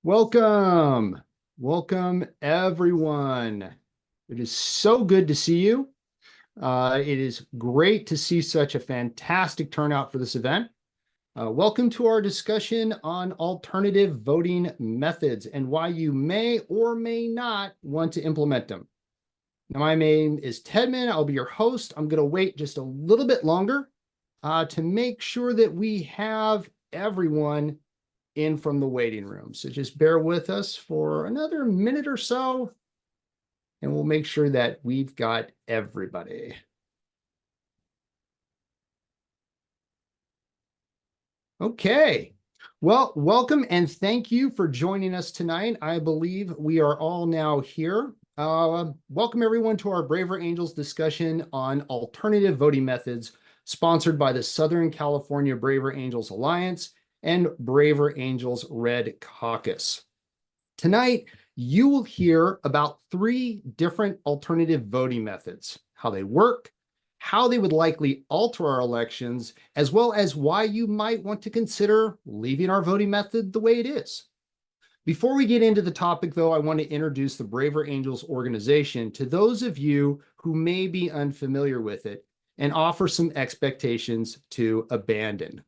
Welcome. Welcome, everyone. It is so good to see you. It is great to see such a fantastic turnout for this event. Welcome to our discussion on alternative voting methods and why you may or may not want to implement them. Now, my name is Tedman. I'll be your host. I'm going to wait just a little bit longer to make sure that we have everyone in from the waiting room. So just bear with us for another minute or so, and we'll make sure that we've got everybody. Okay. Well, welcome and thank you for joining us tonight. I believe we are all now here. Welcome everyone to our Braver Angels discussion on alternative voting methods, sponsored by the Southern California Braver Angels Alliance and Braver Angels Red Caucus. Tonight, you will hear about 3 different alternative voting methods, how they work, how they would likely alter our elections, as well as why you might want to consider leaving our voting method the way it is. Before we get into the topic, though, I want to introduce the Braver Angels organization to those of you who may be unfamiliar with it and offer some expectations to abandon.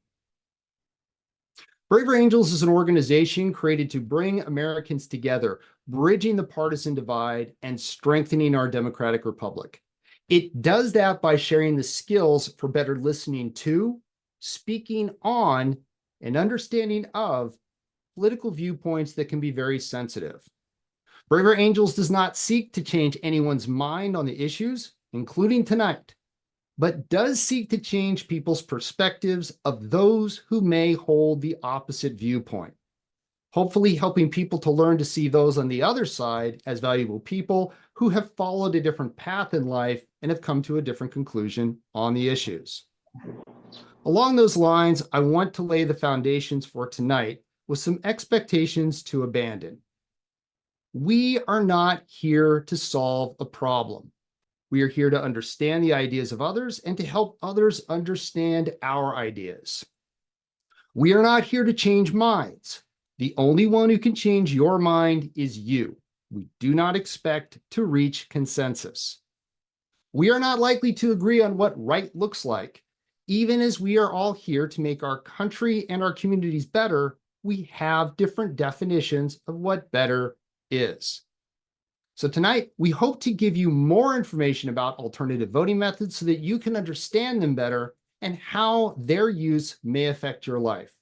Braver Angels is an organization created to bring Americans together, bridging the partisan divide and strengthening our democratic republic. It does that by sharing the skills for better listening to, speaking on, and understanding of political viewpoints that can be very sensitive. Braver Angels does not seek to change anyone's mind on the issues, including tonight, but does seek to change people's perspectives of those who may hold the opposite viewpoint, hopefully helping people to learn to see those on the other side as valuable people who have followed a different path in life and have come to a different conclusion on the issues. Along those lines, I want to lay the foundations for tonight with some expectations to abandon. We are not here to solve a problem. We are here to understand the ideas of others and to help others understand our ideas. We are not here to change minds. The only one who can change your mind is you. We do not expect to reach consensus. We are not likely to agree on what right looks like. Even as we are all here to make our country and our communities better, we have different definitions of what better is. So tonight, we hope to give you more information about alternative voting methods so that you can understand them better and how their use may affect your life.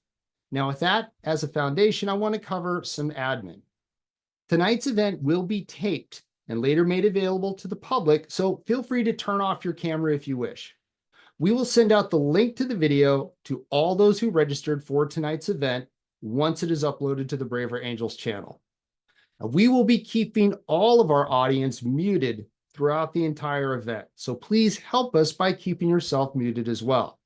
Now, with that as a foundation, I want to cover some admin. Tonight's event will be taped and later made available to the public, so feel free to turn off your camera if you wish. We will send out the link to the video to all those who registered for tonight's event once it is uploaded to the Braver Angels channel. We will be keeping all of our audience muted throughout the entire event, so please help us by keeping yourself muted as well.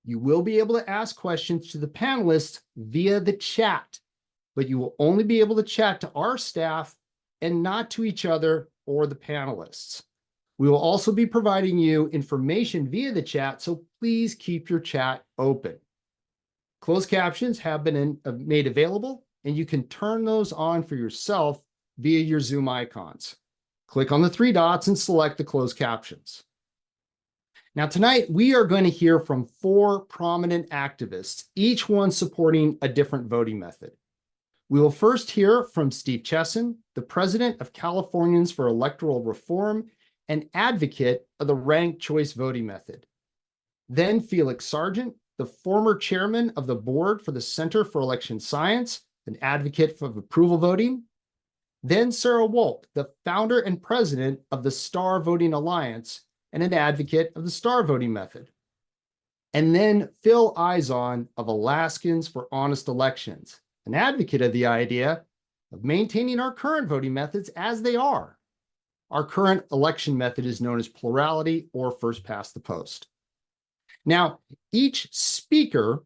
You will be able to ask questions to the panelists via the chat, but you will only be able to chat to our staff and not to each other or the panelists. We will also be providing you information via the chat, so please keep your chat open. Closed captions have been made available, and you can turn those on for yourself via your Zoom icons. Click on the 3 dots and select the closed captions. Now, tonight, we are going to hear from 4 prominent activists, each one supporting a different voting method. We will first hear from Steve Chesson, the president of Californians for Electoral Reform and advocate of the ranked choice voting method. Then Felix Sargent, the former chairman of the board for the Center for Election Science, an advocate for approval voting. Then Sarah Wolk, the founder and president of the Star Voting Alliance and an advocate of the Star Voting method. And then Phil Izon of Alaskans for Honest Elections, an advocate of the idea of maintaining our current voting methods as they are. Our current election method is known as plurality or first past the post. Now, each speaker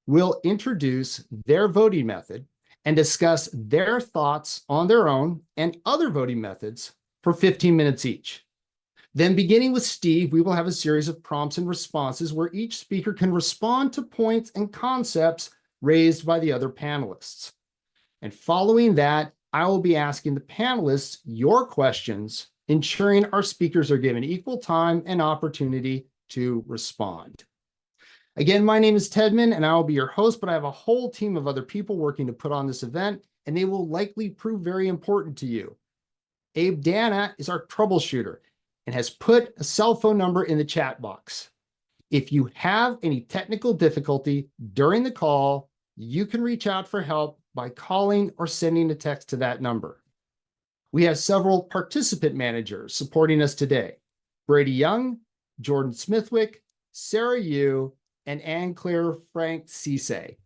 will introduce their voting method and discuss their thoughts on their own and other voting methods for 15 minutes each. Then, beginning with Steve, we will have a series of prompts and responses where each speaker can respond to points and concepts raised by the other panelists. And following that, I will be asking the panelists your questions, ensuring our speakers are given equal time and opportunity to respond. Again, my name is Tedman, and I will be your host, but I have a whole team of other people working to put on this event, and they will likely prove very important to you. Abe Dana is our troubleshooter and has put a cell phone number in the chat box. If you have any technical difficulty during the call, you can reach out for help by calling or sending a text to that number. We have several participant managers supporting us today: Brady Young, Jordan Smithwick, Sarah Yu, and Anne-Claire Frank Cisse.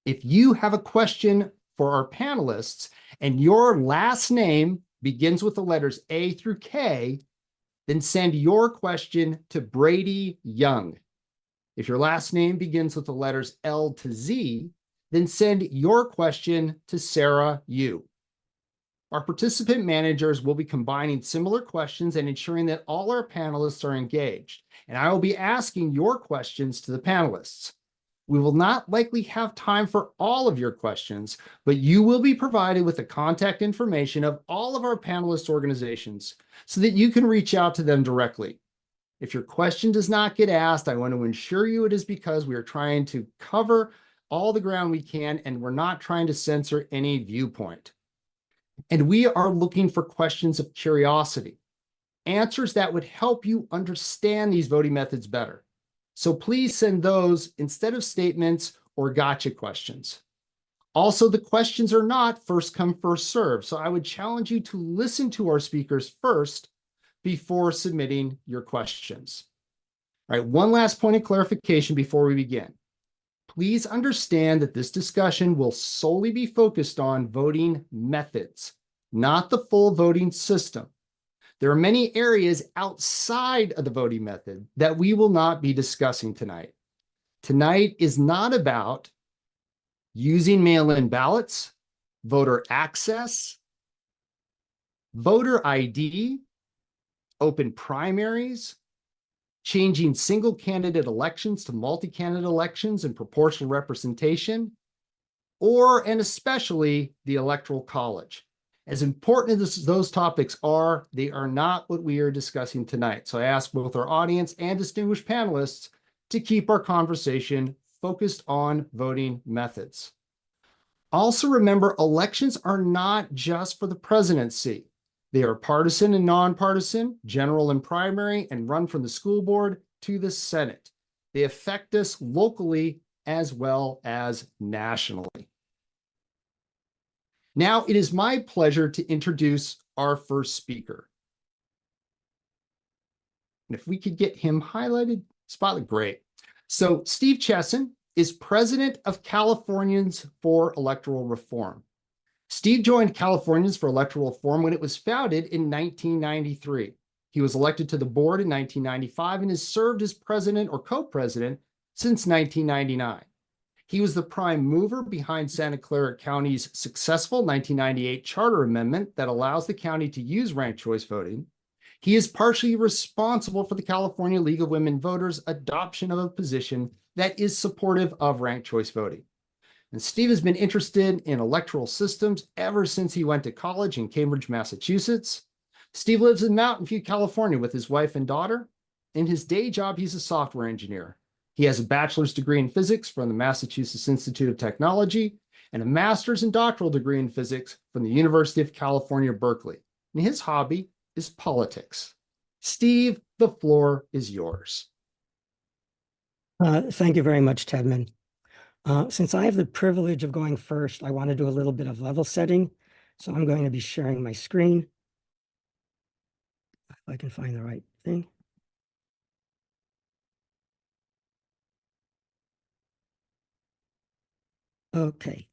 If you have a question for our panelists and your last name begins with the letters A through K, then send your question to Brady Young. If your last name begins with the letters L to Z, then send your question to Sarah Yu. Our participant managers will be combining similar questions and ensuring that all our panelists are engaged. And I will be asking your questions to the panelists. We will not likely have time for all of your questions, but you will be provided with the contact information of all of our panelist organizations so that you can reach out to them directly. If your question does not get asked, I want to assure you it is because we are trying to cover all the ground we can, and we're not trying to censor any viewpoint. And we are looking for questions of curiosity, answers that would help you understand these voting methods better. So please send those instead of statements or gotcha questions. Also, the questions are not first come, first serve. So I would challenge you to listen to our speakers first before submitting your questions. All right, one last point of clarification before we begin. Please understand that this discussion will solely be focused on voting methods, not the full voting system. There are many areas outside of the voting method that we will not be discussing tonight. Tonight is not about using mail-in ballots, voter access, voter ID, open primaries, changing single candidate elections to multi-candidate elections and proportional representation, or and especially the Electoral College. As important as those topics are, they are not what we are discussing tonight. So I ask both our audience and distinguished panelists to keep our conversation focused on voting methods. Also remember, elections are not just for the presidency. They are partisan and nonpartisan, general and primary, and run from the school board to the Senate. They affect us locally as well as nationally. Now, it is my pleasure to introduce our first speaker. And if we could get him highlighted, spotlight, great. So Steve Chesson is president of Californians for Electoral Reform. Steve joined Californians for Electoral Reform when it was founded in 1993. He was elected to the board in 1995 and has served as president or co-president since 1999. He was the prime mover behind Santa Clara County's successful 1998 charter amendment that allows the county to use ranked choice voting. He is partially responsible for the California League of Women Voters' adoption of a position that is supportive of ranked choice voting. And Steve has been interested in electoral systems ever since he went to college in Cambridge, Massachusetts. Steve lives in Mountain View, California with his wife and daughter. In his day job, he's a software engineer. He has a bachelor's degree in physics from the Massachusetts Institute of Technology and a master's and doctoral degree in physics from the University of California, Berkeley. And his hobby is politics. Steve, the floor is yours. Thank you very much, Tedman. Since I have the privilege of going first, I want to do a little bit of level setting. So I'm going to be sharing my screen. If I can find the right thing. Okay.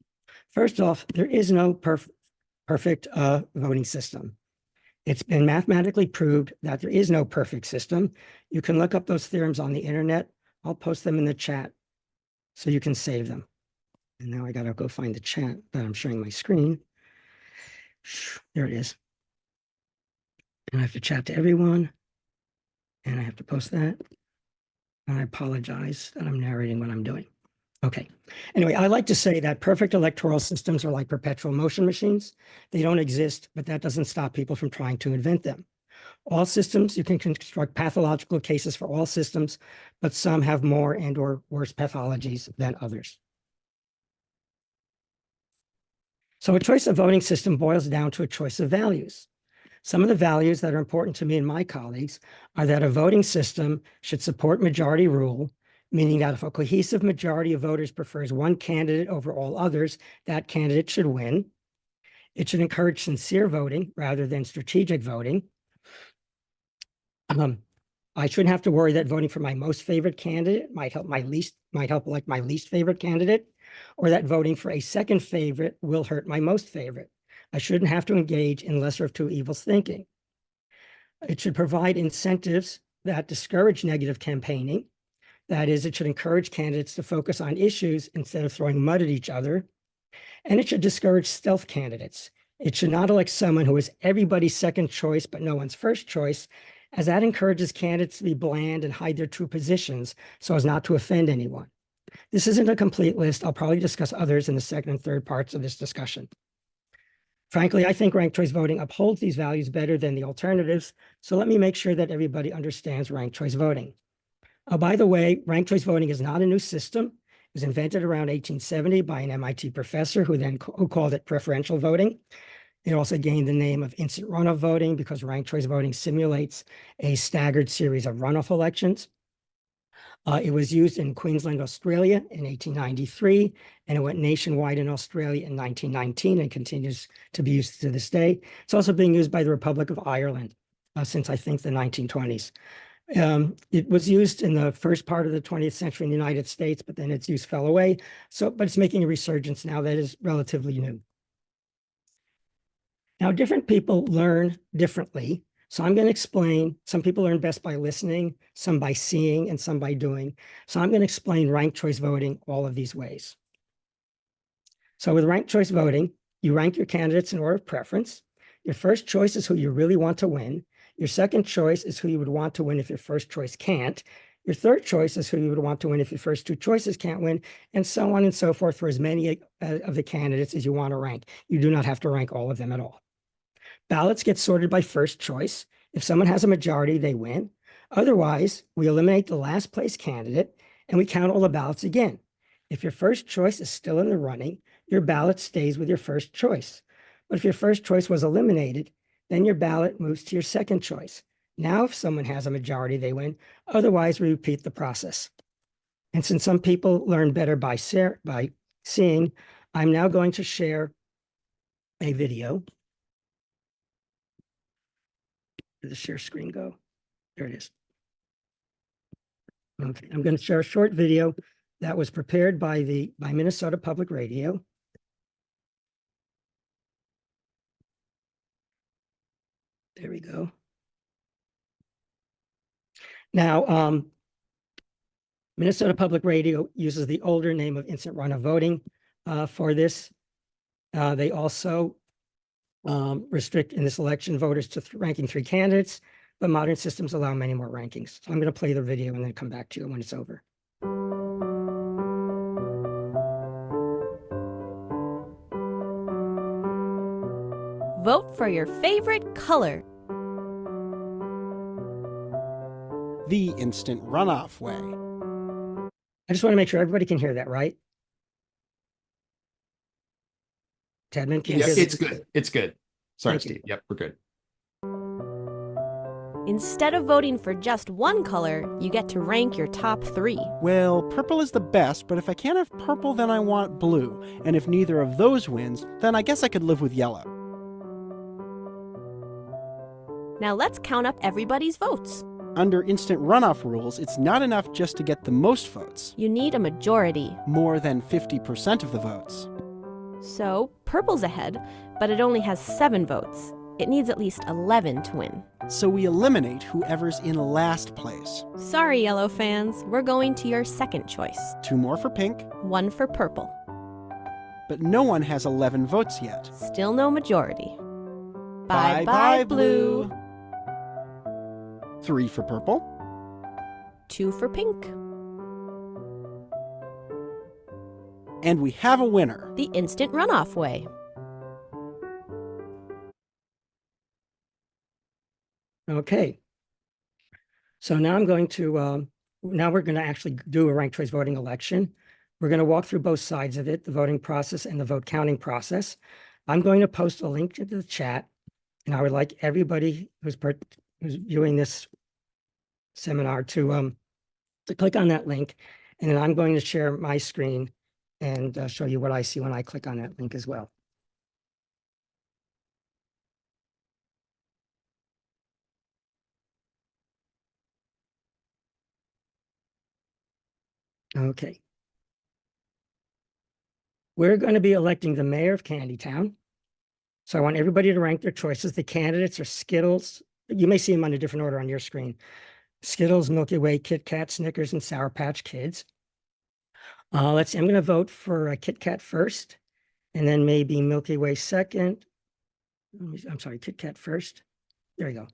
First off, there is no perfect voting system. It's been mathematically proved that there is no perfect system. You can look up those theorems on the internet. I'll post them in the chat so you can save them. And now I got to go find the chat, but I'm sharing my screen. There it is. And I have to chat to everyone. And I have to post that. And I apologize that I'm narrating what I'm doing. Okay. Anyway, I like to say that perfect electoral systems are like perpetual motion machines. They don't exist, but that doesn't stop people from trying to invent them. All systems, you can construct pathological cases for all systems, but some have more and or worse pathologies than others. So a choice of voting system boils down to a choice of values. Some of the values that are important to me and my colleagues are that a voting system should support majority rule, meaning that if a cohesive majority of voters prefers one candidate over all others, that candidate should win. It should encourage sincere voting rather than strategic voting. I shouldn't have to worry that voting for my most favorite candidate might help my least favorite candidate, or that voting for a second favorite will hurt my most favorite. I shouldn't have to engage in lesser of two evils thinking. It should provide incentives that discourage negative campaigning. That is, it should encourage candidates to focus on issues instead of throwing mud at each other. And it should discourage stealth candidates. It should not elect someone who is everybody's second choice, but no one's first choice, as that encourages candidates to be bland and hide their true positions so as not to offend anyone. This isn't a complete list. I'll probably discuss others in the second and third parts of this discussion. Frankly, I think ranked choice voting upholds these values better than the alternatives, so let me make sure that everybody understands ranked choice voting. By the way, ranked choice voting is not a new system. It was invented around 1870 by an MIT professor who called it preferential voting. It also gained the name of instant runoff voting because ranked choice voting simulates a staggered series of runoff elections. It was used in Queensland, Australia in 1893, and it went nationwide in Australia in 1919 and continues to be used to this day. It's also being used by the Republic of Ireland since, I think, the 1920s. It was used in the first part of the 20th century in the United States, but then its use fell away. But it's making a resurgence now that is relatively new. Now, different people learn differently. So I'm going to explain, some people learn best by listening, some by seeing, and some by doing. So I'm going to explain ranked choice voting all of these ways. So with ranked choice voting, you rank your candidates in order of preference. Your first choice is who you really want to win. Your second choice is who you would want to win if your first choice can't. Your third choice is who you would want to win if your first two choices can't win, and so on and so forth for as many of the candidates as you want to rank. You do not have to rank all of them at all. Ballots get sorted by first choice. If someone has a majority, they win. Otherwise, we eliminate the last place candidate and we count all the ballots again. If your first choice is still in the running, your ballot stays with your first choice. But if your first choice was eliminated, then your ballot moves to your second choice. Now, if someone has a majority, they win. Otherwise, we repeat the process. And since some people learn better by seeing, I'm now going to share a video. Where did the share screen go? There it is. Okay, I'm going to share a short video that was prepared by Minnesota Public Radio. There we go. Now, Minnesota Public Radio uses the older name of instant runoff voting for this. They also restrict in this election voters to ranking 3 candidates, but modern systems allow many more rankings. So I'm going to play the video and then come back to you when it's over. Vote for your favorite color. The instant runoff way. I just want to make sure everybody can hear that, right? Tedman, can you Yes, hear it's good. It's good. Sorry, Thank you. Steve. Yep, we're good. Instead of voting for just one color, you get to rank your top 3. Well, purple is the best, but if I can't have purple, then I want blue. And if neither of those wins, then I guess I could live with yellow. Now let's count up everybody's votes. Under instant runoff rules, it's not enough just to get the most votes. You need a majority. More than 50% of the votes. So, purple's ahead, but it only has 7 votes. It needs at least 11 to win. So we eliminate whoever's in last place. Sorry, yellow fans, we're going to your second choice. 2 more for pink, 1 for purple. but no one has 11 votes yet. Still no majority. Bye-bye, blue. 3 for purple, 2 for pink. And we have a winner. The instant runoff way. Okay. So now now we're going to actually do a ranked choice voting election. We're going to walk through both sides of it, the voting process and the vote counting process. I'm going to post a link into the chat, and I would like everybody who's viewing this seminar to click on that link, and then I'm going to share my screen and show you what I see when I click on that link as well. Okay. We're going to be electing the mayor of Candytown. So I want everybody to rank their choices. The candidates are Skittles. You may see them on a different order on your screen. Skittles, Milky Way, Kit Kat, Snickers, and Sour Patch Kids. Let's see, I'm going to vote for Kit Kat first, and then maybe Milky Way second. I'm sorry, Kit Kat first. There you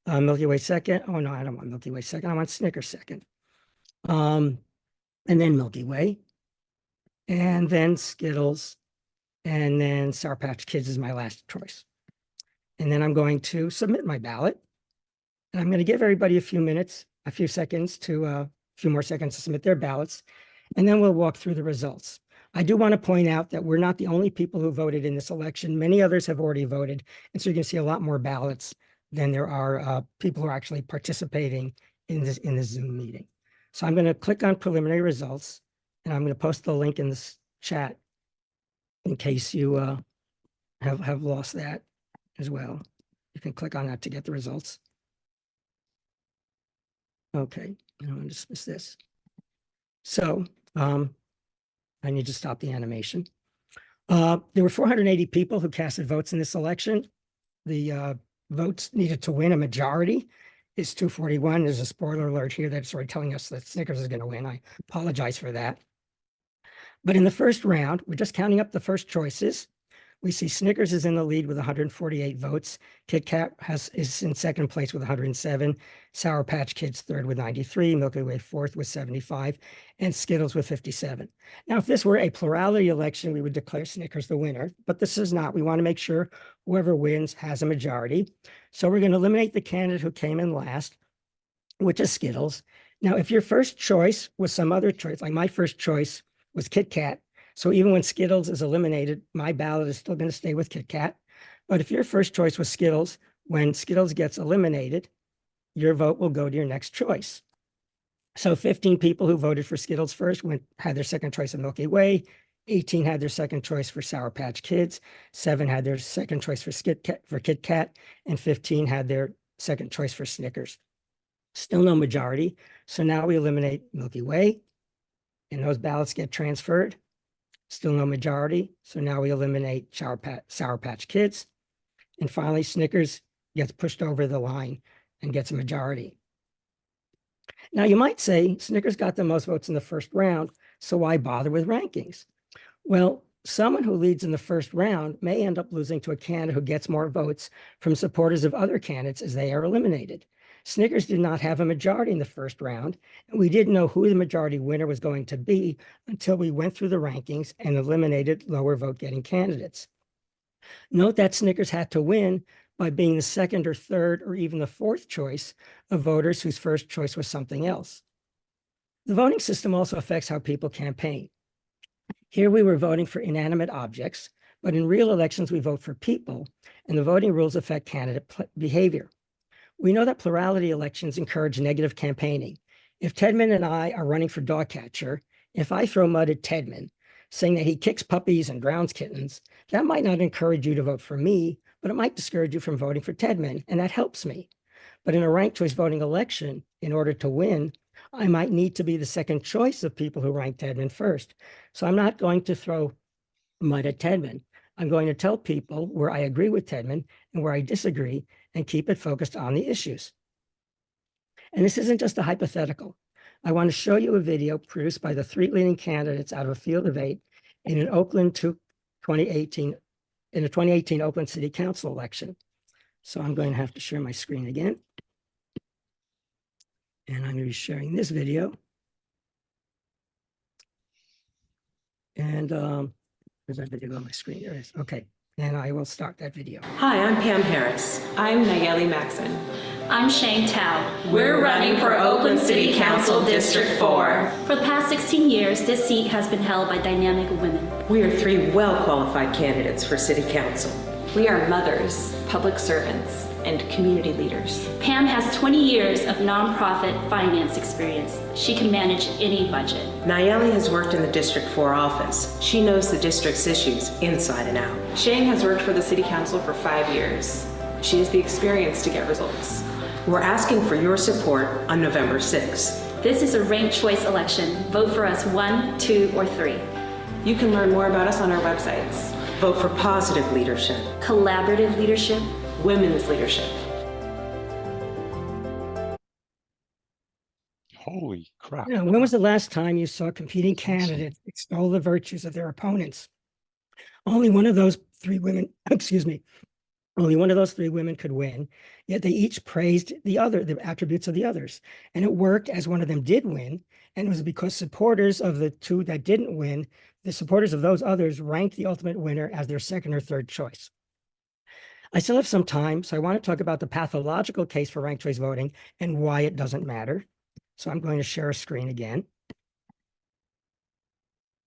go. Milky Way second. Oh, no, I don't want Milky Way second. I want Snickers second. And then Milky Way. And then Skittles. And then Sour Patch Kids is my last choice. And then I'm going to submit my ballot. And I'm going to give everybody a few more seconds to submit their ballots. And then we'll walk through the results. I do want to point out that we're not the only people who voted in this election. Many others have already voted. And so you can see a lot more ballots than there are people who are actually participating in this Zoom meeting. So I'm going to click on preliminary results, and I'm going to post the link in this chat in case you have lost that as well. You can click on that to get the results. Okay, I'm going to dismiss this. So I need to stop the animation. There were 480 people who casted votes in this election. The votes needed to win a majority is 241. There's a spoiler alert here that's already telling us that Snickers is going to win. I apologize for that. But in the first round, we're just counting up the first choices. We see Snickers is in the lead with 148 votes. Kit Kat is in second place with 107. Sour Patch Kids third with 93. Milky Way fourth with 75. And Skittles with 57. Now, if this were a plurality election, we would declare Snickers the winner. But this is not. We want to make sure whoever wins has a majority. So we're going to eliminate the candidate who came in last, which is Skittles. Now, if your first choice was some other choice, like my first choice was Kit Kat, so even when Skittles is eliminated, my ballot is still going to stay with Kit Kat. But if your first choice was Skittles, when Skittles gets eliminated, your vote will go to your next choice. So 15 people who voted for Skittles first had their second choice of Milky Way. 18 had their second choice for Sour Patch Kids. 7 had their second choice for Kit Kat. And 15 had their second choice for Snickers. Still no majority. So now we eliminate Milky Way, and those ballots get transferred. Still no majority. So now we eliminate Sour Patch Kids. And finally, Snickers gets pushed over the line and gets a majority. Now, you might say Snickers got the most votes in the first round, so why bother with rankings? Well, someone who leads in the first round may end up losing to a candidate who gets more votes from supporters of other candidates as they are eliminated. Snickers did not have a majority in the first round, and we didn't know who the majority winner was going to be until we went through the rankings and eliminated lower vote-getting candidates. Note that Snickers had to win by being the second or third or even the fourth choice of voters whose first choice was something else. The voting system also affects how people campaign. Here we were voting for inanimate objects, but in real elections we vote for people, and the voting rules affect candidate behavior. We know that plurality elections encourage negative campaigning. If Tedman and I are running for dog catcher, if I throw mud at Tedman, saying that he kicks puppies and drowns kittens, that might not encourage you to vote for me, but it might discourage you from voting for Tedman, and that helps me. But in a ranked choice voting election, in order to win, I might need to be the second choice of people who rank Tedman first. So I'm not going to throw mud at Tedman. I'm going to tell people where I agree with Tedman and where I disagree and keep it focused on the issues. And this isn't just a hypothetical. I want to show you a video produced by the 3 leading candidates out of a field of 8 in a 2018 Oakland City Council election. So I'm going to have to share my screen again. And I'm going to be sharing this video. And where's that video on my screen? There it is. Okay. And I will start that video. Hi, I'm Pam Harris. I'm Nayeli Maxon. I'm Shane Tao. We're running for Oakland City Council District 4. For the past 16 years, this seat has been held by dynamic women. We are 3 well-qualified candidates for City Council. We are mothers, public servants, and community leaders. Pam has 20 years of nonprofit finance experience. She can manage any budget. Nayeli has worked in the District 4 office. She knows the district's issues inside and out. Shane has worked for the City Council for 5 years. She has the experience to get results. We're asking for your support on November 6th. This is a ranked choice election. Vote for us 1, 2, or 3. You can learn more about us on our websites. Vote for positive leadership, Collaborative leadership. Women's leadership. Holy crap. You know, when was the last time you saw competing candidates extol the virtues of their opponents? Only one of those 3 women, excuse me, only one of those 3 women could win, yet they each praised the attributes of the others. And it worked as one of them did win, and it was because supporters of the 2 that didn't win, the supporters of those others ranked the ultimate winner as their second or third choice. I still have some time, so I want to talk about the pathological case for ranked choice voting and why it doesn't matter. So I'm going to share a screen again.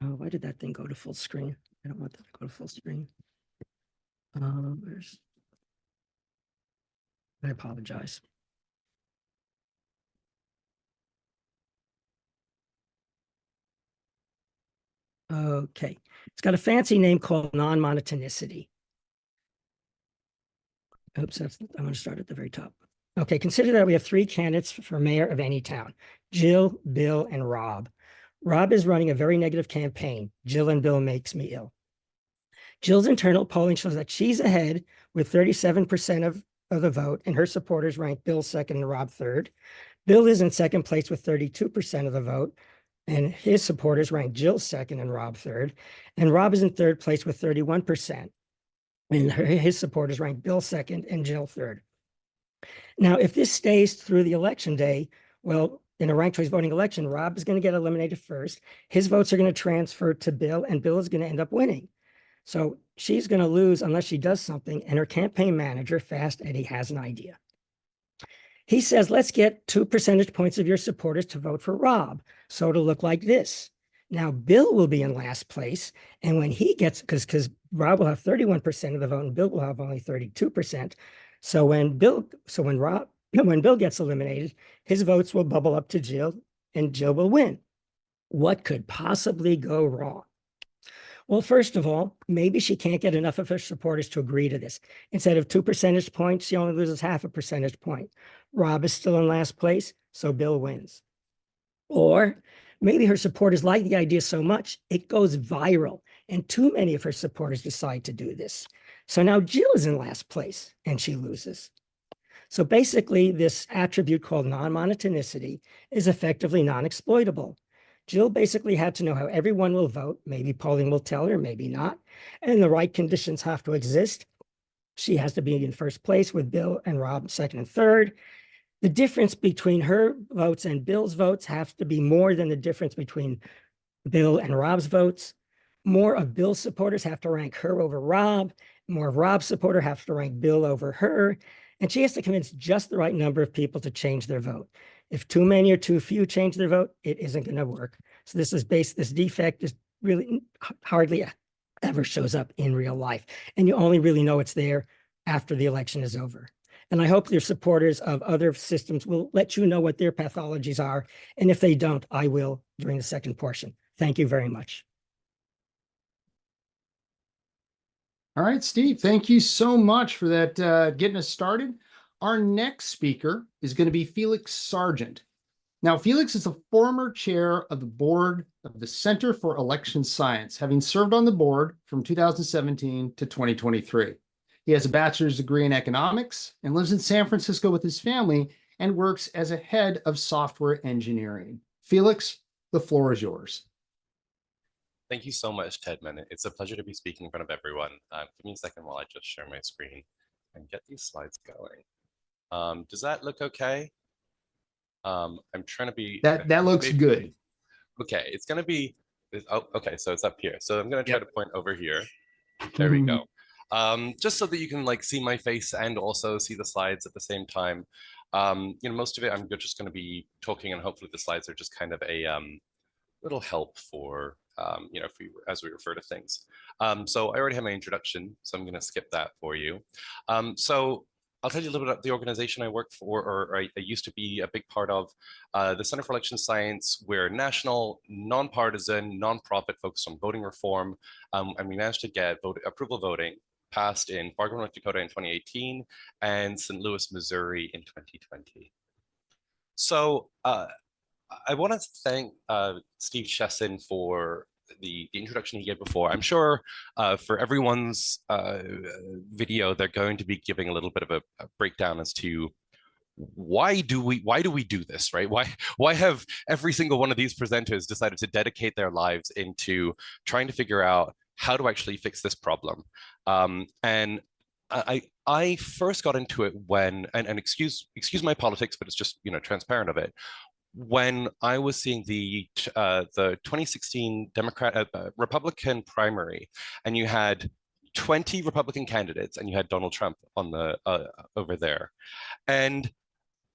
Oh, why did that thing go to full screen? I don't want that to go to full screen. I apologize. Okay, it's got a fancy name called non-monotonicity. Oops, I'm going to start at the very top. Okay, consider that we have 3 candidates for mayor of any town: Jill, Bill, and Rob. Rob is running a very negative campaign. Jill and Bill makes me ill. Jill's internal polling shows that she's ahead with 37% of the vote, and her supporters rank Bill second and Rob third. Bill is in second place with 32% of the vote, and his supporters rank Jill second and Rob third. And Rob is in third place with 31%. And his supporters rank Bill second and Jill third. Now, if this stays through the election day, well, in a ranked choice voting election, Rob is going to get eliminated first. His votes are going to transfer to Bill, and Bill is going to end up winning. So she's going to lose unless she does something. And her campaign manager, Fast Eddie, has an idea. He says, let's get 2 percentage points of your supporters to vote for Rob. So it'll look like this. Now, Bill will be in last place. And when he gets, because Rob will have 31% of the vote and Bill will have only 32%. So when Bill gets eliminated, his votes will bubble up to Jill and Jill will win. What could possibly go wrong? Well, first of all, maybe she can't get enough of her supporters to agree to this. Instead of 2 percentage points, she only loses half a percentage point. Rob is still in last place, so Bill wins. Or maybe her supporters like the idea so much, it goes viral, and too many of her supporters decide to do this. So now Jill is in last place, and she loses. So basically, this attribute called non-monotonicity is effectively non-exploitable. Jill basically had to know how everyone will vote. Maybe polling will tell her, maybe not. And the right conditions have to exist. She has to be in first place with Bill and Rob second and third. The difference between her votes and Bill's votes have to be more than the difference between Bill and Rob's votes. More of Bill's supporters have to rank her over Rob. More of Rob's supporters have to rank Bill over her. And she has to convince just the right number of people to change their vote. If too many or too few change their vote, it isn't going to work. So this defect is really hardly ever shows up in real life. And you only really know it's there after the election is over. And I hope your supporters of other systems will let you know what their pathologies are. And if they don't, I will during the second portion. Thank you very much. All right, Steve, thank you so much for that, getting us started. Our next speaker is going to be Felix Sargent. Now, Felix is the former chair of the board of the Center for Election Science, having served on the board from 2017 to 2023. He has a bachelor's degree in economics and lives in San Francisco with his family and works as a head of software engineering. Felix, the floor is yours. Thank you so much, Tedman. It's a pleasure to be speaking in front of everyone. Give me a second while I just share my screen and get these slides going. Does that look okay? I'm trying to be... That looks good. Okay, it's going to be Oh, okay, so it's up here. So I'm gonna try to point over here. There we go. Just so that you can like see my face and also see the slides at the same time. Most of it I'm just going to be talking, and hopefully the slides are just kind of a little help for as we refer to things. So I already have my introduction, so I'm going to skip that for you. So I'll tell you a little bit about the organization I work for, or I used to be a big part of, the Center for Election Science. We're national, nonpartisan, nonprofit focused on voting reform, and we managed to get approval voting passed in Fargo, North Dakota in 2018 and St. Louis, Missouri in 2020. So I want to thank Steve Chesson for the introduction he gave before. I'm sure for everyone's video, they're going to be giving a little bit of a breakdown as to why do we do this, right? Why have every single one of these presenters decided to dedicate their lives into trying to figure out how to actually fix this problem? And I first got into it when, and excuse my politics, but it's just transparent of it. When I was seeing the 2016 Republican primary, and you had 20 Republican candidates, and you had Donald Trump on the over there, and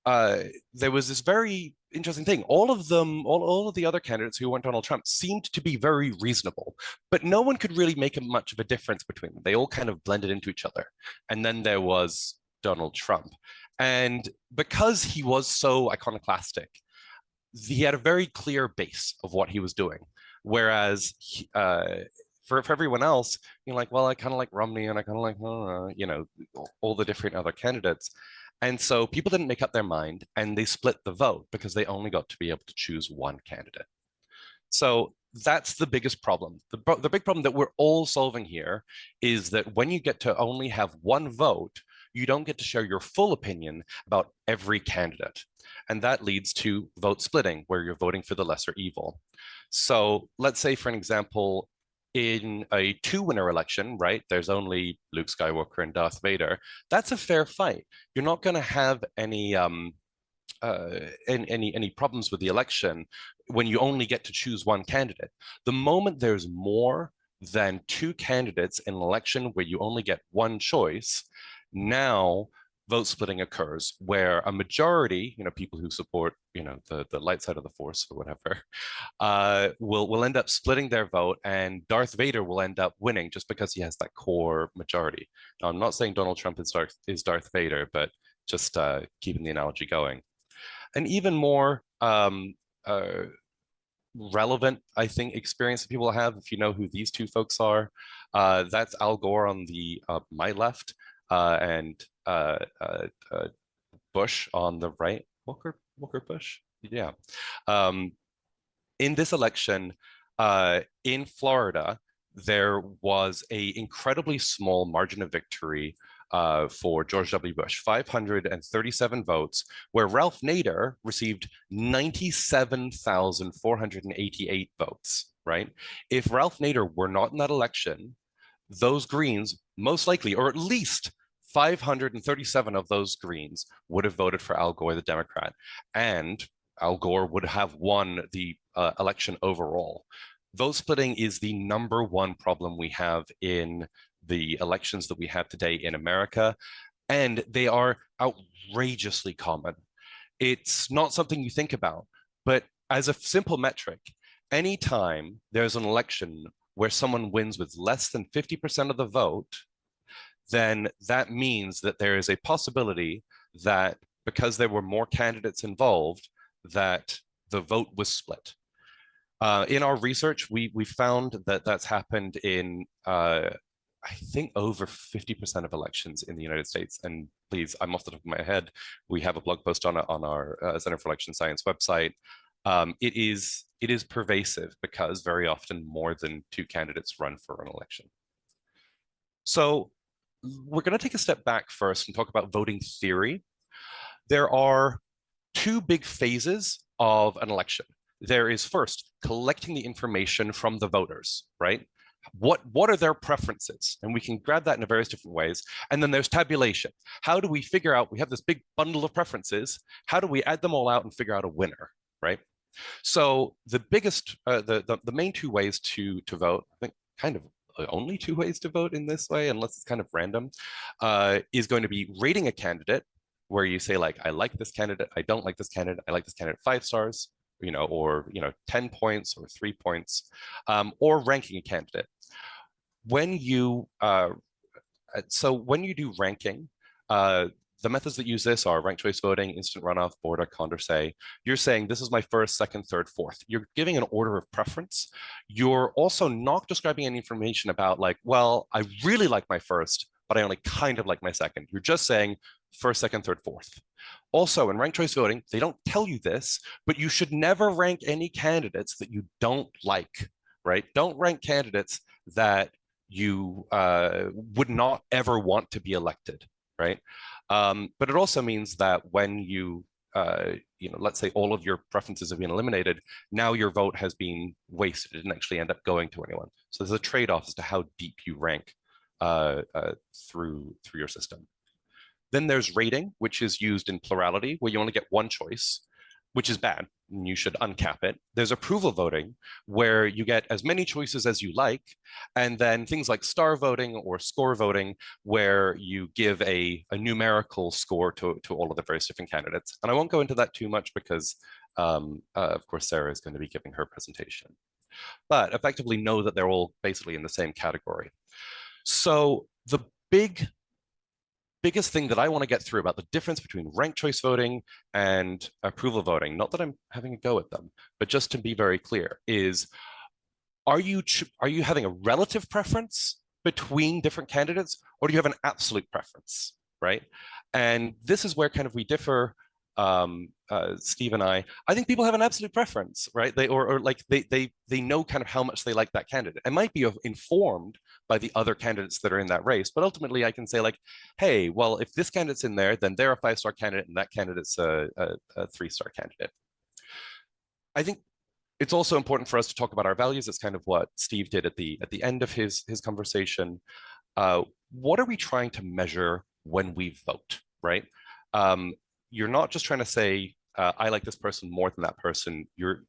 there was this very interesting thing. All of them, all of the other candidates who weren't Donald Trump seemed to be very reasonable, but no one could really make much of a difference between them. They all kind of blended into each other. And then there was Donald Trump. And because he was so iconoclastic, he had a very clear base of what he was doing. Whereas for everyone else, you're like, well, I kind of like Romney, and I kind of like, all the different other candidates. And so people didn't make up their mind, and they split the vote because they only got to be able to choose one candidate. So that's the biggest problem. The big problem that we're all solving here is that when you get to only have one vote, you don't get to share your full opinion about every candidate. And that leads to vote splitting, where you're voting for the lesser evil. So let's say, for an example, in a two-winner election, right, there's only Luke Skywalker and Darth Vader. That's a fair fight. You're not going to have any problems with the election when you only get to choose one candidate. The moment there's more than two candidates in an election where you only get one choice, now vote splitting occurs, where a majority, people who support, the light side of the force or whatever, will end up splitting their vote, and Darth Vader will end up winning just because he has that core majority. Now, I'm not saying Donald Trump is Darth Vader, but just keeping the analogy going. An even more relevant, I think, experience that people have, if you know who these two folks are, that's Al Gore on the my left, and Bush on the right. Walker Bush, yeah. In this election, in Florida, there was an incredibly small margin of victory for George W. Bush, 537 votes, where Ralph Nader received 97,488 votes, right? If Ralph Nader were not in that election, those Greens most likely, or at least 537 of those Greens, would have voted for Al Gore, the Democrat, and Al Gore would have won the election overall. Vote splitting is the #1 problem we have in the elections that we have today in America, and they are outrageously common. It's not something you think about, but as a simple metric, anytime there's an election where someone wins with less than 50% of the vote, then that means that there is a possibility that because there were more candidates involved, that the vote was split. In our research, we found that that's happened in, I think, over 50% of elections in the United States. And please, I'm off the top of my head, we have a blog post on our Center for Election Science website. It is pervasive because very often more than two candidates run for an election. So we're going to take a step back first and talk about voting theory. There are two big phases of an election. There is first collecting the information from the voters, right? What are their preferences? And we can grab that in various different ways. And then there's tabulation. How do we figure out, we have this big bundle of preferences, how do we add them all out and figure out a winner, right? So the biggest, the main two ways to vote, I think kind of the only two ways to vote in this way, unless it's kind of random, is going to be rating a candidate, where you say like, I like this candidate, I don't like this candidate, I like this candidate 5 stars, or 10 points or 3 points, or ranking a candidate. When you when you do ranking, the methods that use this are ranked choice voting, instant runoff, Borda, Condorcet. You're saying this is my first, second, third, fourth. You're giving an order of preference. You're also not describing any information about like, well, I really like my first, but I only kind of like my second. You're just saying first, second, third, fourth. Also, in ranked choice voting, they don't tell you this, but you should never rank any candidates that you don't like, right? Don't rank candidates that you would not ever want to be elected, right? But it also means that when you, let's say all of your preferences have been eliminated, now your vote has been wasted. It didn't actually end up going to anyone. So there's a trade-off as to how deep you rank through your system. Then there's rating, which is used in plurality, where you only get one choice, which is bad. And you should uncap it. There's approval voting, where you get as many choices as you like, and then things like star voting or score voting, where you give a numerical score to all of the various different candidates. And I won't go into that too much because, of course, Sarah is going to be giving her presentation. But effectively know that they're all basically in the same category. So the biggest thing that I want to get through about the difference between ranked choice voting and approval voting, not that I'm having a go at them, but just to be very clear, is are you having a relative preference between different candidates, or do you have an absolute preference, right? And this is where kind of we differ, Steve and I think people have an absolute preference, right? They know kind of how much they like that candidate. It might be informed by the other candidates that are in that race, but ultimately I can say like, hey, well, if this candidate's in there, then they're a 5-star candidate and that candidate's a 3-star candidate. I think it's also important for us to talk about our values. It's kind of what Steve did at the end of his conversation. What are we trying to measure when we vote, right? You're not just trying to say, I like this person more than that person. You're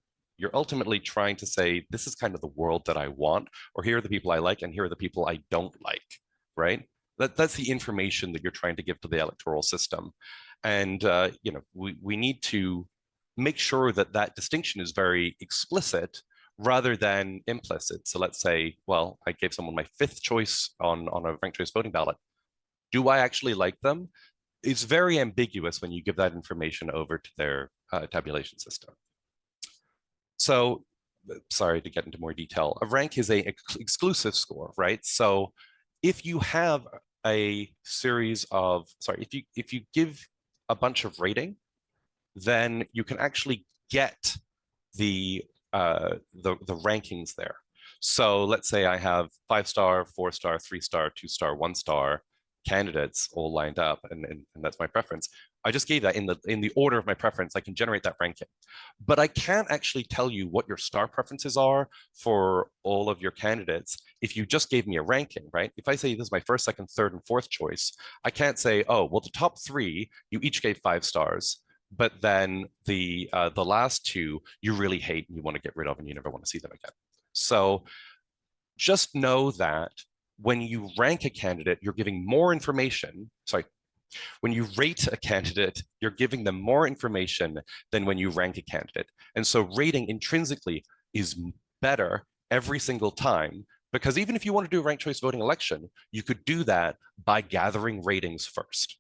ultimately trying to say, this is kind of the world that I want, or here are the people I like, and here are the people I don't like, right? That's the information that you're trying to give to the electoral system. And, we need to make sure that that distinction is very explicit rather than implicit. So let's say, well, I gave someone my 5th choice on a ranked choice voting ballot. Do I actually like them? It's very ambiguous when you give that information over to their tabulation system. So, sorry to get into more detail. A rank is an exclusive score, right? So if you have a series of, if you give a bunch of rating, then you can actually get the rankings there. So let's say I have 5-star, 4-star, 3-star, 2-star, 1-star candidates all lined up, and that's my preference. I just gave that in the order of my preference. I can generate that ranking, but I can't actually tell you what your star preferences are for all of your candidates if you just gave me a ranking, right? If I say this is my 1st, 2nd, 3rd, and 4th choice, I can't say, oh, well, the top 3 you each gave 5 stars, but then the last 2 you really hate and you want to get rid of and you never want to see them again. So just know that when you rank a candidate, you're giving more information. When you rate a candidate, you're giving them more information than when you rank a candidate. And so rating intrinsically is better every single time, because even if you want to do a ranked choice voting election, you could do that by gathering ratings first.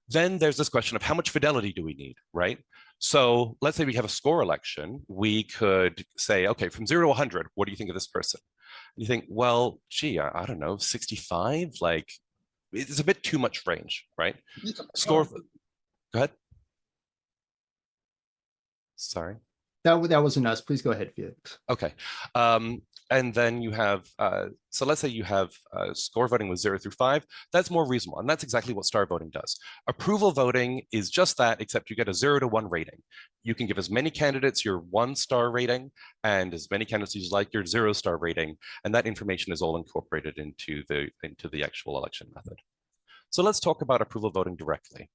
Then there's this question of how much fidelity do we need, right? So let's say we have a score election. We could say, okay, from 0 to 100, what do you think of this person? And you think, well, gee, I don't know, 65, like, it's a bit too much range, right? Score, go ahead. Sorry. That wasn't us. Please go ahead, Felix. Okay. And then you have, so let's say you have score voting with 0 through 5. That's more reasonable. And that's exactly what star voting does. Approval voting is just that, except you get a 0 to 1 rating. You can give as many candidates your 1-star rating and as many candidates as you like your 0-star rating. And that information is all incorporated into the actual election method. So let's talk about approval voting directly.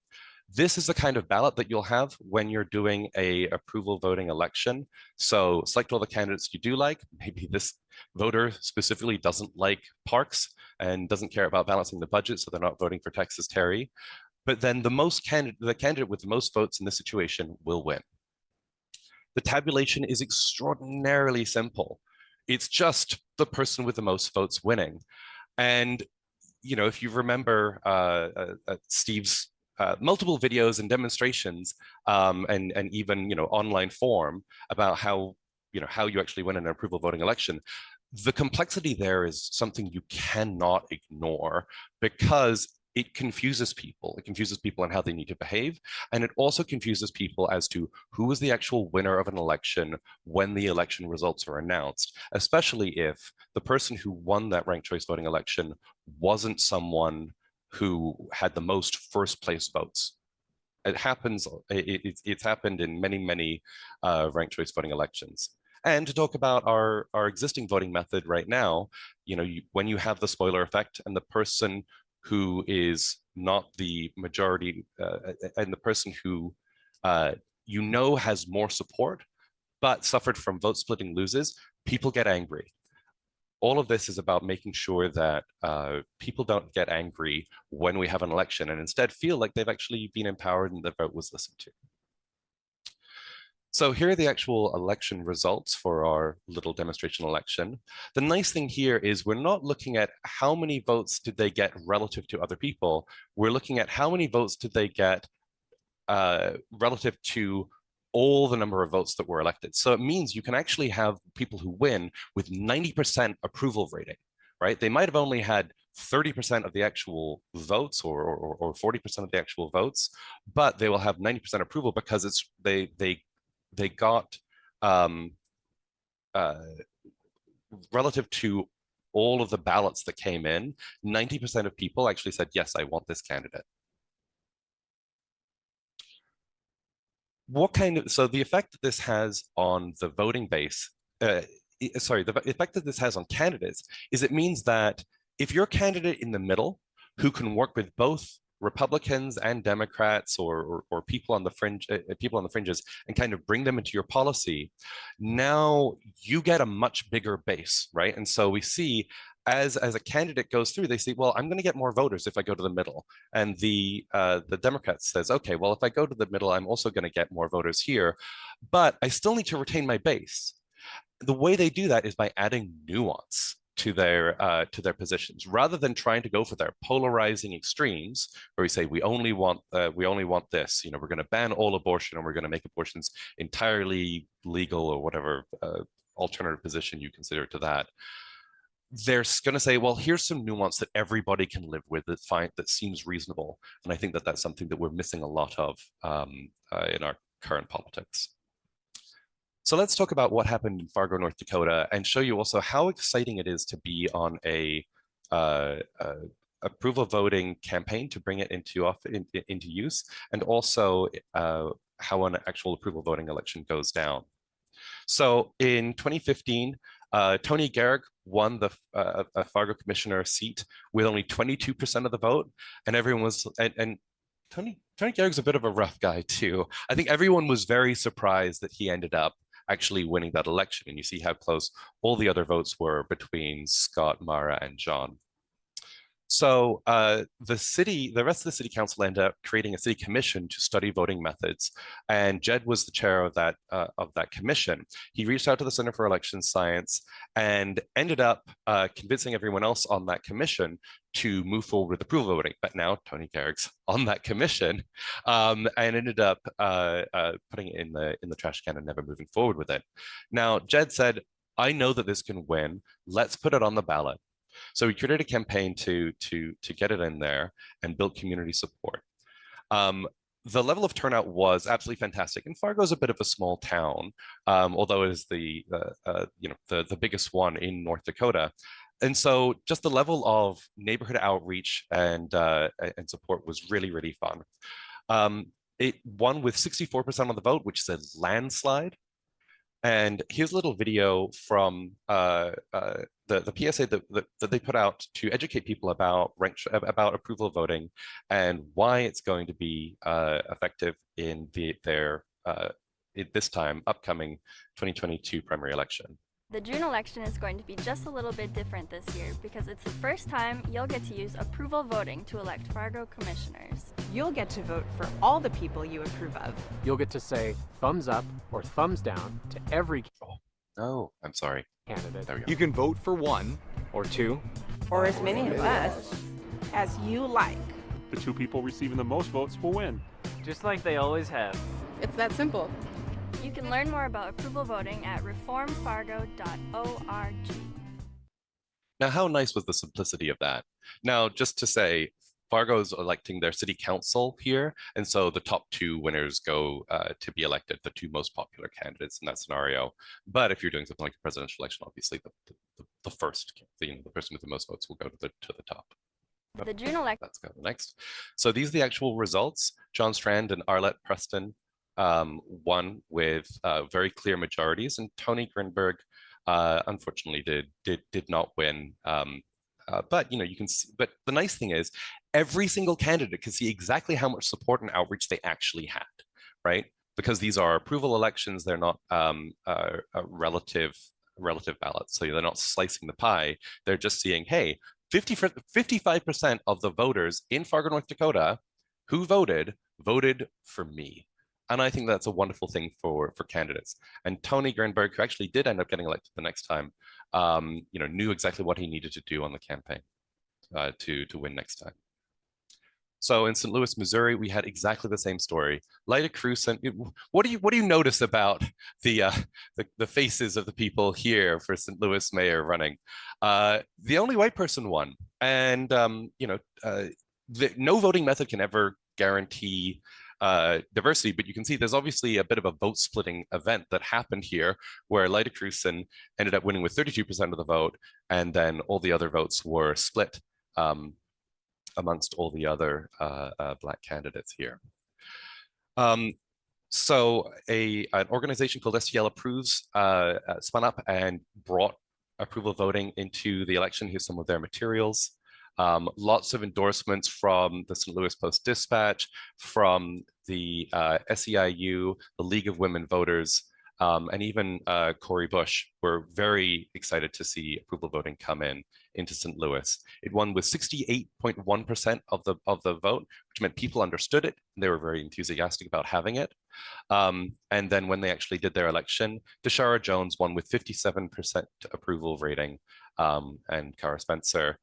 This is the kind of ballot that you'll have when you're doing a approval voting election. So select all the candidates you do like. Maybe this voter specifically doesn't like parks and doesn't care about balancing the budget, so they're not voting for Texas Terry. But then the candidate with the most votes in this situation will win. The tabulation is extraordinarily simple. It's just the person with the most votes winning. And if you remember Steve's multiple videos and demonstrations, and even online forum about how you actually win an approval voting election, the complexity there is something you cannot ignore, because it confuses people. It confuses people on how they need to behave. And it also confuses people as to who is the actual winner of an election when the election results are announced, especially if the person who won that ranked choice voting election wasn't someone who had the most first place votes. It happens, it's happened in many ranked choice voting elections. And to talk about our existing voting method right now, when you have the spoiler effect and the person who is not the majority, and the person who has more support, but suffered from vote splitting loses, people get angry. All of this is about making sure that people don't get angry when we have an election and instead feel like they've actually been empowered and their vote was listened to. So here are the actual election results for our little demonstration election. The nice thing here is we're not looking at how many votes did they get relative to other people. We're looking at how many votes did they get relative to all the number of votes that were elected. So it means you can actually have people who win with 90% approval rating, right? They might have only had 30% of the actual votes or 40% of the actual votes, but they will have 90% approval because they got relative to all of the ballots that came in, 90% of people actually said, yes, I want this candidate. So the effect that this has on the voting base, the effect that this has on candidates is it means that if you're a candidate in the middle who can work with both Republicans and Democrats or people on the fringes and kind of bring them into your policy, now you get a much bigger base, right? And so we see as a candidate goes through, they say, well, I'm going to get more voters if I go to the middle. And the Democrat says, okay, well, if I go to the middle, I'm also going to get more voters here, but I still need to retain my base. The way they do that is by adding nuance to their positions, rather than trying to go for their polarizing extremes, where we say we only want this. We're going to ban all abortion, and we're going to make abortions entirely legal, or whatever alternative position you consider to that. They're going to say, well, here's some nuance that everybody can live with, that seems reasonable. And I think that that's something that we're missing a lot of in our current politics. So let's talk about what happened in Fargo, North Dakota, and show you also how exciting it is to be on a approval voting campaign to bring it into use, and also how an actual approval voting election goes down. So in 2015, Tony Garrick won the Fargo commissioner seat with only 22% of the vote, and everyone was and Tony Garrick's a bit of a rough guy too. I think everyone was very surprised that he ended up actually winning that election, and you see how close all the other votes were between Scott, Mara, and John. So the rest of the city council ended up creating a city commission to study voting methods, and Jed was the chair of that commission. He reached out to the Center for Election Science and ended up convincing everyone else on that commission to move forward with approval voting. But now Tony Garrick's on that commission, and ended up putting it in the trash can and never moving forward with it. Now Jed said, "I know that this can win. Let's put it on the ballot." So we created a campaign to get it in there and build community support. The level of turnout was absolutely fantastic. And Fargo is a bit of a small town, although it is the biggest one in North Dakota. And so just the level of neighborhood outreach and support was really, really fun. It won with 64% of the vote, which is a landslide. And here's a little video from the PSA that they put out to educate people about about approval voting and why it's going to be effective in their this time upcoming 2022 primary election. The June election is going to be just a little bit different this year because it's the first time you'll get to use approval voting to elect Fargo commissioners. You'll get to vote for all the people you approve of. You'll get to say thumbs up or thumbs down to every I'm sorry. candidate. There we go. You can vote for one or two Or as many of us as you like. The two people receiving the most votes will win. just like they always have. It's that simple. You can learn more about approval voting at reformfargo.org. Now, how nice was the simplicity of that? Now, just to say, Fargo's electing their city council here, and so the top two winners go to be elected, the two most popular candidates in that scenario. But if you're doing something like a presidential election, obviously the first, the person with the most votes will go to the top. The June election. Let's go next. So these are the actual results. John Strand and Arlette Preston won with very clear majorities, and Tony Grinberg unfortunately did not win. But you can see, but the nice thing is every single candidate can see exactly how much support and outreach they actually had, right? Because these are approval elections, they're not relative ballots. So they're not slicing the pie. They're just seeing, hey, 55% of the voters in Fargo, North Dakota who voted for me. And I think that's a wonderful thing for candidates. And Tony Grinberg, who actually did end up getting elected the next time, knew exactly what he needed to do on the campaign to win next time. So in St. Louis, Missouri, we had exactly the same story. Lyda Cruz, and what do you notice about the faces of the people here for St. Louis mayor running? The only white person won, and no voting method can ever guarantee diversity, but you can see there's obviously a bit of a vote splitting event that happened here where Lyda Cruzan ended up winning with 32% of the vote, and then all the other votes were split amongst all the other Black candidates here. So an organization called STL Approves spun up and brought approval voting into the election. Here's some of their materials. Lots of endorsements from the St. Louis Post-Dispatch, from the SEIU, the League of Women Voters, and even Cori Bush were very excited to see approval voting come into St. Louis. It won with 68.1% of the vote, which meant people understood it. And they were very enthusiastic about having it. And then when they actually did their election, Deshara Jones won with 57% approval rating, and Cara Spencer.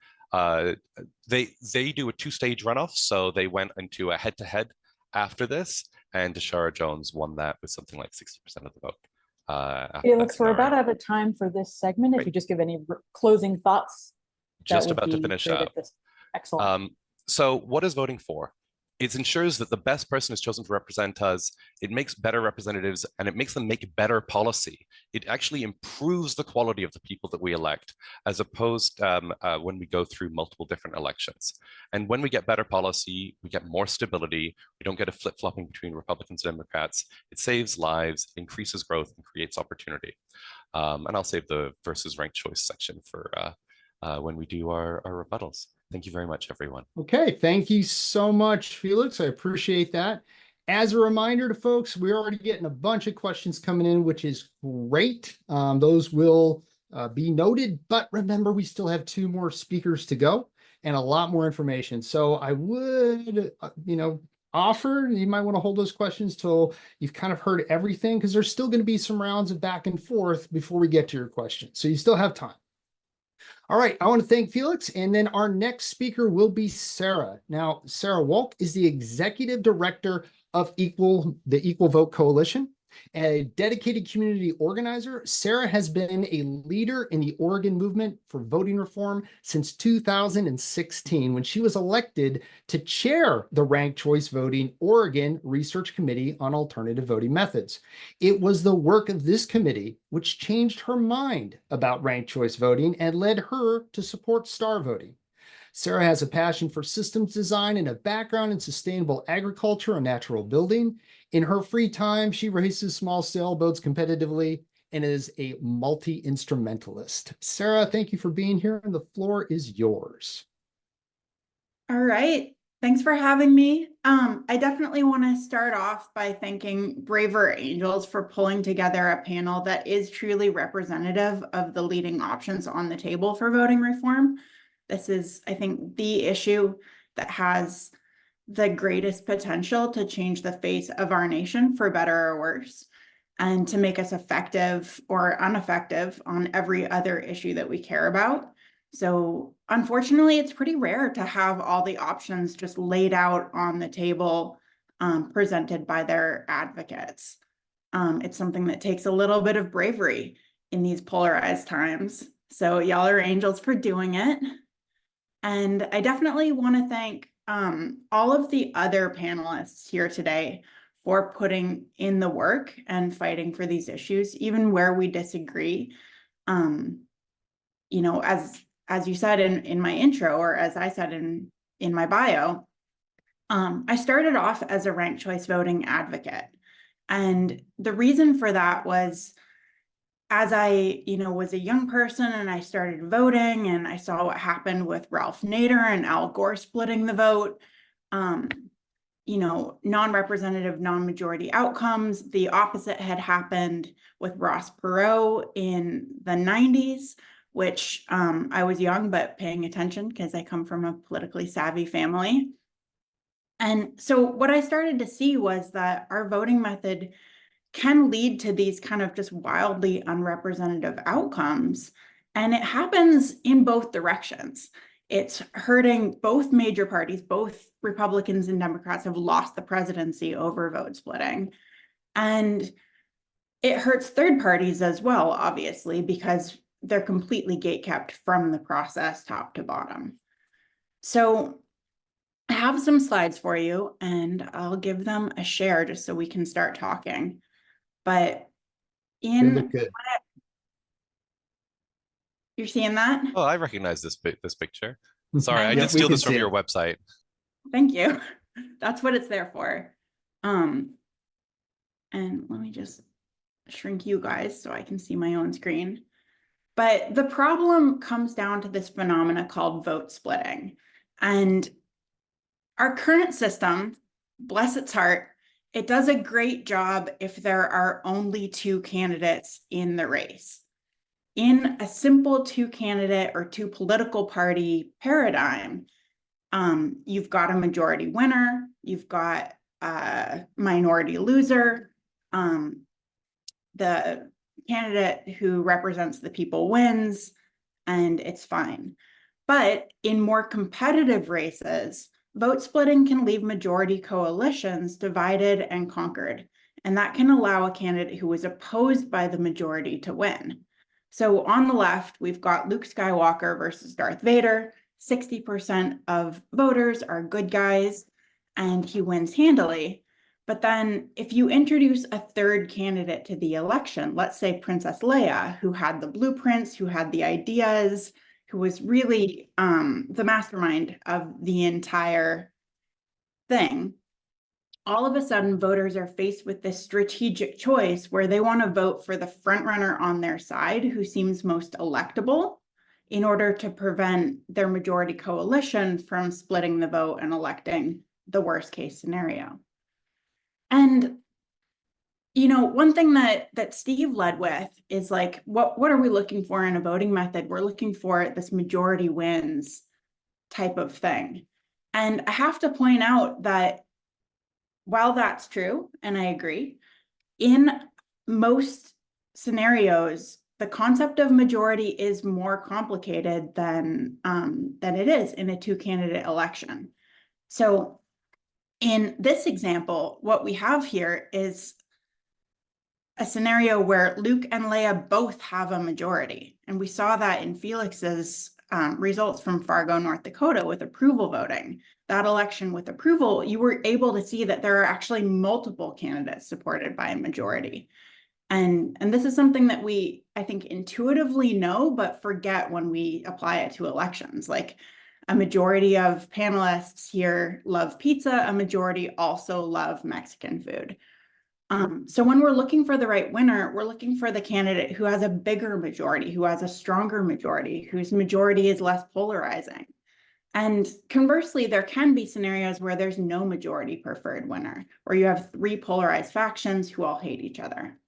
They do a two-stage runoff, so they went into a head-to-head after this, and Deshara Jones won that with something like 60% of the vote. Felix, we're about out of time for this segment. If you just give any closing thoughts. Just about to finish up. Excellent. So what is voting for? It ensures that the best person is chosen to represent us. It makes better representatives, and it makes them make better policy. It actually improves the quality of the people that we elect, as opposed when we go through multiple different elections. And when we get better policy, we get more stability. We don't get a flip-flopping between Republicans and Democrats. It saves lives, increases growth, and creates opportunity. And I'll save the versus ranked choice section for when we do our rebuttals. Thank you very much, everyone. Okay, thank you so much, Felix. I appreciate that. As a reminder to folks, we're already getting a bunch of questions coming in, which is great. Those will be noted, but remember, we still have 2 more speakers to go and a lot more information. So I would, offer, you might want to hold those questions till you've kind of heard everything, because there's still going to be some rounds of back and forth before we get to your questions. So you still have time. All right, I want to thank Felix, and then our next speaker will be Sarah. Now, Sarah Wolk is the Executive Director of the Equal Vote Coalition. A dedicated community organizer, Sarah has been a leader in the Oregon movement for voting reform since 2016, when she was elected to chair the Ranked Choice Voting Oregon Research Committee on Alternative Voting Methods. It was the work of this committee which changed her mind about ranked choice voting and led her to support star voting. Sarah has a passion for systems design and a background in sustainable agriculture and natural building. In her free time, she races small sailboats competitively and is a multi-instrumentalist. Sarah, thank you for being here, and the floor is yours. All right. Thanks for having me. I definitely want to start off by thanking Braver Angels for pulling together a panel that is truly representative of the leading options on the table for voting reform. This is, I think, the issue that has the greatest potential to change the face of our nation for better or worse, and to make us effective or ineffective on every other issue that we care about. So unfortunately, it's pretty rare to have all the options just laid out on the table, presented by their advocates. It's something that takes a little bit of bravery in these polarized times. So y'all are angels for doing it. And I definitely want to thank all of the other panelists here today for putting in the work and fighting for these issues, even where we disagree. You know, as you said in my intro, or as I said in my bio, I started off as a ranked choice voting advocate. And the reason for that was, as I, was a young person and I started voting and I saw what happened with Ralph Nader and Al Gore splitting the vote, non-representative, non-majority outcomes. The opposite had happened with Ross Perot in the 90s, which I was young, but paying attention because I come from a politically savvy family. And so what I started to see was that our voting method can lead to these kind of just wildly unrepresentative outcomes. And it happens in both directions. It's hurting both major parties. Both Republicans and Democrats have lost the presidency over vote splitting. And it hurts third parties as well, obviously, because they're completely gatekept from the process top to bottom. So I have some slides for you, and I'll give them a share just so we can start talking. But you're seeing that? Oh, I recognize this picture. Sorry, I Yeah, did steal this from your website. Thank you. That's what it's there for. And let me just shrink you guys so I can see my own screen. But the problem comes down to this phenomena called vote splitting. And our current system, bless its heart, it does a great job if there are only two candidates in the race. In a simple two-candidate or two political party paradigm, you've got a majority winner, you've got a minority loser, the candidate who represents the people wins, and it's fine. But in more competitive races, vote splitting can leave majority coalitions divided and conquered, and that can allow a candidate who is opposed by the majority to win. So on the left, we've got Luke Skywalker versus Darth Vader. 60% of voters are good guys, and he wins handily. But then if you introduce a third candidate to the election, let's say Princess Leia, who had the blueprints, who had the ideas, who was really the mastermind of the entire thing, all of a sudden voters are faced with this strategic choice where they want to vote for the front runner on their side who seems most electable in order to prevent their majority coalition from splitting the vote and electing the worst case scenario. And one thing that Steve led with is like, what are we looking for in a voting method? We're looking for this majority wins type of thing. And I have to point out that while that's true, and I agree, in most scenarios, the concept of majority is more complicated than it is in a two-candidate election. So in this example, what we have here is a scenario where Luke and Leia both have a majority. And we saw that in Felix's results from Fargo, North Dakota with approval voting. That election with approval, you were able to see that there are actually multiple candidates supported by a majority. And this is something that we, I think, intuitively know, but forget when we apply it to elections. Like a majority of panelists here love pizza, a majority also love Mexican food. So when we're looking for the right winner, we're looking for the candidate who has a bigger majority, who has a stronger majority, whose majority is less polarizing. And conversely, there can be scenarios where there's no majority preferred winner, where you have 3 polarized factions who all hate each other.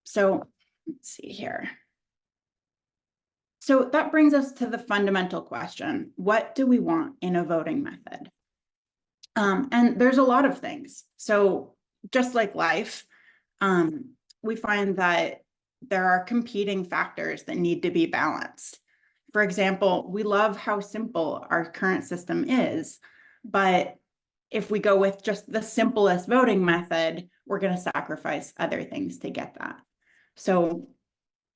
So let's see here. So that brings us to the fundamental question: what do we want in a voting method? And there's a lot of things. So just like life, we find that there are competing factors that need to be balanced. For example, we love how simple our current system is, but if we go with just the simplest voting method, we're going to sacrifice other things to get that. So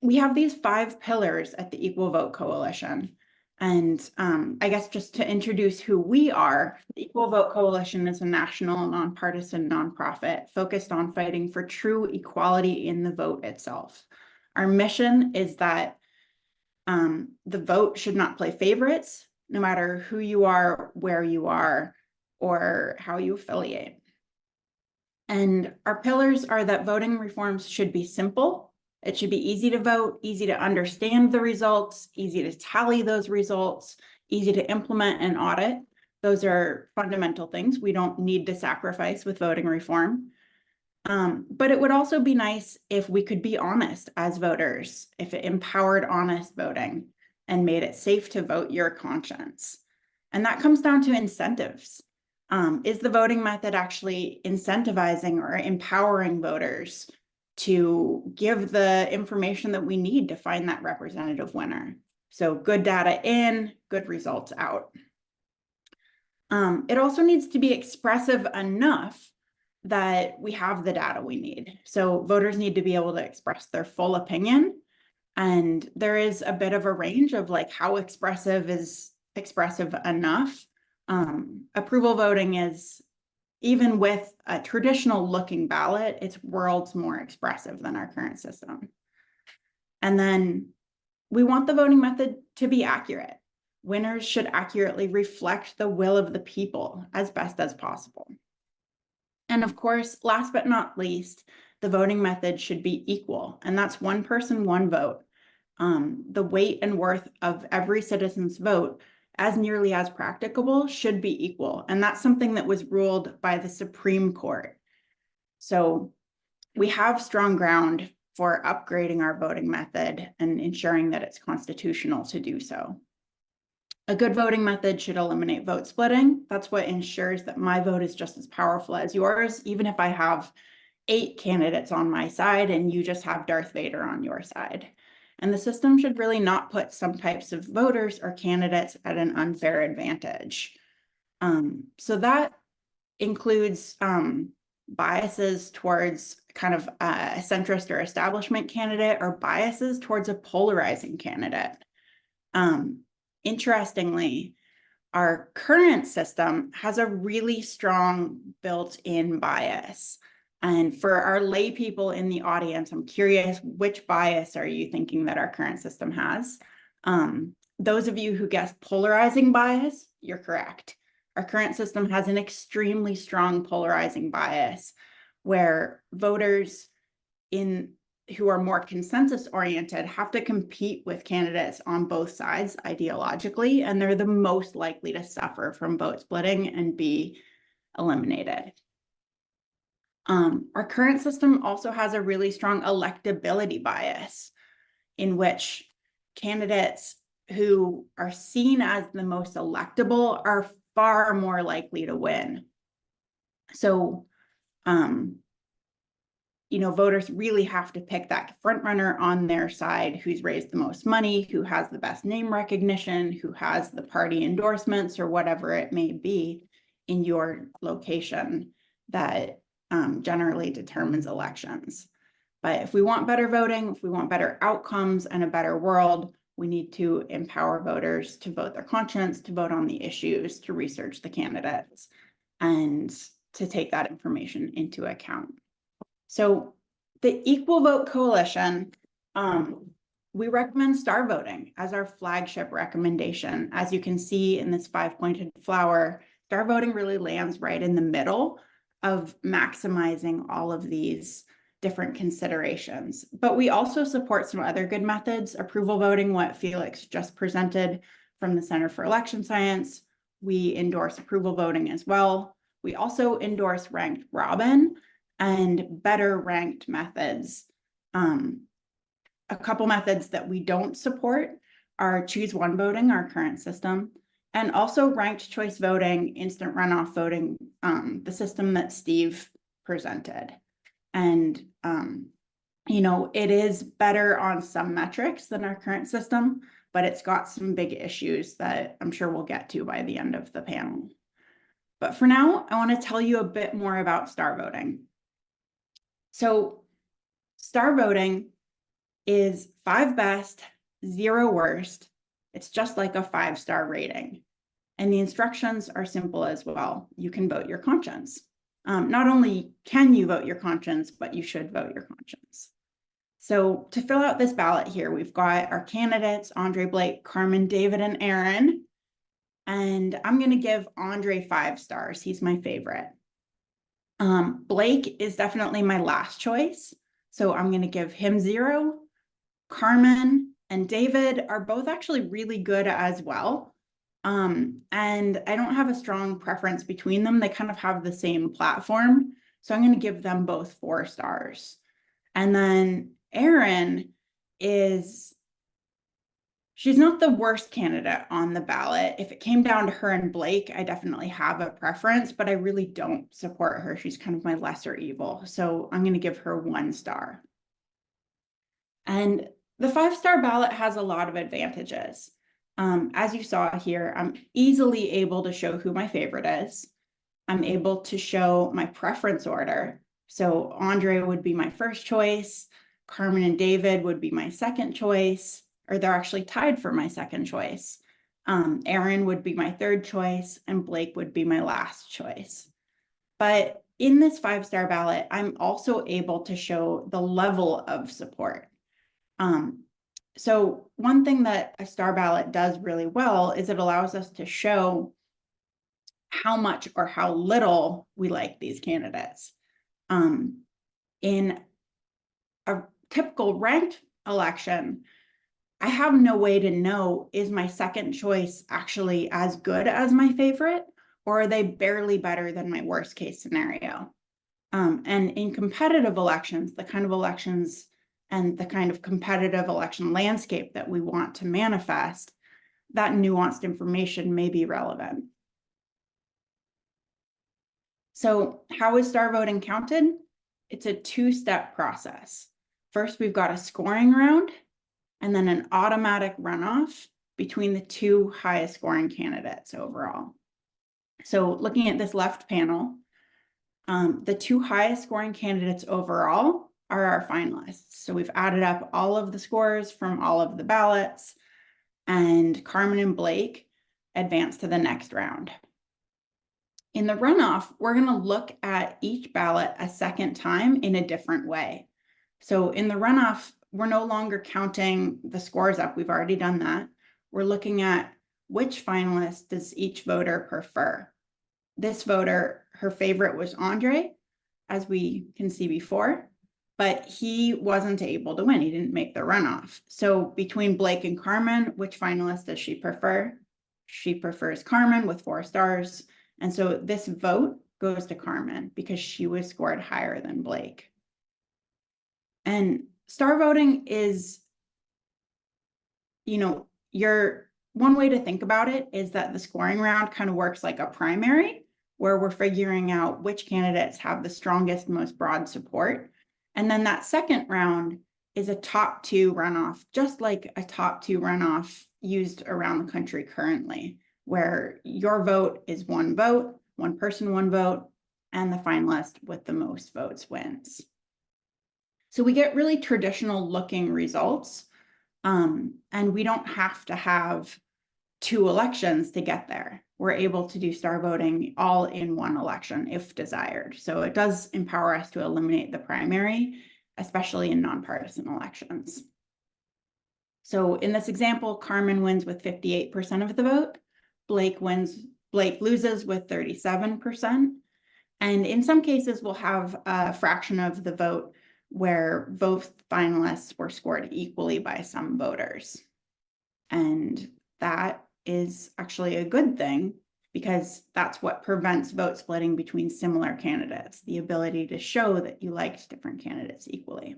we have these 5 pillars at the Equal Vote Coalition. And I guess just to introduce who we are, the Equal Vote Coalition is a national nonpartisan nonprofit focused on fighting for true equality in the vote itself. Our mission is that the vote should not play favorites, no matter who you are, where you are, or how you affiliate. And our pillars are that voting reforms should be simple. It should be easy to vote, easy to understand the results, easy to tally those results, easy to implement and audit. Those are fundamental things we don't need to sacrifice with voting reform. But it would also be nice if we could be honest as voters, if it empowered honest voting and made it safe to vote your conscience. And that comes down to incentives. Is the voting method actually incentivizing or empowering voters to give the information that we need to find that representative winner? So good data in, good results out. It also needs to be expressive enough that we have the data we need. So voters need to be able to express their full opinion. And there is a bit of a range of like how expressive is expressive enough. Approval voting is, even with a traditional looking ballot, it's worlds more expressive than our current system. And then we want the voting method to be accurate. Winners should accurately reflect the will of the people as best as possible. And of course, last but not least, the voting method should be equal, and that's one person, one vote. The weight and worth of every citizen's vote, as nearly as practicable, should be equal. And that's something that was ruled by the Supreme Court. So we have strong ground for upgrading our voting method and ensuring that it's constitutional to do so. A good voting method should eliminate vote splitting. That's what ensures that my vote is just as powerful as yours, even if I have 8 candidates on my side and you just have Darth Vader on your side. And the system should really not put some types of voters or candidates at an unfair advantage. So that includes biases towards kind of a centrist or establishment candidate, or biases towards a polarizing candidate. Interestingly, our current system has a really strong built-in bias. And for our lay people in the audience, I'm curious, which bias are you thinking that our current system has? Those of you who guessed polarizing bias, you're correct. Our current system has an extremely strong polarizing bias where voters who are more consensus oriented have to compete with candidates on both sides ideologically, and they're the most likely to suffer from vote splitting and be eliminated. Our current system also has a really strong electability bias, in which candidates who are seen as the most electable are far more likely to win. So, voters really have to pick that front runner on their side who's raised the most money, who has the best name recognition, who has the party endorsements or whatever it may be in your location that generally determines elections. But if we want better voting, if we want better outcomes and a better world, we need to empower voters to vote their conscience, to vote on the issues, to research the candidates, and to take that information into account. So the Equal Vote Coalition, we recommend star voting as our flagship recommendation. As you can see in this 5-pointed flower, star voting really lands right in the middle of maximizing all of these different considerations. But we also support some other good methods, approval voting, what Felix just presented from the Center for Election Science. We endorse approval voting as well. We also endorse ranked robin and better ranked methods. A couple methods that we don't support are choose one voting, our current system, and also ranked choice voting, instant runoff voting, the system that Steve presented. And, you know, it is better on some metrics than our current system, but it's got some big issues that I'm sure we'll get to by the end of the panel. But for now, I want to tell you a bit more about star voting. So star voting is 5 best, 0 worst. It's just like a 5-star rating. And the instructions are simple as well. You can vote your conscience. Not only can you vote your conscience, but you should vote your conscience. So to fill out this ballot here, we've got our candidates, Andre, Blake, Carmen, David, and Aaron. And I'm going to give Andre 5 stars. He's my favorite. Blake is definitely my last choice. So I'm going to give him 0. Carmen and David are both actually really good as well. And I don't have a strong preference between them. They kind of have the same platform. So I'm going to give them both 4 stars. And then Erin she's not the worst candidate on the ballot. If it came down to her and Blake, I definitely have a preference, but I really don't support her. She's kind of my lesser evil. So I'm going to give her 1 star. And the 5-star ballot has a lot of advantages. As you saw here, I'm easily able to show who my favorite is. I'm able to show my preference order. So Andre would be my first choice. Carmen and David would be my second choice, or they're actually tied for my second choice. Aaron would be my third choice, and Blake would be my last choice. But in this 5-star ballot, I'm also able to show the level of support. So one thing that a star ballot does really well is it allows us to show how much or how little we like these candidates. In a typical ranked election, I have no way to know, is my second choice actually as good as my favorite, or are they barely better than my worst case scenario? And in competitive elections, the kind of elections and the kind of competitive election landscape that we want to manifest, that nuanced information may be relevant. So how is star voting counted? It's a 2-step process. First, we've got a scoring round and then an automatic runoff between the 2 highest scoring candidates overall. So looking at this left panel, the 2 highest scoring candidates overall are our finalists. So we've added up all of the scores from all of the ballots, and Carmen and Blake advance to the next round. In the runoff, we're going to look at each ballot a second time in a different way. So in the runoff, we're no longer counting the scores up. We've already done that. We're looking at which finalist does each voter prefer. This voter, her favorite was Andre, as we can see before, but he wasn't able to win. He didn't make the runoff. So between Blake and Carmen, which finalist does she prefer? She prefers Carmen with 4 stars. And so this vote goes to Carmen because she was scored higher than Blake. And star voting is, you know, one way to think about it is that the scoring round kind of works like a primary, where we're figuring out which candidates have the strongest, most broad support. And then that second round is a top 2 runoff, just like a top 2 runoff used around the country currently, where your vote is 1 vote, 1 person, 1 vote, and the finalist with the most votes wins. So we get really traditional looking results, and we don't have to have 2 elections to get there. We're able to do star voting all in 1 election if desired. So it does empower us to eliminate the primary, especially in nonpartisan elections. So in this example, Carmen wins with 58% of the vote. Blake loses with 37%. And in some cases, we'll have a fraction of the vote where both finalists were scored equally by some voters. And that is actually a good thing, because that's what prevents vote splitting between similar candidates, the ability to show that you liked different candidates equally.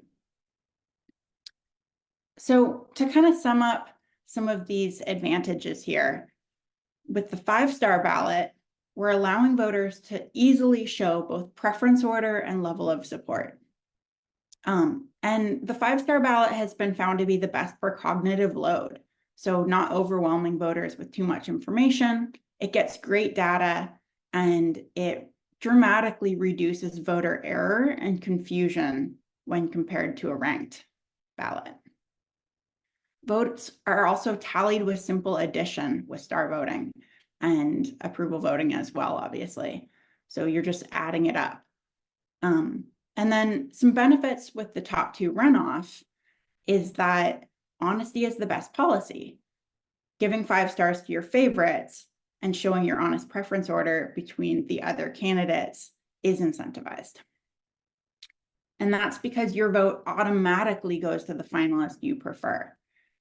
So to kind of sum up some of these advantages here, with the 5-star ballot, we're allowing voters to easily show both preference order and level of support. And the 5-star ballot has been found to be the best for cognitive load. So not overwhelming voters with too much information. It gets great data, and it dramatically reduces voter error and confusion when compared to a ranked ballot. Votes are also tallied with simple addition with star voting and approval voting as well, obviously. So you're just adding it up. And then some benefits with the top 2 runoff is that honesty is the best policy. Giving 5 stars to your favorites and showing your honest preference order between the other candidates is incentivized. And that's because your vote automatically goes to the finalist you prefer.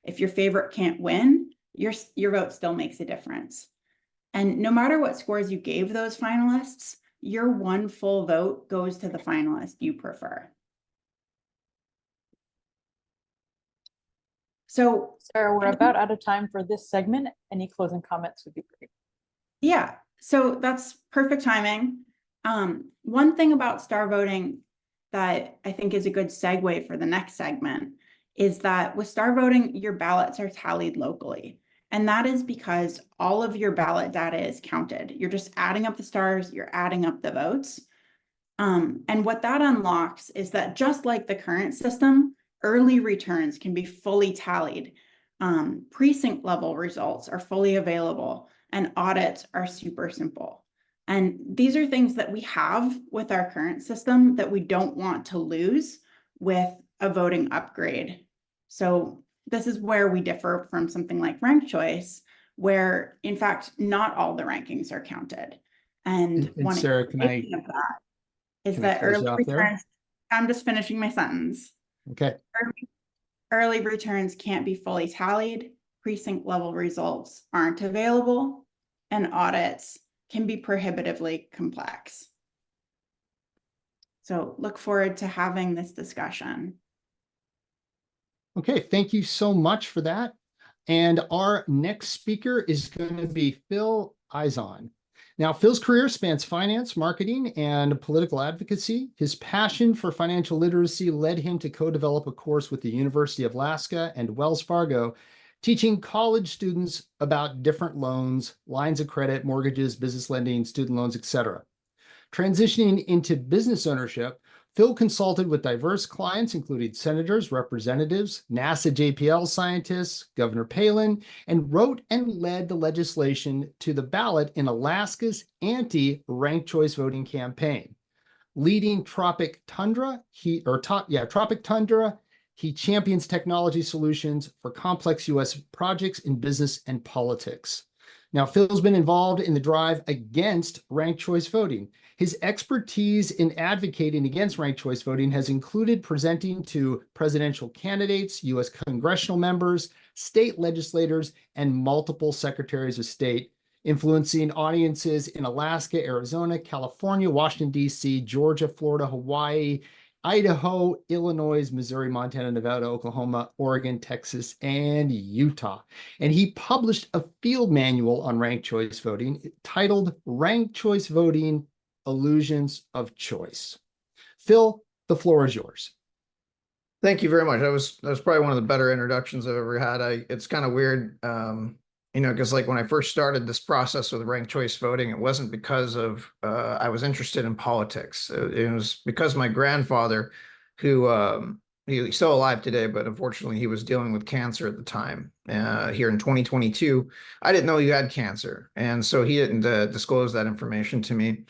If your favorite can't win, your vote still makes a difference. And no matter what scores you gave those finalists, your 1 full vote goes to the finalist you prefer. So, Sarah, we're about out of time for this segment. Any closing comments would be great. Yeah, so that's perfect timing. One thing about star voting that I think is a good segue for the next segment is that with star voting, your ballots are tallied locally. And that is because all of your ballot data is counted. You're just adding up the stars, you're adding up the votes. And what that unlocks is that, just like the current system, early returns can be fully tallied. Precinct level results are fully available, and audits are super simple. And these are things that we have with our current system that we don't want to lose with a voting upgrade. So this is where we differ from something like ranked choice, where in fact, not all the rankings are counted. And one Sarah, can I of that is can I that close early you off there? returns, I'm just finishing my sentence. Okay. Early returns can't be fully tallied, precinct level results aren't available, and audits can be prohibitively complex. So look forward to having this discussion. Okay, thank you so much for that. And our next speaker is going to be Phil Izon. Now, Phil's career spans finance, marketing, and political advocacy. His passion for financial literacy led him to co-develop a course with the University of Alaska and Wells Fargo, teaching college students about different loans, lines of credit, mortgages, business lending, student loans, etc. Transitioning into business ownership, Phil consulted with diverse clients, including senators, representatives, NASA JPL scientists, Governor Palin, and wrote and led the legislation to the ballot in Alaska's anti-ranked choice voting campaign. Leading Tropic Tundra, he champions technology solutions for complex U.S. projects in business and politics. Now, Phil's been involved in the drive against ranked choice voting. His expertise in advocating against ranked choice voting has included presenting to presidential candidates, U.S. congressional members, state legislators, and multiple secretaries of state, influencing audiences in Alaska, Arizona, California, Washington, D.C., Georgia, Florida, Hawaii, Idaho, Illinois, Missouri, Montana, Nevada, Oklahoma, Oregon, Texas, and Utah. And he published a field manual on ranked choice voting titled Ranked Choice Voting: Illusions of Choice. Phil, the floor is yours. Thank you very much. That was probably one of the better introductions I've ever had. It's kind of weird, because like when I first started this process with ranked choice voting, it wasn't because of I was interested in politics. It was because my grandfather, who he's still alive today, but unfortunately he was dealing with cancer at the time. Here in 2022, I didn't know he had cancer, and so he didn't disclose that information to me.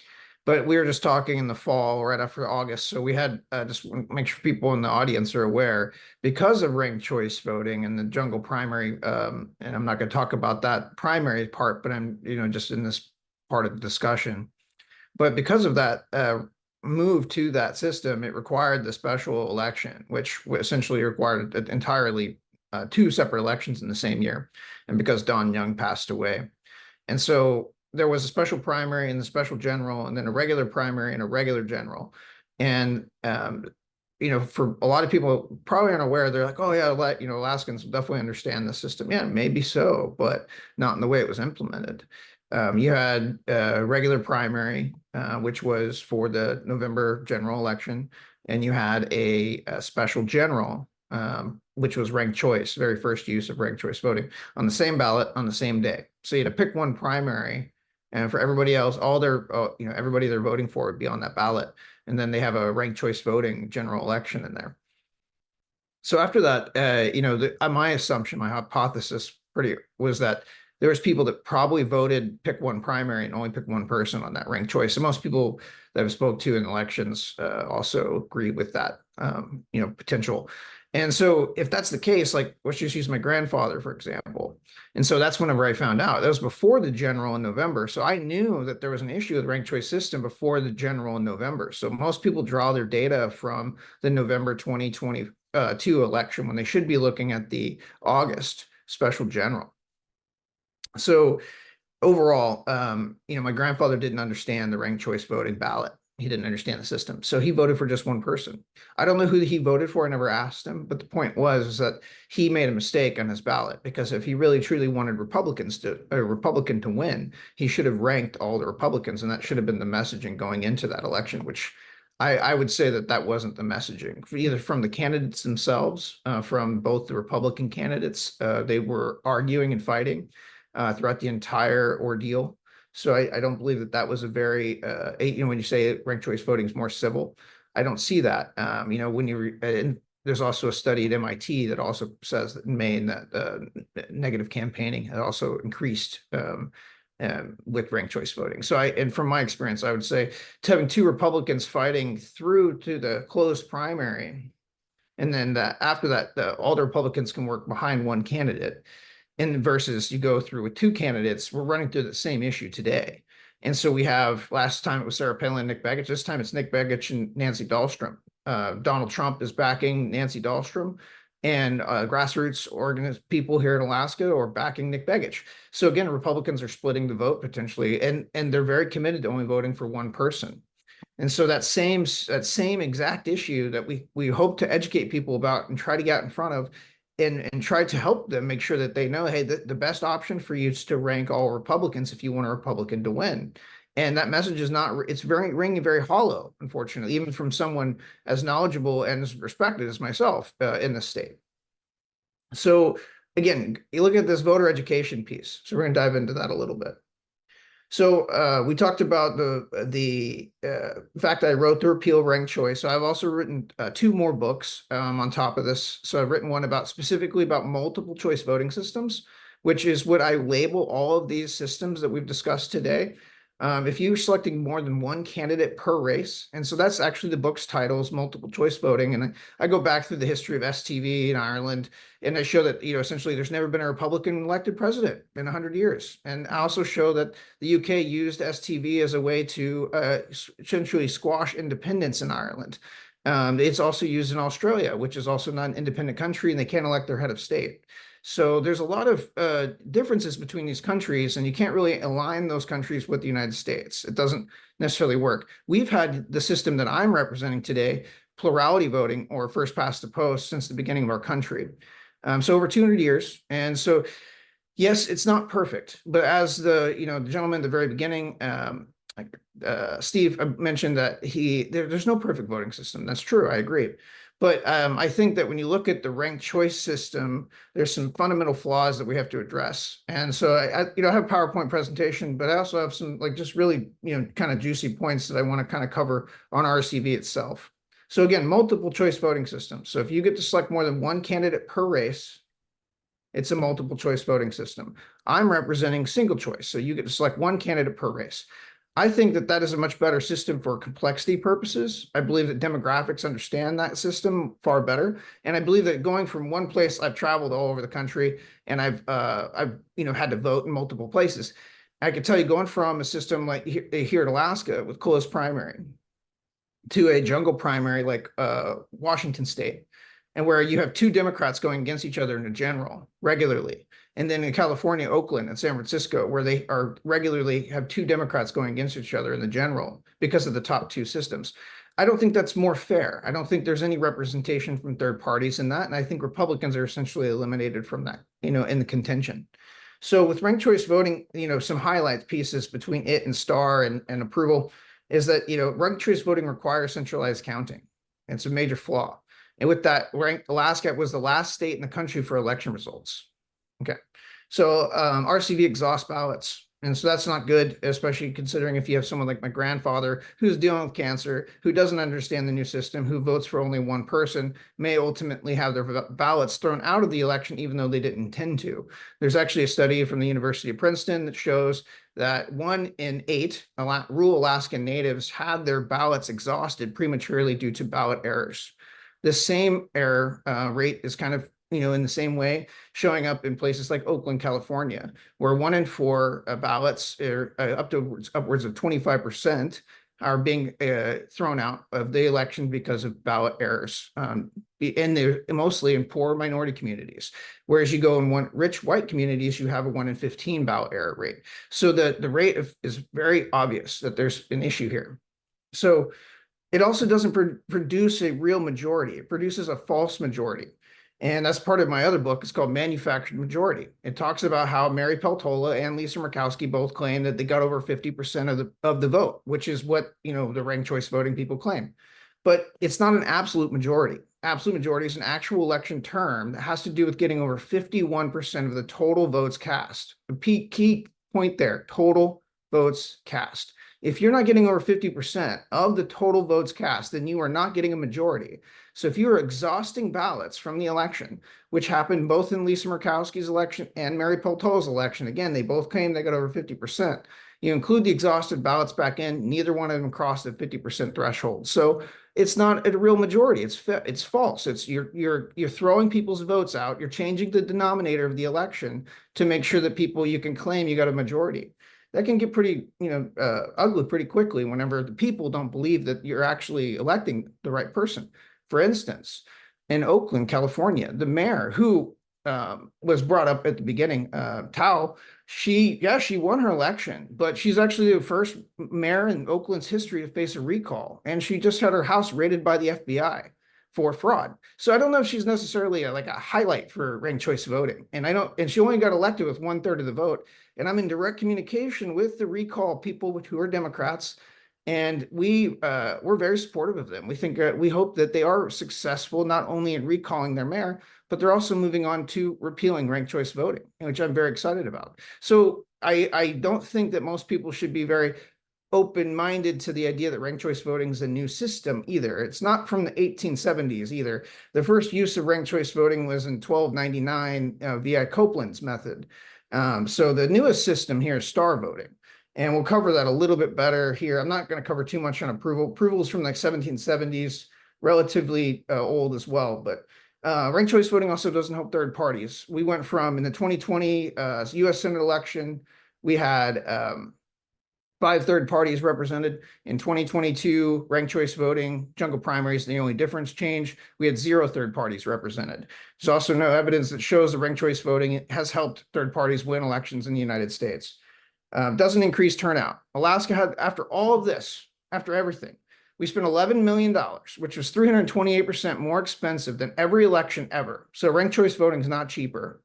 But we were just talking in the fall, right after August. So we had, just make sure people in the audience are aware, because of ranked choice voting and the jungle primary, and I'm not going to talk about that primary part, but I'm, just in this part of the discussion. But because of that move to that system, it required the special election, which essentially required entirely two separate elections in the same year. And because Don Young passed away. And so there was a special primary and the special general, and then a regular primary and a regular general. And, for a lot of people probably aren't aware, they're like, oh yeah, Alaskans definitely understand the system. Yeah, maybe so, but not in the way it was implemented. You had a regular primary, which was for the November general election, and you had a special general, which was ranked choice, very first use of ranked choice voting, on the same ballot on the same day. So you had to pick one primary, and for everybody else, everybody they're voting for would be on that ballot. And then they have a ranked choice voting general election in there. So after that, my assumption, my hypothesis was that there was people that probably voted pick one primary and only pick one person on that ranked choice. So most people that I've spoke to in elections also agree with that, potential. And so if that's the case, like let's just use my grandfather, for example. And so that's whenever I found out. That was before the general in November. So I knew that there was an issue with the ranked choice system before the general in November. So most people draw their data from the November 2022 election when they should be looking at the August special general. So overall, my grandfather didn't understand the ranked choice voting ballot. He didn't understand the system. So he voted for just one person. I don't know who he voted for. I never asked him. But the point was that he made a mistake on his ballot, because if he really truly wanted a Republican to win, he should have ranked all the Republicans. And that should have been the messaging going into that election, which I would say that wasn't the messaging, either from the candidates themselves, from both the Republican candidates. They were arguing and fighting throughout the entire ordeal. So I don't believe that was a very, when you say ranked choice voting is more civil, I don't see that. And there's also a study at MIT that also says that in Maine that negative campaigning had also increased with ranked choice voting. So and from my experience, I would say having two Republicans fighting through to the closed primary, and then after that, all the Republicans can work behind one candidate. And versus you go through with two candidates, we're running through the same issue today. And so we have, last time it was Sarah Palin and Nick Begich. This time it's Nick Begich and Nancy Dahlstrom. Donald Trump is backing Nancy Dahlstrom, and grassroots people here in Alaska are backing Nick Begich. So again, Republicans are splitting the vote potentially, and they're very committed to only voting for one person. And so that same exact issue that we hope to educate people about and try to get out in front of, and try to help them make sure that they know, hey, the best option for you is to rank all Republicans if you want a Republican to win. And that message is it's ringing very hollow, unfortunately, even from someone as knowledgeable and as respected as myself in the state. So again, you look at this voter education piece. So we're going to dive into that a little bit. So we talked about the fact that I wrote the repeal of ranked choice. So I've also written two more books on top of this. So I've written one specifically about multiple choice voting systems, which is what I label all of these systems that we've discussed today. If you're selecting more than one candidate per race, and so that's actually the book's title is multiple choice voting. And I go back through the history of STV in Ireland, and I show that, essentially there's never been a Republican elected president in 100 years. And I also show that the UK used STV as a way to essentially squash independence in Ireland. It's also used in Australia, which is also not an independent country, and they can't elect their head of state. So there's a lot of differences between these countries, and you can't really align those countries with the United States. It doesn't necessarily work. We've had the system that I'm representing today, plurality voting or first past the post, since the beginning of our country. So over 200 years. And so, yes, it's not perfect, but as the gentleman at the very beginning, Steve mentioned that there's no perfect voting system. That's true. I agree. But I think that when you look at the ranked choice system, there's some fundamental flaws that we have to address. And so I have a PowerPoint presentation, but I also have some just really, kind of juicy points that I want to kind of cover on RCV itself. So again, multiple choice voting system. So if you get to select more than one candidate per race, it's a multiple choice voting system. I'm representing single choice. So you get to select one candidate per race. I think that is a much better system for complexity purposes. I believe that demographics understand that system far better. And I believe that going from one place, I've traveled all over the country, and I've had to vote in multiple places. I can tell you, going from a system like here in Alaska with closed primary to a jungle primary like Washington State, and where you have two Democrats going against each other in a general regularly. And then in California, Oakland and San Francisco, where they are regularly have two Democrats going against each other in the general because of the top two systems. I don't think that's more fair. I don't think there's any representation from third parties in that. And I think Republicans are essentially eliminated from that, in the contention. So with ranked choice voting, some highlight pieces between it and STAR and approval is that, ranked choice voting requires centralized counting. It's a major flaw. And with that, Alaska was the last state in the country for election results. Okay. So RCV exhausts ballots. And so that's not good, especially considering if you have someone like my grandfather who's dealing with cancer, who doesn't understand the new system, who votes for only one person, may ultimately have their ballots thrown out of the election, even though they didn't intend to. There's actually a study from the University of Princeton that shows that 1 in 8 rural Alaskan natives had their ballots exhausted prematurely due to ballot errors. The same error rate is kind of in the same way, showing up in places like Oakland, California, where 1 in 4 ballots, upwards of 25%, are being thrown out of the election because of ballot errors. And they're mostly in poor minority communities. Whereas you go in rich white communities, you have a 1 in 15 ballot error rate. So the rate is very obvious that there's an issue here. So it also doesn't produce a real majority. It produces a false majority. And that's part of my other book. It's called Manufactured Majority. It talks about how Mary Peltola and Lisa Murkowski both claim that they got over 50% of the vote, which is what, the ranked choice voting people claim. But it's not an absolute majority. Absolute majority is an actual election term that has to do with getting over 51% of the total votes cast. The key point there, total votes cast. If you're not getting over 50% of the total votes cast, then you are not getting a majority. So if you are exhausting ballots from the election, which happened both in Lisa Murkowski's election and Mary Peltola's election, again, they both claim they got over 50%. You include the exhausted ballots back in, neither one of them crossed the 50% threshold. So it's not a real majority. It's false. You're throwing people's votes out. You're changing the denominator of the election to make sure that you can claim you got a majority. That can get pretty, ugly pretty quickly whenever the people don't believe that you're actually electing the right person. For instance, in Oakland, California, the mayor who was brought up at the beginning, Tao, she won her election, but she's actually the first mayor in Oakland's history to face a recall. And she just had her house raided by the FBI for fraud. So I don't know if she's necessarily like a highlight for ranked choice voting. And she only got elected with 1/3 of the vote. And I'm in direct communication with the recall people who are Democrats. And we're very supportive of them. We hope that they are successful, not only in recalling their mayor, but they're also moving on to repealing ranked choice voting, which I'm very excited about. So I don't think that most people should be very open-minded to the idea that ranked choice voting is a new system either. It's not from the 1870s either. The first use of ranked choice voting was in 1299 via Copeland's method. So the newest system here is star voting. And we'll cover that a little bit better here. I'm not going to cover too much on approval. Approval is from like 1770s, relatively old as well. But ranked choice voting also doesn't help third parties. We went from, in the 2020 U.S. Senate election, we had 5 third parties represented. In 2022, ranked choice voting, jungle primaries, the only difference change, we had 0 third parties represented. There's also no evidence that shows that ranked choice voting has helped third parties win elections in the United States. Doesn't increase turnout. Alaska had, after all of this, after everything, we spent $11 million, which was 328% more expensive than every election ever. So ranked choice voting is not cheaper.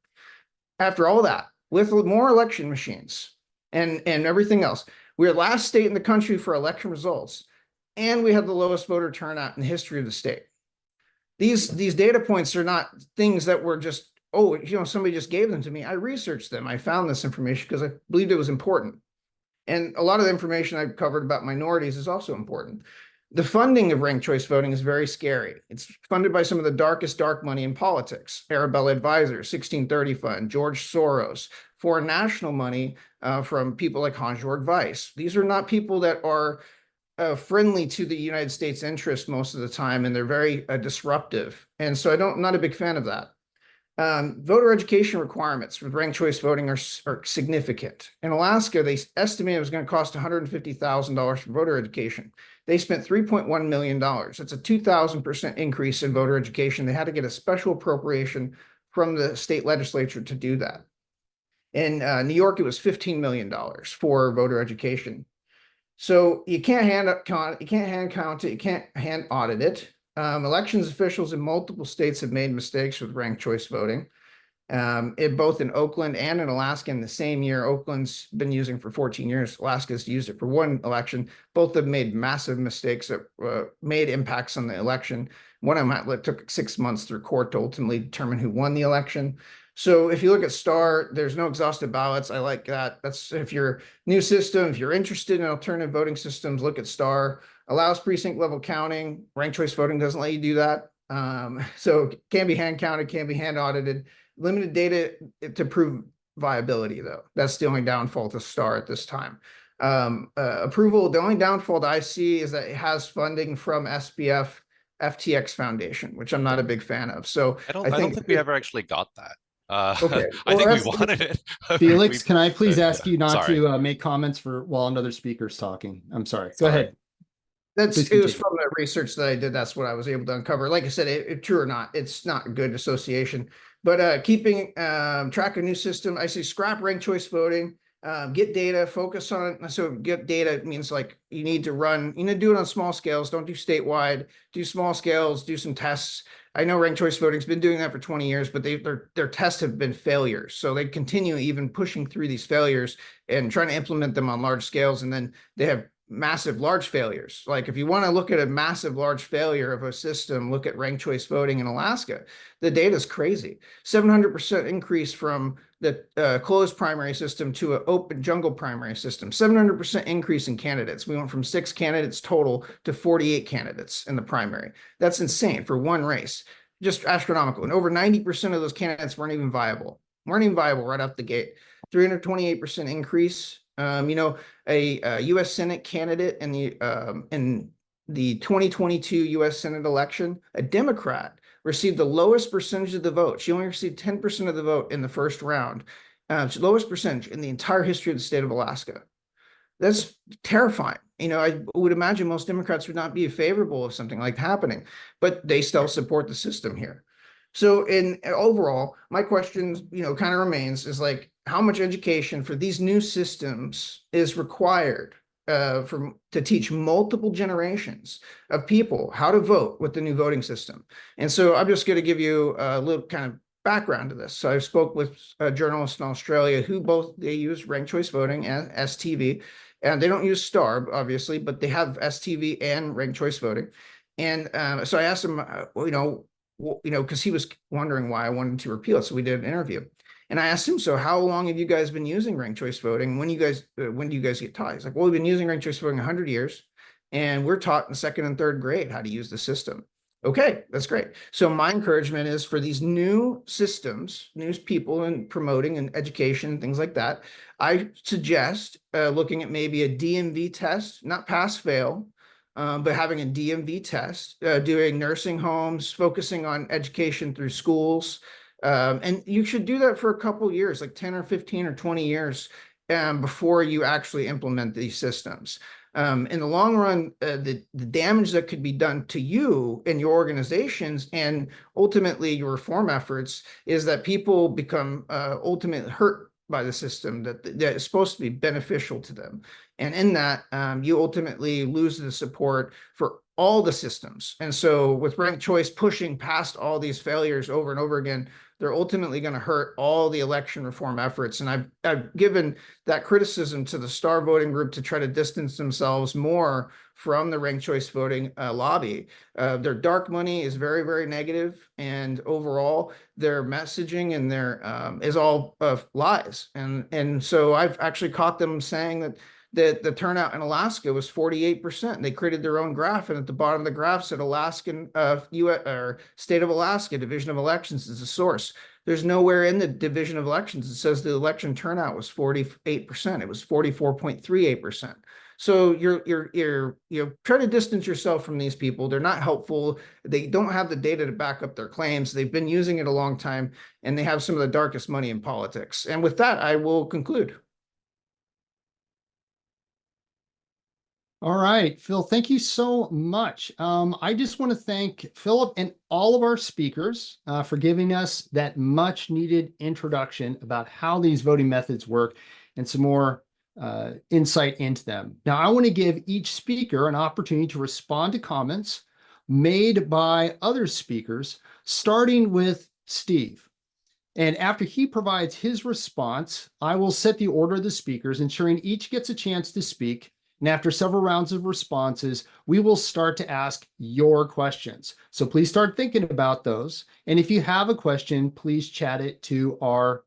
After all that, with more election machines and everything else, we're the last state in the country for election results, and we had the lowest voter turnout in the history of the state. These data points are not things that were just, somebody just gave them to me. I researched them. I found this information because I believed it was important. And a lot of the information I've covered about minorities is also important. The funding of ranked choice voting is very scary. It's funded by some of the darkest dark money in politics. Arabella Advisors, 1630 Fund, George Soros, foreign national money from people like Hans-Jörg Weiss. These are not people that are friendly to the United States interest most of the time, and they're very disruptive. And so I'm not a big fan of that. Voter education requirements with ranked choice voting are significant. In Alaska, they estimated it was going to cost $150,000 for voter education. They spent $3.1 million. That's a 2,000% increase in voter education. They had to get a special appropriation from the state legislature to do that. In New York, it was $15 million for voter education. So you can't hand count it, you can't hand audit it. Elections officials in multiple states have made mistakes with ranked choice voting. Both in Oakland and in Alaska in the same year. Oakland's been using for 14 years. Alaska's used it for one election. Both have made massive mistakes that made impacts on the election. One of them took 6 months through court to ultimately determine who won the election. So if you look at STAR, there's no exhaustive ballots. I like that. That's if you're new system, if you're interested in alternative voting systems, look at STAR. Allows precinct level counting. Ranked choice voting doesn't let you do that. So it can be hand counted, can be hand audited. Limited data to prove viability, though. That's the only downfall to STAR at this time. Approval, the only downfall that I see is that it has funding from SBF FTX Foundation, which I'm not a big fan of. So I don't think we ever actually got that. Okay. I think we wanted it. Felix, can I please ask you not sorry. to make comments while another speaker's talking? I'm sorry. Go Sorry. ahead. It was from the research that I did. That's what I was able to uncover. Like I said, true or not, it's not a good association. But keeping track of new system, I say scrap ranked choice voting, get data, focus on it. So get data means like you need to do it on small scales. Don't do statewide, do small scales, do some tests. I know ranked choice voting's been doing that for 20 years, but their tests have been failures. So they continue even pushing through these failures and trying to implement them on large scales. And then they have massive large failures. Like if you want to look at a massive large failure of a system, look at ranked choice voting in Alaska. The data is crazy. 700% increase from the closed primary system to an open jungle primary system. 700% increase in candidates. We went from 6 candidates total to 48 candidates in the primary. That's insane for one race. Just astronomical. And over 90% of those candidates weren't even viable right out the gate. 328% increase. A U.S. Senate candidate in the 2022 U.S. Senate election, a Democrat, received the lowest percentage of the vote. She only received 10% of the vote in the first round. Lowest percentage in the entire history of the state of Alaska. That's terrifying. I would imagine most Democrats would not be favorable of something like happening, but they still support the system here. So overall, my question, kind of remains is like, how much education for these new systems is required to teach multiple generations of people how to vote with the new voting system? And so I'm just going to give you a little kind of background to this. So I spoke with a journalist in Australia who they use ranked choice voting and STV, and they don't use STAR, obviously, but they have STV and ranked choice voting. And so I asked him, because he was wondering why I wanted to repeal it. So we did an interview. And I asked him, so how long have you guys been using ranked choice voting? When do you guys get taught? He's like, well, we've been using ranked choice voting 100 years, and we're taught in 2nd and 3rd grade how to use the system. Okay, that's great. So my encouragement is for these new systems, new people in promoting and education, things like that, I suggest looking at maybe a DMV test, not pass fail, but having a DMV test, doing nursing homes, focusing on education through schools. And you should do that for a couple years, like 10 or 15 or 20 years before you actually implement these systems. In the long run, the damage that could be done to you and your organizations and ultimately your reform efforts is that people become ultimately hurt by the system that is supposed to be beneficial to them. And in that, you ultimately lose the support for all the systems. And so with ranked choice pushing past all these failures over and over again, they're ultimately going to hurt all the election reform efforts. And I've given that criticism to the STAR voting group to try to distance themselves more from the ranked choice voting lobby. Their dark money is very, very negative, and overall their messaging and their is all lies. And so I've actually caught them saying that the turnout in Alaska was 48%. They created their own graph, and at the bottom of the graph said Alaskan US or State of Alaska Division of Elections is the source. There's nowhere in the division of elections. It says the election turnout was 48%. It was 44.38%. So you're trying to distance yourself from these people. They're not helpful. They don't have the data to back up their claims. They've been using it a long time, and they have some of the darkest money in politics. And with that, I will conclude. All right, Phil, thank you so much. I just want to thank Philip and all of our speakers for giving us that much needed introduction about how these voting methods work and some more insight into them. Now, I want to give each speaker an opportunity to respond to comments made by other speakers, starting with Steve. And after he provides his response, I will set the order of the speakers, ensuring each gets a chance to speak. And after several rounds of responses, we will start to ask your questions. So please start thinking about those. And if you have a question, please chat it to our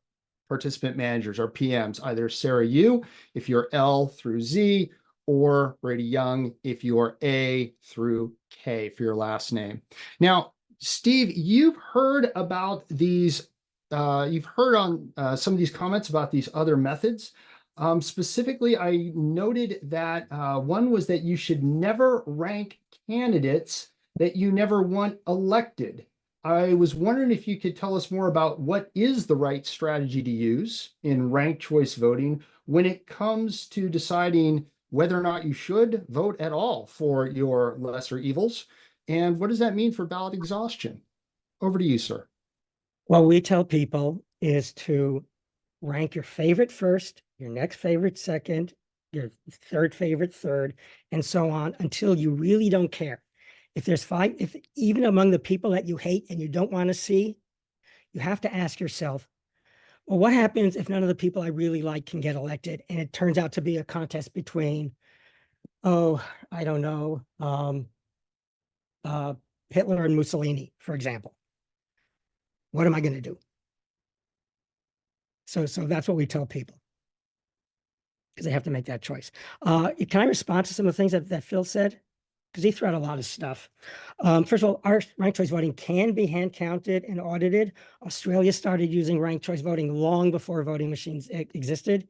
participant managers, our PMs, either Sarah Yu, if you're L through Z, or Brady Young, if you're A through K for your last name. Now, Steve, you've heard about these, you've heard on some of these comments about these other methods. Specifically, I noted that one was that you should never rank candidates that you never want elected. I was wondering if you could tell us more about what is the right strategy to use in ranked choice voting when it comes to deciding whether or not you should vote at all for your lesser evils. And what does that mean for ballot exhaustion? Over to you, sir. What we tell people is to rank your favorite first, your next favorite second, your third favorite third, and so on until you really don't care. If there's five, if even among the people that you hate and you don't want to see, you have to ask yourself, well, what happens if none of the people I really like can get elected? And it turns out to be a contest between, oh, I don't know, Hitler and Mussolini, for example. What am I going to do? So that's what we tell people, because they have to make that choice. Can I respond to some of the things that Phil said? Because he threw out a lot of stuff. First of all, our ranked choice voting can be hand counted and audited. Australia started using ranked choice voting long before voting machines existed.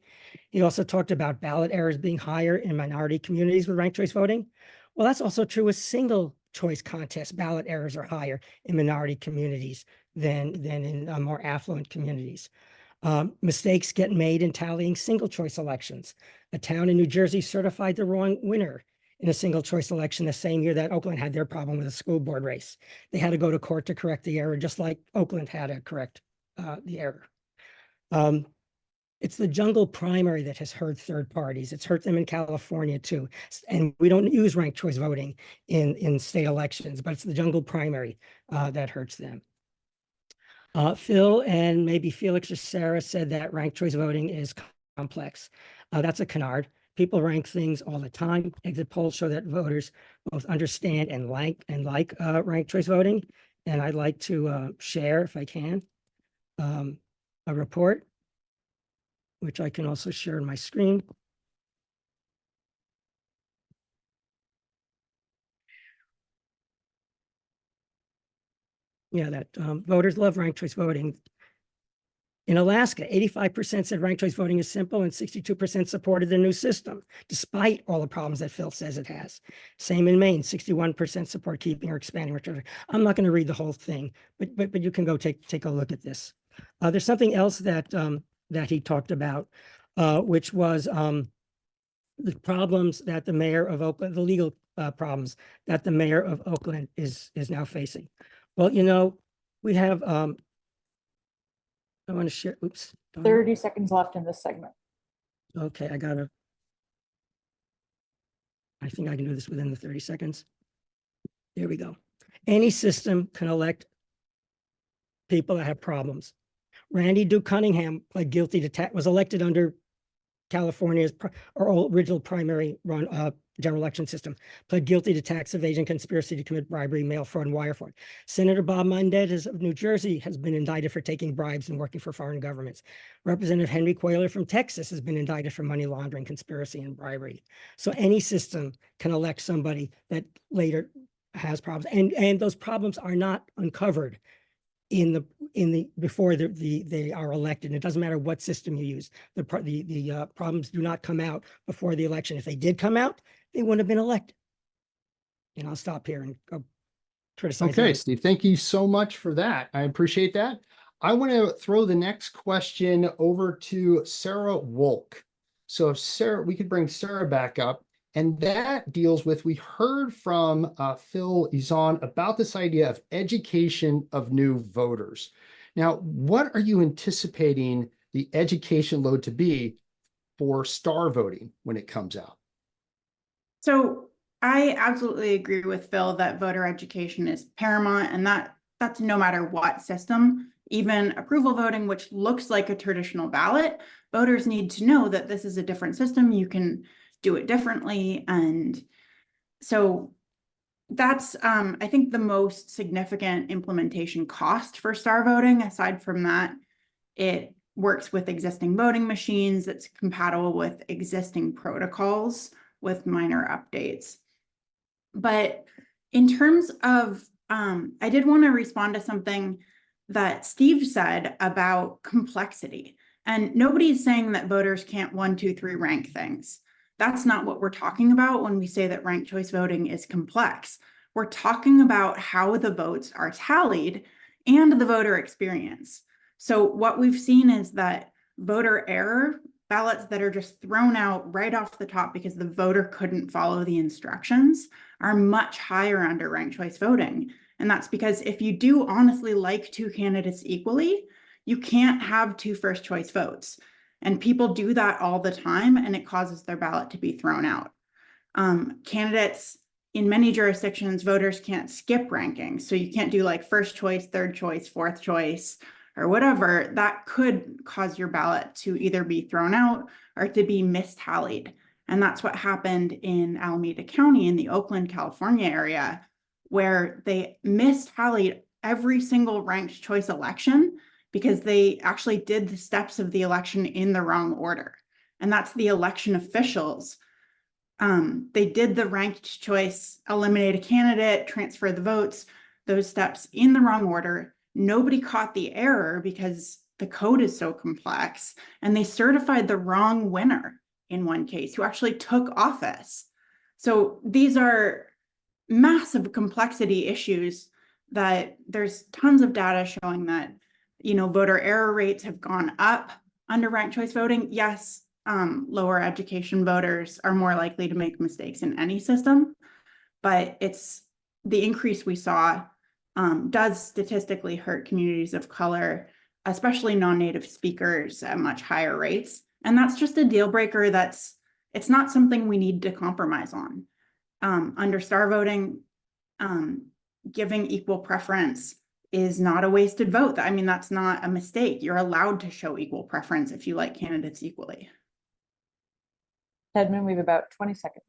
He also talked about ballot errors being higher in minority communities with ranked choice voting. Well, that's also true with single choice contests. Ballot errors are higher in minority communities than in more affluent communities. Mistakes get made in tallying single choice elections. A town in New Jersey certified the wrong winner in a single choice election the same year that Oakland had their problem with a school board race. They had to go to court to correct the error, just like Oakland had to correct the error. It's the jungle primary that has hurt third parties. It's hurt them in California too. And we don't use ranked choice voting in state elections, but it's the jungle primary that hurts them. Phil and maybe Felix or Sarah said that ranked choice voting is complex. That's a canard. People rank things all the time. Exit polls show that voters both understand and like ranked choice voting. And I'd like to share, if I can, a report, which I can also share on my screen. Yeah, that voters love ranked choice voting. In Alaska, 85% said ranked choice voting is simple and 62% supported the new system, despite all the problems that Phil says it has. Same in Maine, 61% support keeping or expanding ranked choice. I'm not going to read the whole thing, but you can go take a look at this. There's something else that he talked about, which was the problems that the mayor of Oakland, the legal problems that the mayor of Oakland is now facing. Well, you know, we have, I want to share, oops. 30 seconds left in this segment. Okay, I think I can do this within the 30 seconds. There we go. Any system can elect people that have problems. Randy Duke Cunningham pled guilty to was elected under California's original primary run general election system, pled guilty to tax evasion, conspiracy to commit bribery, mail fraud, and wire fraud. Senator Bob Menendez of New Jersey has been indicted for taking bribes and working for foreign governments. Representative Henry Cuellar from Texas has been indicted for money laundering, conspiracy, and bribery. So any system can elect somebody that later has problems, and those problems are not uncovered before they are elected. And it doesn't matter what system you use. The problems do not come out before the election. If they did come out, they wouldn't have been elected. And I'll stop here and go criticize. Okay, Steve, thank you so much for that. I appreciate that. I want to throw the next question over to Sarah Wolk. So if Sarah, we could bring Sarah back up, and that deals with, we heard from Phil Izan about this idea of education of new voters. Now, what are you anticipating the education load to be for star voting when it comes out? So I absolutely agree with Phil that voter education is paramount, and that's no matter what system. Even approval voting, which looks like a traditional ballot, voters need to know that this is a different system. You can do it differently. And so that's, I think, the most significant implementation cost for star voting. Aside from that, it works with existing voting machines. It's compatible with existing protocols with minor updates. But in terms of, I did want to respond to something that Steve said about complexity. And nobody's saying that voters can't 1, 2, 3 rank things. That's not what we're talking about when we say that ranked choice voting is complex. We're talking about how the votes are tallied and the voter experience. So what we've seen is that voter error, ballots that are just thrown out right off the top because the voter couldn't follow the instructions, are much higher under ranked choice voting. And that's because if you do honestly like 2 candidates equally, you can't have 2 first choice votes. And people do that all the time, and it causes their ballot to be thrown out. Candidates in many jurisdictions, voters can't skip rankings. So you can't do like first choice, third choice, fourth choice, or whatever. That could cause your ballot to either be thrown out or to be mistallied. And that's what happened in Alameda County in the Oakland, California area, where they mistallied every single ranked choice election because they actually did the steps of the election in the wrong order. And that's the election officials. They did the ranked choice, eliminate a candidate, transfer the votes, those steps in the wrong order. Nobody caught the error because the code is so complex, and they certified the wrong winner in one case who actually took office. So these are massive complexity issues that there's tons of data showing that, voter error rates have gone up under ranked choice voting. Yes, lower education voters are more likely to make mistakes in any system, but it's the increase we saw does statistically hurt communities of color, especially non-native speakers, at much higher rates. And that's just a deal breaker. It's not something we need to compromise on. Under star voting, giving equal preference is not a wasted vote. I mean, that's not a mistake. You're allowed to show equal preference if you like candidates equally. Edmund, we have about 20 seconds.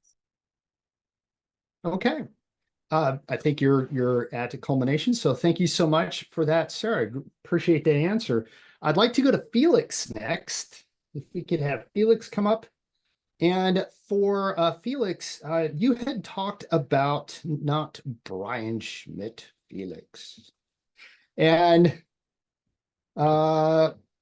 Okay. I think you're at a culmination. So thank you so much for that, Sarah. Appreciate that answer. I'd like to go to Felix next. If we could have Felix come up. And for Felix, you had talked about, not Brian Schmidt, Felix. And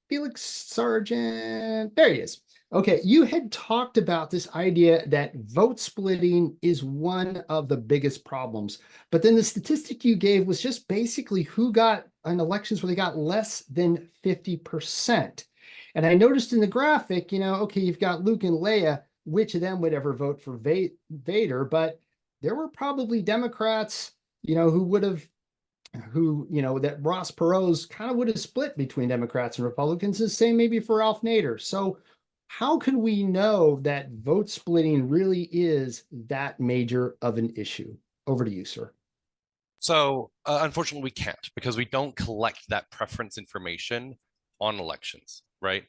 Felix Sargent, there he is. Okay, you had talked about this idea that vote splitting is one of the biggest problems, but then the statistic you gave was just basically who got in elections where they got less than 50%. And I noticed in the graphic, okay, you've got Luke and Leia, which of them would ever vote for Vader, but there were probably Democrats, that Ross Perot's kind of would have split between Democrats and Republicans, the same maybe for Ralph Nader. So how can we know that vote splitting really is that major of an issue? Over to you, sir. So unfortunately, we can't, because we don't collect that preference information on elections, right?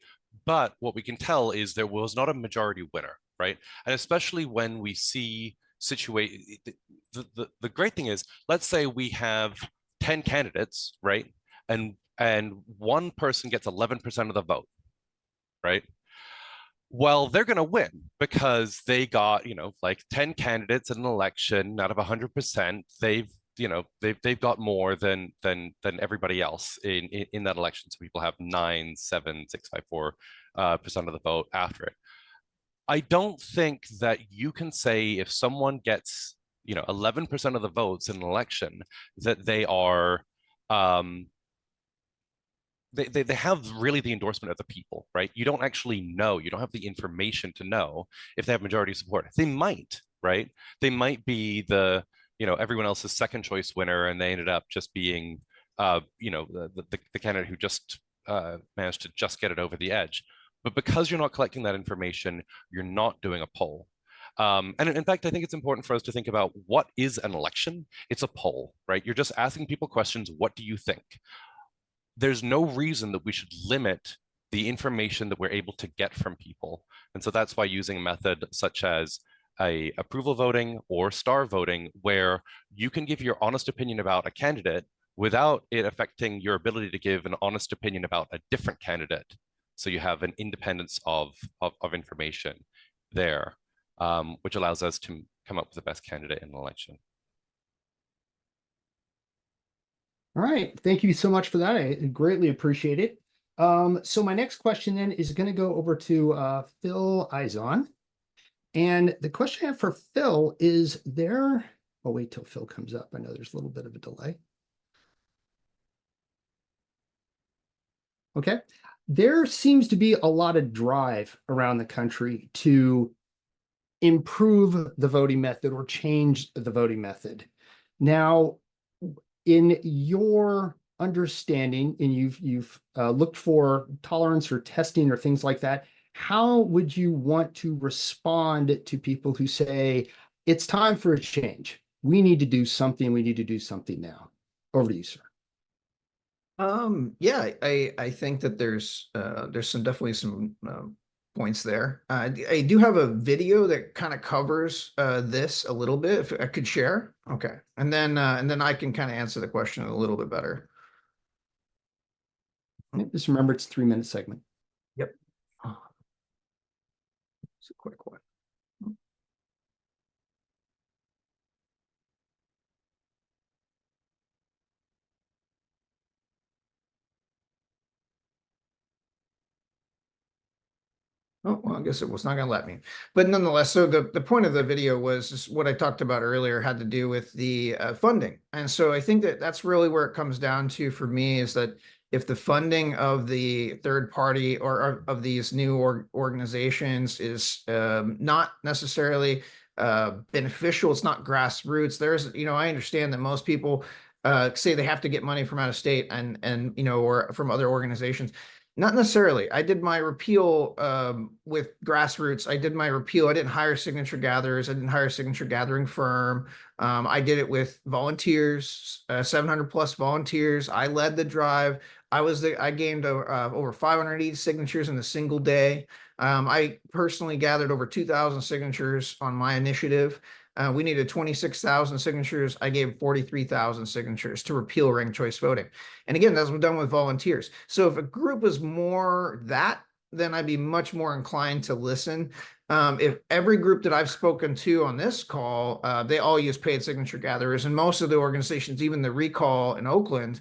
But what we can tell is there was not a majority winner, right? And especially when we see the great thing is, let's say we have 10 candidates, right? And one person gets 11% of the vote, right? Well, they're going to win because they got, like 10 candidates in an election out of 100%. They've they've got more than everybody else in that election. So people have 9, 7, 6, 5, 4% of the vote after it. I don't think that you can say if someone gets 11% of the votes in an election that they are they have really the endorsement of the people, right? You don't actually know, you don't have the information to know if they have majority support. They might, right? They might be everyone else's second choice winner, and they ended up just being the candidate who just managed to just get it over the edge. But because you're not collecting that information, you're not doing a poll. And in fact, I think it's important for us to think about what is an election. It's a poll, right? You're just asking people questions. What do you think? There's no reason that we should limit the information that we're able to get from people. And so that's why using a method such as a approval voting or star voting, where you can give your honest opinion about a candidate without it affecting your ability to give an honest opinion about a different candidate. So you have an independence of information there, which allows us to come up with the best candidate in an election. All right. Thank you so much for that. I greatly appreciate it. So my next question then is going to go over to Phil Izon. And the question I have for Phil is I'll wait till Phil comes up. I know there's a little bit of a delay. Okay. There seems to be a lot of drive around the country to improve the voting method or change the voting method. Now, in your understanding, and you've looked for tolerance or testing or things like that, how would you want to respond to people who say, it's time for a change? We need to do something. We need to do something now. Over to you, sir. Yeah, I think that there's definitely some points there. I do have a video that kind of covers this a little bit, if I could share. Okay, and then I can kind of answer the question a little bit better. Just remember, it's a 3-minute segment. Yep. It's a quick one. Oh, well, I guess it was not going to let me. But nonetheless, so the point of the video was what I talked about earlier had to do with the funding. And so I think that that's really where it comes down to for me, is that if the funding of the third party or of these new organizations is not necessarily beneficial, it's not grassroots. I understand that most people say they have to get money from out of state and or from other organizations. Not necessarily. I did my repeal with grassroots. I did my repeal. I didn't hire signature gatherers. I didn't hire a signature gathering firm. I did it with volunteers, 700 plus volunteers. I led the drive. I gained over 580 signatures in a single day. I personally gathered over 2,000 signatures on my initiative. We needed 26,000 signatures. I gave 43,000 signatures to repeal ranked choice voting. And again, that's done with volunteers. So if a group was more that, then I'd be much more inclined to listen. If every group that I've spoken to on this call, they all use paid signature gatherers, and most of the organizations, even the recall in Oakland,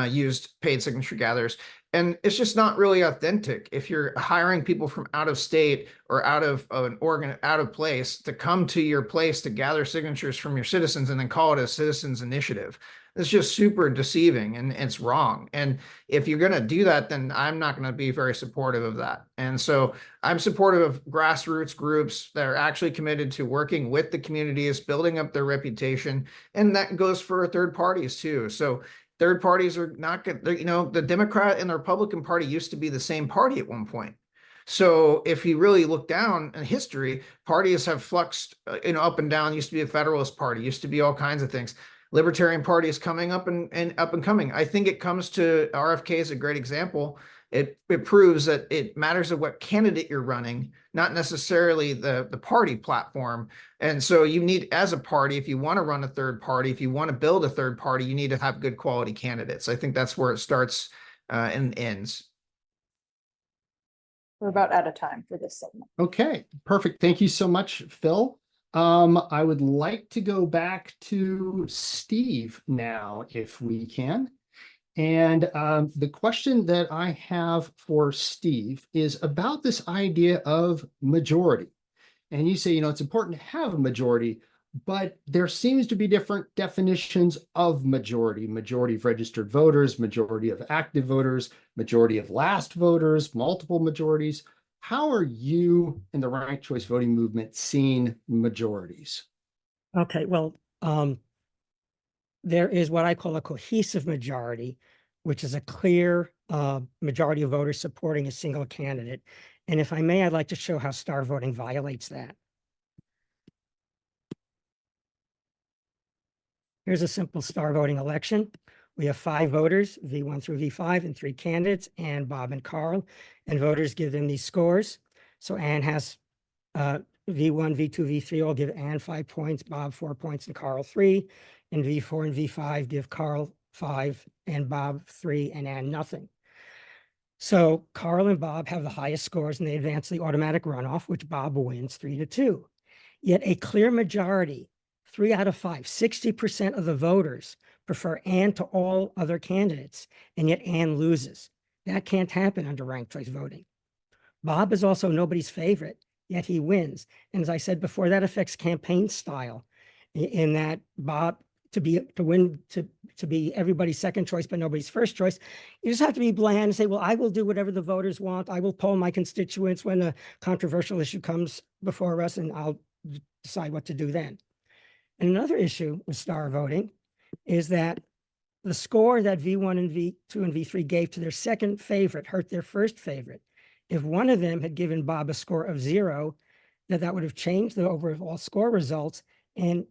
used paid signature gatherers. And it's just not really authentic if you're hiring people from out of state or out of place to come to your place to gather signatures from your citizens and then call it a citizens initiative. It's just super deceiving, and it's wrong. And if you're going to do that, then I'm not going to be very supportive of that. And so I'm supportive of grassroots groups that are actually committed to working with the communities, building up their reputation. And that goes for third parties too. So third parties are not good. The Democrat and the Republican Party used to be the same party at one point. So if you really look down in history, parties have fluxed, up and down. Used to be a Federalist Party, used to be all kinds of things. Libertarian Party is coming up and up and coming. I think it comes to RFK is a great example. It proves that it matters of what candidate you're running, not necessarily the party platform. And so you need, as a party, if you want to run a third party, if you want to build a third party, you need to have good quality candidates. I think that's where it starts and ends. We're about out of time for this segment. Okay, perfect. Thank you so much, Phil. I would like to go back to Steve now, if we can. And the question that I have for Steve is about this idea of majority. And you say, it's important to have a majority, but there seems to be different definitions of majority: majority of registered voters, majority of active voters, majority of last voters, multiple majorities. How are you in the ranked choice voting movement seeing majorities? Okay, well, there is what I call a cohesive majority, which is a clear majority of voters supporting a single candidate. And if I may, I'd like to show how star voting violates that. Here's a simple star voting election. We have 5 voters, V1 through V5, and 3 candidates, Ann, Bob, and Carl. And voters give them these scores. So Ann has V1, V2, V3 all give Ann 5 points, Bob 4 points, and Carl 3. And V4 and V5 give Carl 5 and Bob 3 and Ann nothing. So Carl and Bob have the highest scores and they advance the automatic runoff, which Bob wins 3-2. Yet a clear majority, 3 out of 5, 60% of the voters prefer Ann to all other candidates, and yet Ann loses. That can't happen under ranked choice voting. Bob is also nobody's favorite, yet he wins. And as I said before, that affects campaign style in that Bob, to be everybody's second choice, but nobody's first choice, you just have to be bland and say, well, I will do whatever the voters want. I will poll my constituents when a controversial issue comes before us, and I'll decide what to do then. And another issue with star voting is that the score that V1 and V2 and V3 gave to their second favorite hurt their first favorite. If one of them had given Bob a score of 0, that would have changed the overall score results, and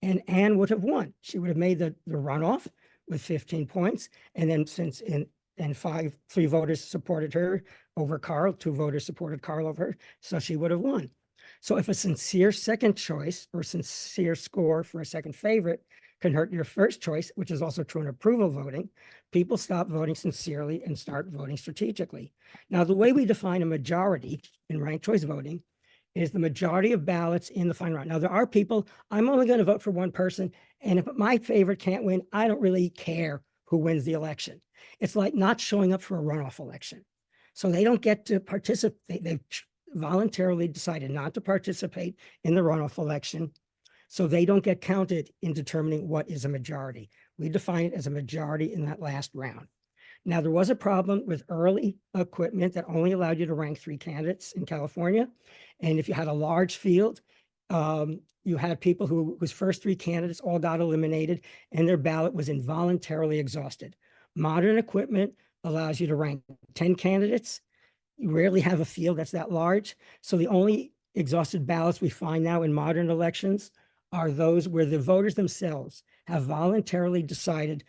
and Ann would have won. She would have made the runoff with 15 points. And then since 3 voters supported her over Carl, 2 voters supported Carl over her, so she would have won. So if a sincere second choice or sincere score for a second favorite can hurt your first choice, which is also true in approval voting, people stop voting sincerely and start voting strategically. Now, the way we define a majority in ranked choice voting is the majority of ballots in the final round. Now, there are people, I'm only going to vote for one person, and if my favorite can't win, I don't really care who wins the election. It's like not showing up for a runoff election. So they don't get to participate. They've voluntarily decided not to participate in the runoff election, so they don't get counted in determining what is a majority. We define it as a majority in that last round. Now, there was a problem with early equipment that only allowed you to rank 3 candidates in California. And if you had a large field, you had people whose first 3 candidates all got eliminated and their ballot was involuntarily exhausted. Modern equipment allows you to rank 10 candidates. You rarely have a field that's that large. So the only exhausted ballots we find now in modern elections are those where the voters themselves have voluntarily decided,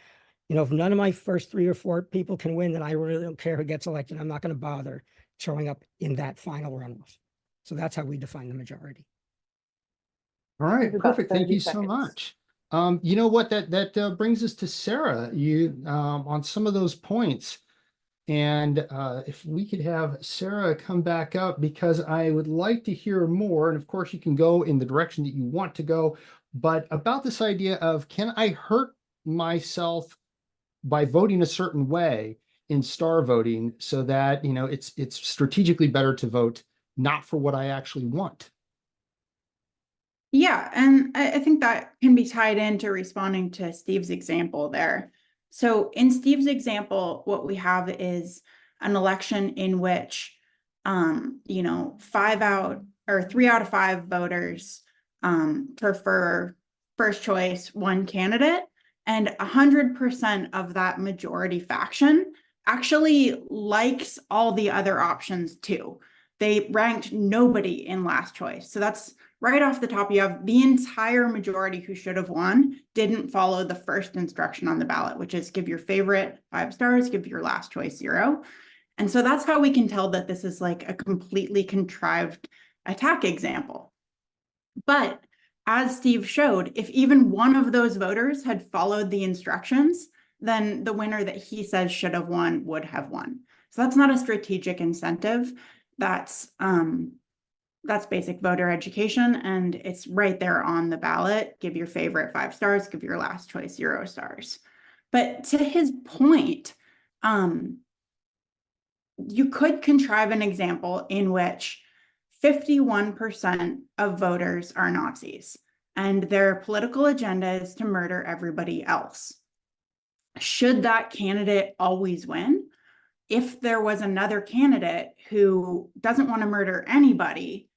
if none of my first 3 or 4 people can win, then I really don't care who gets elected. I'm not going to bother showing up in that final runoff. So that's how we define the majority. All right, perfect. Thank you so much. You know what, that brings us to Sarah, on some of those points. And if we could have Sarah come back up, because I would like to hear more. And of course, you can go in the direction that you want to go, but about this idea of, can I hurt myself by voting a certain way in star voting so that, it's strategically better to vote not for what I actually want? Yeah, and I think that can be tied into responding to Steve's example there. So in Steve's example, what we have is an election in which, 3 out of 5 voters prefer first choice one candidate, and 100% of that majority faction actually likes all the other options too. They ranked nobody in last choice. So that's right off the top. You have the entire majority who should have won didn't follow the first instruction on the ballot, which is give your favorite 5 stars, give your last choice 0. And so that's how we can tell that this is like a completely contrived attack example. But as Steve showed, if even one of those voters had followed the instructions, then the winner that he says should have won would have won. So that's not a strategic incentive. That's That's basic voter education, and it's right there on the ballot. Give your favorite 5 stars, give your last choice 0 stars. But to his point, you could contrive an example in which 51% of voters are Nazis, and their political agenda is to murder everybody else. Should that candidate always win? If there was another candidate who doesn't want to murder anybody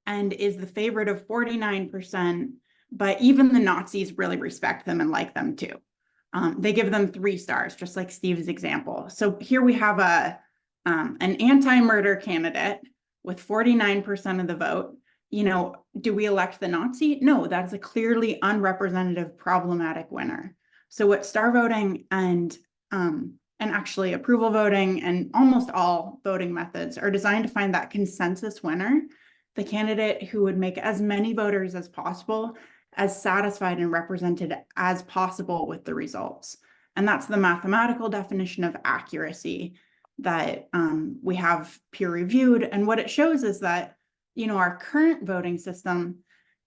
and is the favorite of 49%, but even the Nazis really respect them and like them too. They give them 3 stars, just like Steve's example. So here we have an anti-murder candidate with 49% of the vote. Do we elect the Nazi? No, that's a clearly unrepresentative, problematic winner. So what star voting and actually approval voting and almost all voting methods are designed to find that consensus winner, the candidate who would make as many voters as possible as satisfied and represented as possible with the results. And that's the mathematical definition of accuracy that we have peer reviewed. And what it shows is that, our current voting system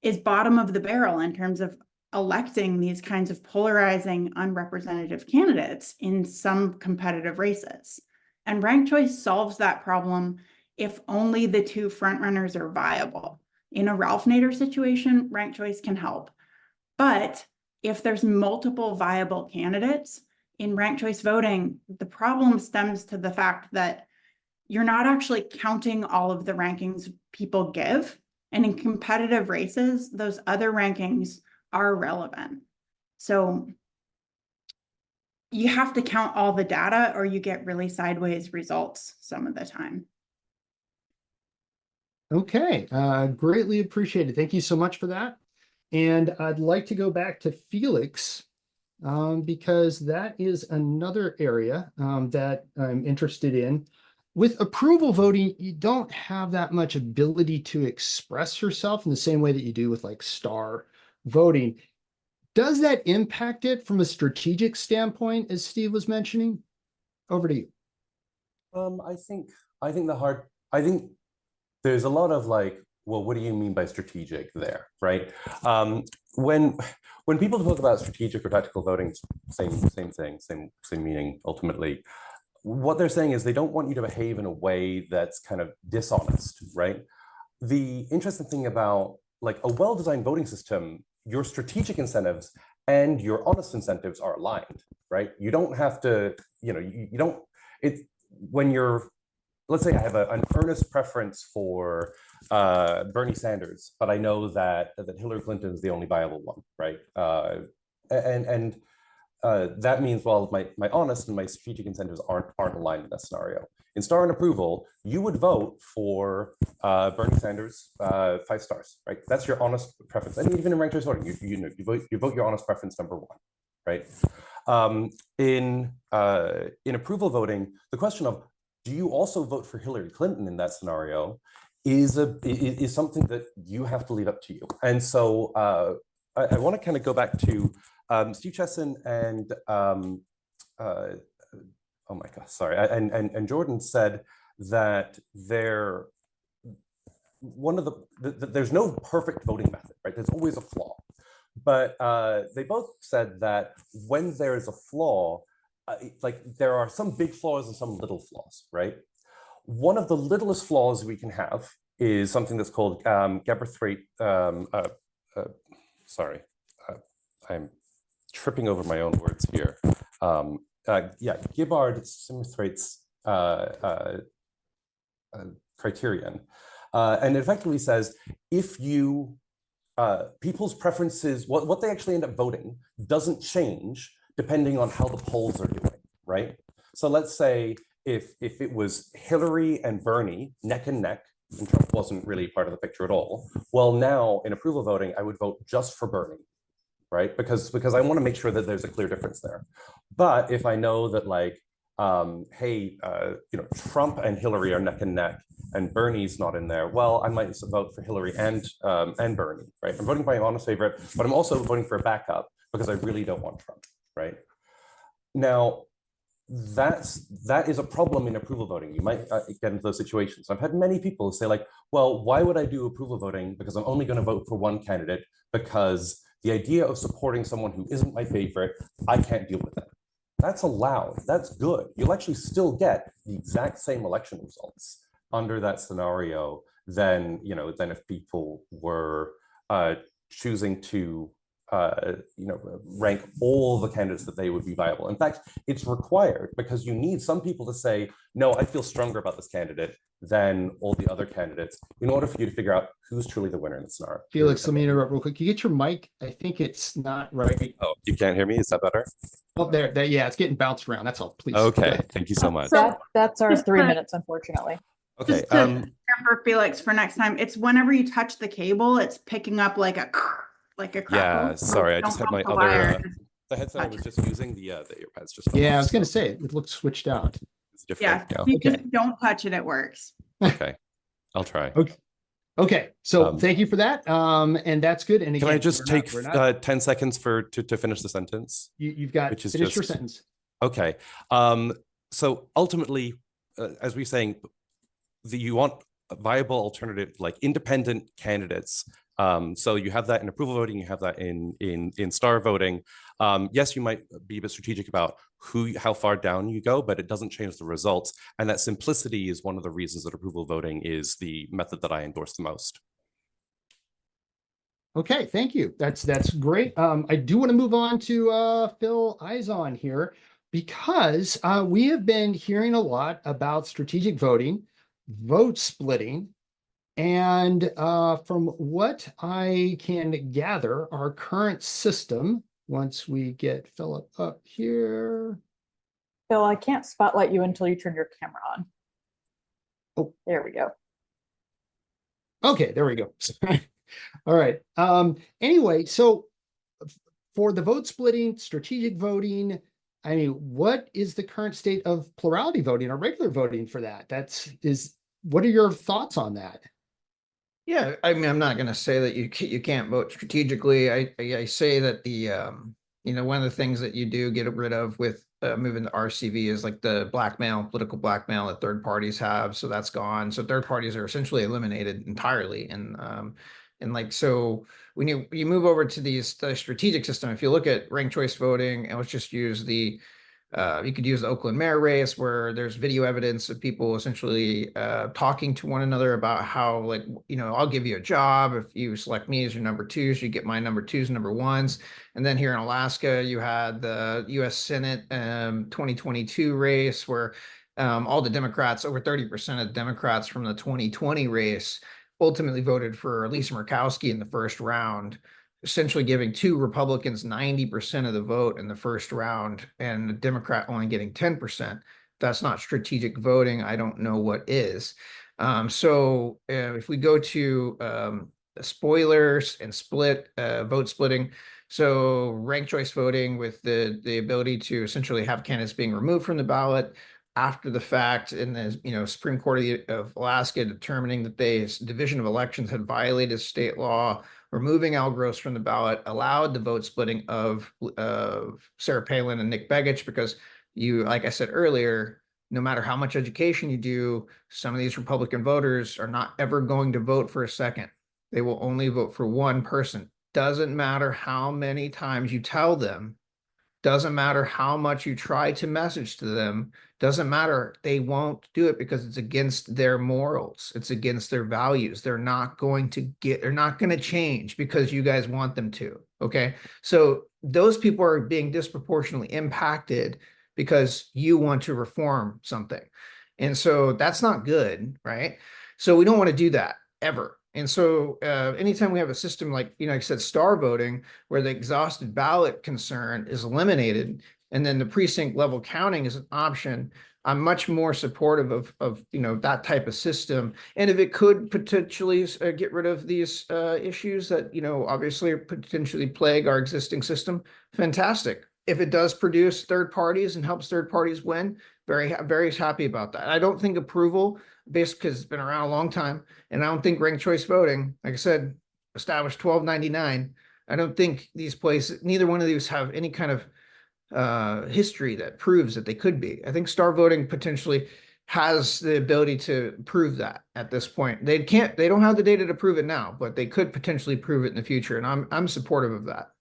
is bottom of the barrel in terms of electing these kinds of polarizing, unrepresentative candidates in some competitive races. And ranked choice solves that problem if only the 2 frontrunners are viable. In a Ralph Nader situation, ranked choice can help. But if there's multiple viable candidates in ranked choice voting, the problem stems to the fact that you're not actually counting all of the rankings people give. And in competitive races, those other rankings are relevant. So you have to count all the data or you get really sideways results some of the time. Okay, greatly appreciated. Thank you so much for that. And I'd like to go back to Felix because that is another area that I'm interested in. With approval voting, you don't have that much ability to express yourself in the same way that you do with like star voting. Does that impact it from a strategic standpoint, as Steve was mentioning? Over to you. I think there's a lot of like, well, what do you mean by strategic there, right? When people talk about strategic or tactical voting, same thing, same meaning ultimately. What they're saying is they don't want you to behave in a way that's kind of dishonest, right? The interesting thing about like a well-designed voting system, your strategic incentives and your honest incentives are aligned, right? You don't have to, when you're, let's say I have an earnest preference for Bernie Sanders, but I know that Hillary Clinton is the only viable one, right? That means, well, my honest and my strategic incentives aren't aligned in that scenario. In star and approval, you would vote for Bernie Sanders 5 stars, right? That's your honest preference. And even in ranked choice voting, you vote your honest preference number 1, right? In approval voting, the question of do you also vote for Hillary Clinton in that scenario is something that you have to leave up to you. And so I want to kind of go back to Steve Chesson and oh my gosh, sorry, and Jordan said that there's no perfect voting method, right? There's always a flaw, but they both said that when there's a flaw, like there are some big flaws and some little flaws, right? One of the littlest flaws we can have is something that's called Geberthwaite. Sorry, I'm tripping over my own words here. Gibbard-Simmerthwaite's criterion, and it effectively says if you people's preferences, what they actually end up voting doesn't change depending on how the polls are doing, right? So let's say if it was Hillary and Bernie neck and neck, and Trump wasn't really part of the picture at all, well, now in approval voting, I would vote just for Bernie, right? Because I want to make sure that there's a clear difference there. But if I know that like, Trump and Hillary are neck and neck, and Bernie's not in there, well, I might vote for Hillary and Bernie, right? I'm voting for my honest favorite, but I'm also voting for a backup because I really don't want Trump, right? Now, that is a problem in approval voting. You might get into those situations. I've had many people say like, well, why would I do approval voting? Because I'm only going to vote for one candidate because the idea of supporting someone who isn't my favorite, I can't deal with that. That's allowed. That's good. You'll actually still get the exact same election results under that scenario than if people were choosing to rank all the candidates that they would be viable. In fact, it's required because you need some people to say, no, I feel stronger about this candidate than all the other candidates in order for you to figure out who's truly the winner in the scenario. Felix, let me interrupt real quick. Can you get your mic? I think it's not right. Oh, you can't hear me? Is that better? Oh, there, yeah, it's getting bounced around. That's all. Please. Okay, thank you so much. That's our Just 3 to- minutes, unfortunately. Okay. Just to remember, Felix, for next time, it's whenever you touch the cable, it's picking up like a crackle. Yeah, sorry, I Don't just had my bump the wire. other the headset I was just using, the earpads just. Yeah, I was going to say it looks switched out. It's different. Yeah, you just don't touch it, it works. Okay, I'll try. Okay, so thank you for that. And that's good. And again, can I just take we're not 10 seconds to finish the sentence? You've got which is finish your just- sentence. Okay. So ultimately, as we're saying, you want a viable alternative, like independent candidates. So you have that in approval voting, you have that in star voting. Yes, you might be a bit strategic about how far down you go, but it doesn't change the results. And that simplicity is one of the reasons that approval voting is the method that I endorse the most. Okay, thank you. That's great. I do want to move on to Phil Izon here because we have been hearing a lot about strategic voting, vote splitting, and from what I can gather, our current system, once we get Philip up here. Phil, I can't spotlight you until you turn your camera on. Oh, there we go. Okay, there we go. All right. Anyway, so for the vote splitting, strategic voting, I mean, what is the current state of plurality voting or regular voting for that? What are your thoughts on that? Yeah, I mean, I'm not going to say that you can't vote strategically. I say that one of the things that you do get rid of with moving to RCV is like the political blackmail that third parties have. So that's gone. So third parties are essentially eliminated entirely. And like, so when you move over to the strategic system, if you look at ranked choice voting, and let's just use you could use the Oakland mayor race where there's video evidence of people essentially talking to one another about how, like, I'll give you a job if you select me as your number twos, you get my number twos, number ones. And then here in Alaska, you had the U.S. Senate 2022 race where all the Democrats, over 30% of the Democrats from the 2020 race ultimately voted for Lisa Murkowski in the first round, essentially giving two Republicans 90% of the vote in the first round and the Democrat only getting 10%. That's not strategic voting. I don't know what is. So if we go to spoilers and vote splitting, so ranked choice voting with the ability to essentially have candidates being removed from the ballot after the fact, and the Supreme Court of Alaska determining that the Division of Elections had violated state law, removing Al Gross from the ballot, allowed the vote splitting of Sarah Palin and Nick Begich, because like I said earlier, no matter how much education you do, some of these Republican voters are not ever going to vote for a second. They will only vote for one person. Doesn't matter how many times you tell them, doesn't matter how much you try to message to them, doesn't matter. They won't do it because it's against their morals. It's against their values. They're not going to change because you guys want them to. Okay. So those people are being disproportionately impacted because you want to reform something. And so that's not good. Right. So we don't want to do that ever. And so anytime we have a system like, I said, star voting, where the exhausted ballot concern is eliminated, and then the precinct level counting is an option, I'm much more supportive of that type of system. And if it could potentially get rid of these issues that, obviously potentially plague our existing system, fantastic. If it does produce third parties and helps third parties win, very, very happy about that. I don't think approval, based because it's been around a long time, and I don't think ranked choice voting, like I said, established 1299. I don't think these places, neither one of these have any kind of history that proves that they could be. I think star voting potentially has the ability to prove that at this point. They don't have the data to prove it now, but they could potentially prove it in the future. And I'm supportive of that.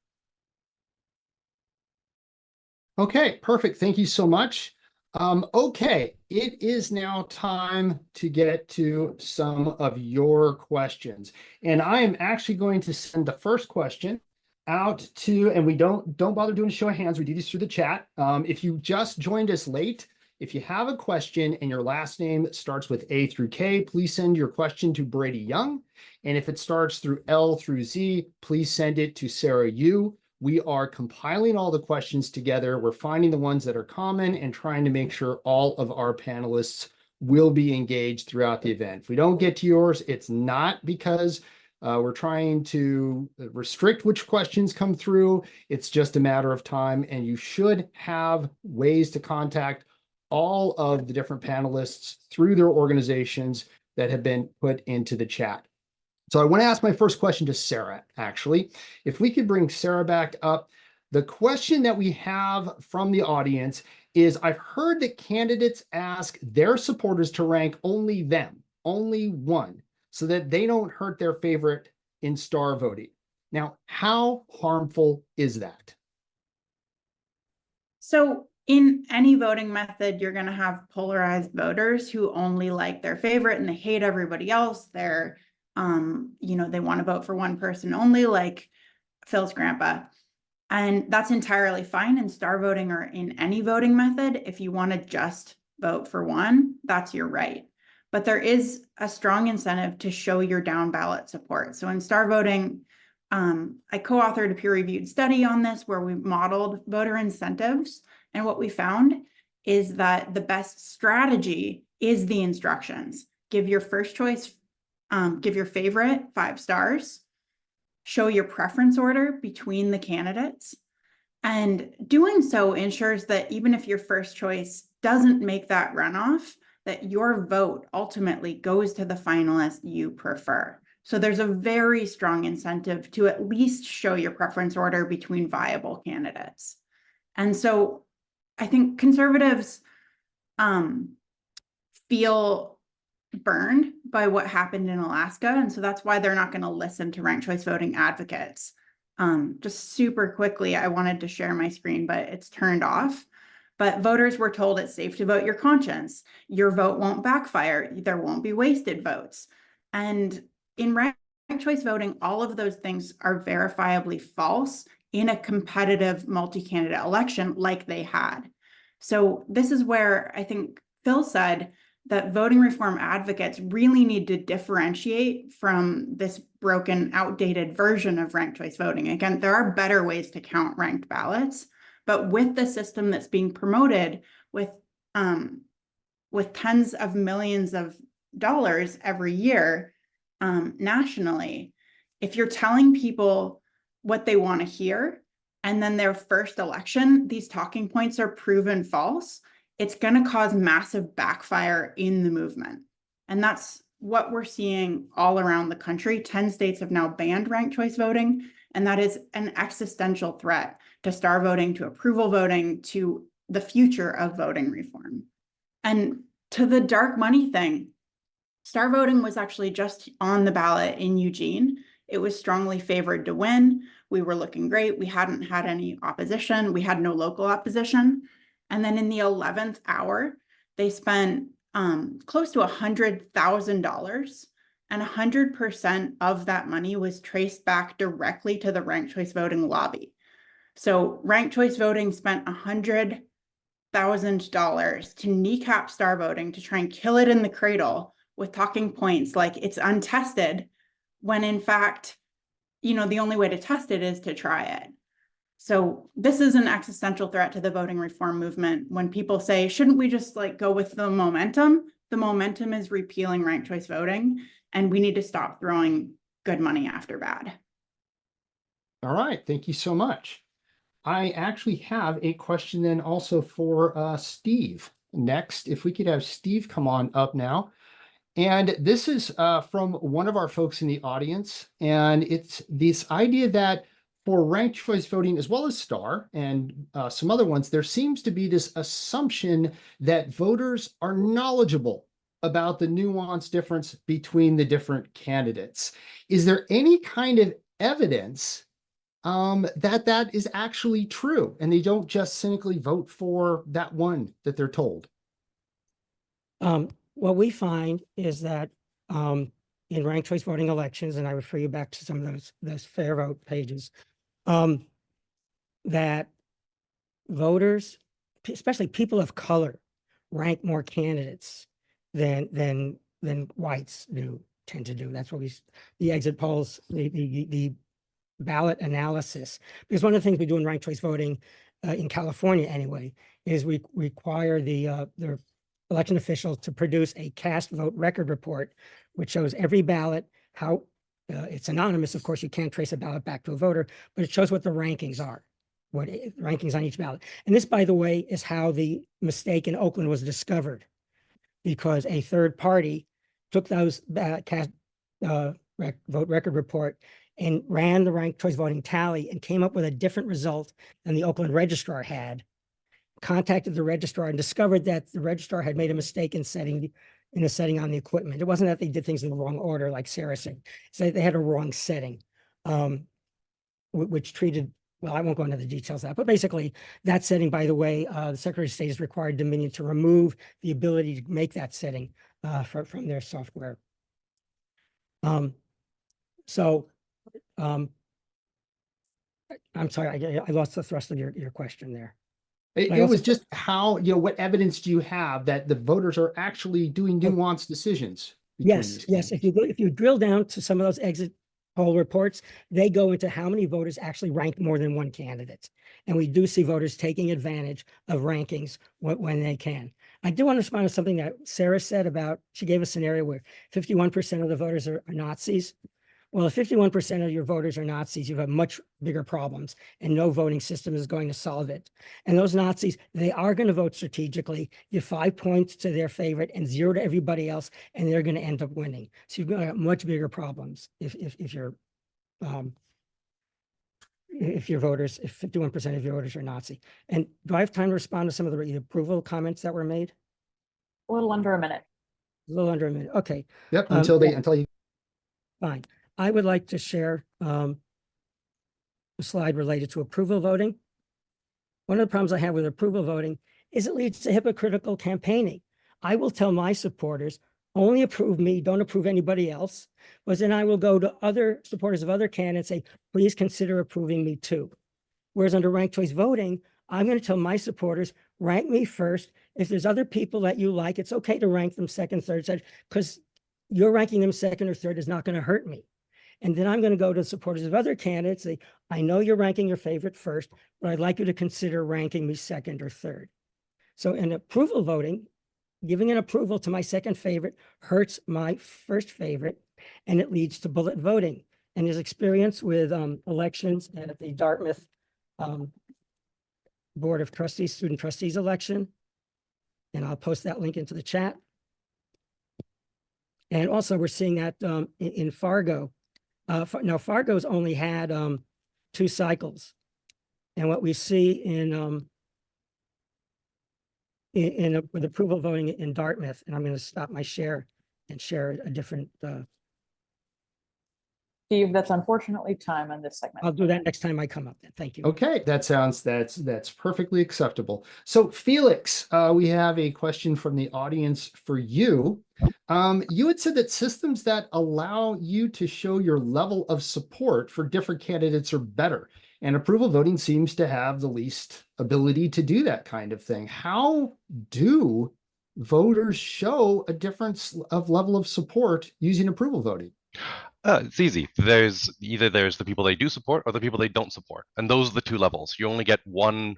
Okay, perfect. Thank you so much. Okay, it is now time to get to some of your questions. And I am actually going to send the first question out to, and we don't bother doing a show of hands. We do this through the chat. If you just joined us late, if you have a question and your last name starts with A through K, please send your question to Brady Young. And if it starts through L through Z, please send it to Sarah Yu. We are compiling all the questions together. We're finding the ones that are common and trying to make sure all of our panelists will be engaged throughout the event. If we don't get to yours, it's not because we're trying to restrict which questions come through. It's just a matter of time, and you should have ways to contact all of the different panelists through their organizations that have been put into the chat. So I want to ask my first question to Sarah, actually. If we could bring Sarah back up. The question that we have from the audience is, I've heard that candidates ask their supporters to rank only them, only one, so that they don't hurt their favorite in star voting. Now, how harmful is that? So in any voting method, you're going to have polarized voters who only like their favorite and they hate everybody else. They're they want to vote for one person only, like Phil's grandpa. And that's entirely fine in star voting or in any voting method. If you want to just vote for one, that's your right. But there is a strong incentive to show your down ballot support. So in star voting, I co-authored a peer-reviewed study on this where we modeled voter incentives. And what we found is that the best strategy is the instructions. Give your first choice, give your favorite 5 stars, show your preference order between the candidates. And doing so ensures that even if your first choice doesn't make that runoff, that your vote ultimately goes to the finalist you prefer. So there's a very strong incentive to at least show your preference order between viable candidates. And so I think conservatives feel burned by what happened in Alaska. And so that's why they're not going to listen to ranked choice voting advocates. Just super quickly, I wanted to share my screen, but it's turned off. But voters were told it's safe to vote your conscience. Your vote won't backfire. There won't be wasted votes. And in ranked choice voting, all of those things are verifiably false in a competitive multi-candidate election like they had. So this is where I think Phil said that voting reform advocates really need to differentiate from this broken, outdated version of ranked choice voting. Again, there are better ways to count ranked ballots, but with the system that's being promoted with tens of millions of dollars every year nationally, if you're telling people what they want to hear, and then their first election, these talking points are proven false, it's going to cause massive backfire in the movement. And that's what we're seeing all around the country. 10 states have now banned ranked choice voting, and that is an existential threat to star voting, to approval voting, to the future of voting reform. And to the dark money thing, star voting was actually just on the ballot in Eugene. It was strongly favored to win. We were looking great. We hadn't had any opposition. We had no local opposition. And then in the 11th hour, they spent close to $100,000, and 100% of that money was traced back directly to the ranked choice voting lobby. So ranked choice voting spent $100,000 to kneecap star voting, to try and kill it in the cradle with talking points like it's untested, when in fact, the only way to test it is to try it. So this is an existential threat to the voting reform movement. When people say, shouldn't we just go with the momentum? The momentum is repealing ranked choice voting, and we need to stop throwing good money after bad. All right, thank you so much. I actually have a question then also for Steve. Next, if we could have Steve come on up now. And this is from one of our folks in the audience, and it's this idea that for ranked choice voting, as well as Star and some other ones, there seems to be this assumption that voters are knowledgeable about the nuanced difference between the different candidates. Is there any kind of evidence that is actually true and they don't just cynically vote for that one that they're told? What we find is that in ranked choice voting elections, and I refer you back to some of those fair vote pages, that voters, especially people of color, rank more candidates than whites tend to do. That's what the exit polls, the ballot analysis. Because one of the things we do in ranked choice voting in California anyway, is we require the election officials to produce a cast vote record report, which shows every ballot, how it's anonymous. Of course, you can't trace a ballot back to a voter, but it shows what the rankings are, what rankings on each ballot. And this, by the way, is how the mistake in Oakland was discovered, because a third party took those cast vote record report and ran the ranked choice voting tally and came up with a different result than the Oakland registrar had, contacted the registrar and discovered that the registrar had made a mistake in a setting on the equipment. It wasn't that they did things in the wrong order, like Sarah said. So they had a wrong setting, which treated, well, I won't go into the details of that, but basically that setting, by the way, the Secretary of State has required Dominion to remove the ability to make that setting from their software. I'm sorry, I lost the thrust of your question there. It was just how, what evidence do you have that the voters are actually doing nuanced decisions? Yes. If you drill down to some of those exit poll reports, they go into how many voters actually rank more than one candidate. And we do see voters taking advantage of rankings when they can. I do want to respond to something that Sarah said about, she gave a scenario where 51% of the voters are Nazis. Well, if 51% of your voters are Nazis, you have much bigger problems, and no voting system is going to solve it. And those Nazis, they are going to vote strategically, give 5 points to their favorite and 0 to everybody else, and they're going to end up winning. So you've got much bigger problems if your voters, if 51% of your voters are Nazi. And do I have time to respond to some of the approval comments that were made? A little under a minute. A little under a minute. Okay. Yep. Until you. Fine. I would like to share a slide related to approval voting. One of the problems I have with approval voting is it leads to hypocritical campaigning. I will tell my supporters, only approve me, don't approve anybody else. But then I will go to other supporters of other candidates and say, please consider approving me too. Whereas under ranked choice voting, I'm going to tell my supporters, rank me first. If there's other people that you like, it's okay to rank them second, third, because you're ranking them second or third is not going to hurt me. And then I'm going to go to supporters of other candidates. Say, I know you're ranking your favorite first, but I'd like you to consider ranking me second or third. So in approval voting, giving an approval to my second favorite hurts my first favorite, and it leads to bullet voting. And his experience with elections at the Dartmouth Board of Trustees, Student Trustees election, and I'll post that link into the chat. And also we're seeing that in Fargo. Now, Fargo's only had 2 cycles. And what we see with approval voting in Dartmouth, and I'm going to stop my share and share a different. Steve, that's unfortunately time on this segment. I'll do that next time I come up then. Thank you. Okay, that's perfectly acceptable. So Felix, we have a question from the audience for you. You had said that systems that allow you to show your level of support for different candidates are better, and approval voting seems to have the least ability to do that kind of thing. How do voters show a difference of level of support using approval voting? It's easy. There's the people they do support or the people they don't support, and those are the 2 levels. You only get one,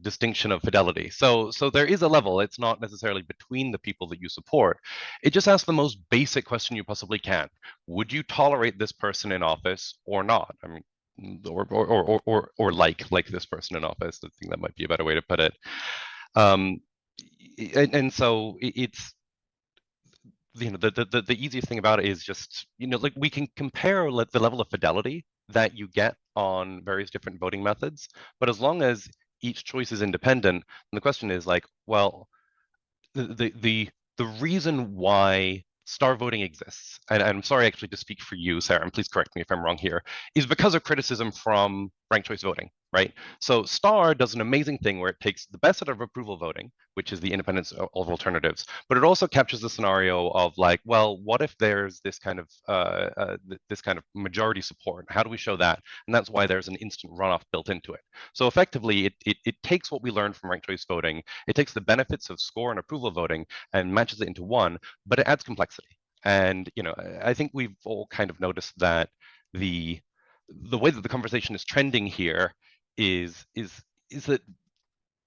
distinction of fidelity. So there is a level. It's not necessarily between the people that you support. It just asks the most basic question you possibly can: would you tolerate this person in office or not? I mean, or like this person in office. I think that might be a better way to put it. And so it's. The easiest thing about it is just, like we can compare the level of fidelity that you get on various different voting methods, but as long as each choice is independent, the question is like, well, the reason why star voting exists, and I'm sorry actually to speak for you, Sarah, and please correct me if I'm wrong here, is because of criticism from ranked choice voting, right? So star does an amazing thing where it takes the best out of approval voting, which is the independence of alternatives, but it also captures the scenario of like, well, what if there's this kind of majority support? How do we show that? And that's why there's an instant runoff built into it. So effectively, it takes what we learned from ranked choice voting, it takes the benefits of score and approval voting and matches it into one, but it adds complexity. And I think we've all kind of noticed that the way that the conversation is trending here is that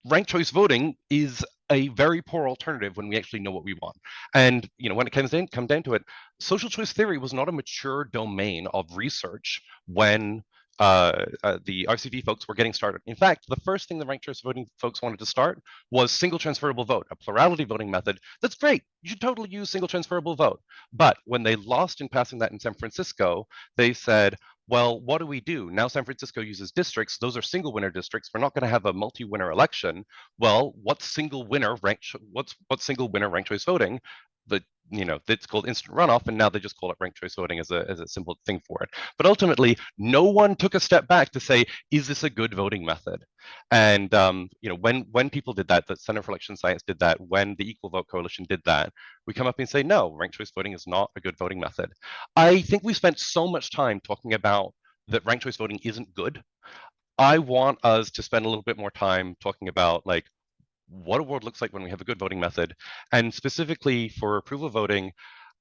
ranked choice voting is a very poor alternative when we actually know what we want. And when it comes down to it, social choice theory was not a mature domain of research when the RCV folks were getting started. In fact, the first thing the ranked choice voting folks wanted to start was single transferable vote, a plurality voting method. That's great. You should totally use single transferable vote. But when they lost in passing that in San Francisco, they said, well, what do we do? Now San Francisco uses districts. Those are single winner districts. We're not going to have a multi-winner election. Well, what's single winner ranked choice voting? That's called instant runoff, and now they just call it ranked choice voting as a simple thing for it. But ultimately, no one took a step back to say, is this a good voting method? And when people did that, the Center for Election Science did that, when the Equal Vote Coalition did that, we come up and say, no, ranked choice voting is not a good voting method. I think we spent so much time talking about that ranked choice voting isn't good. I want us to spend a little bit more time talking about like what a world looks like when we have a good voting method. And specifically for approval voting,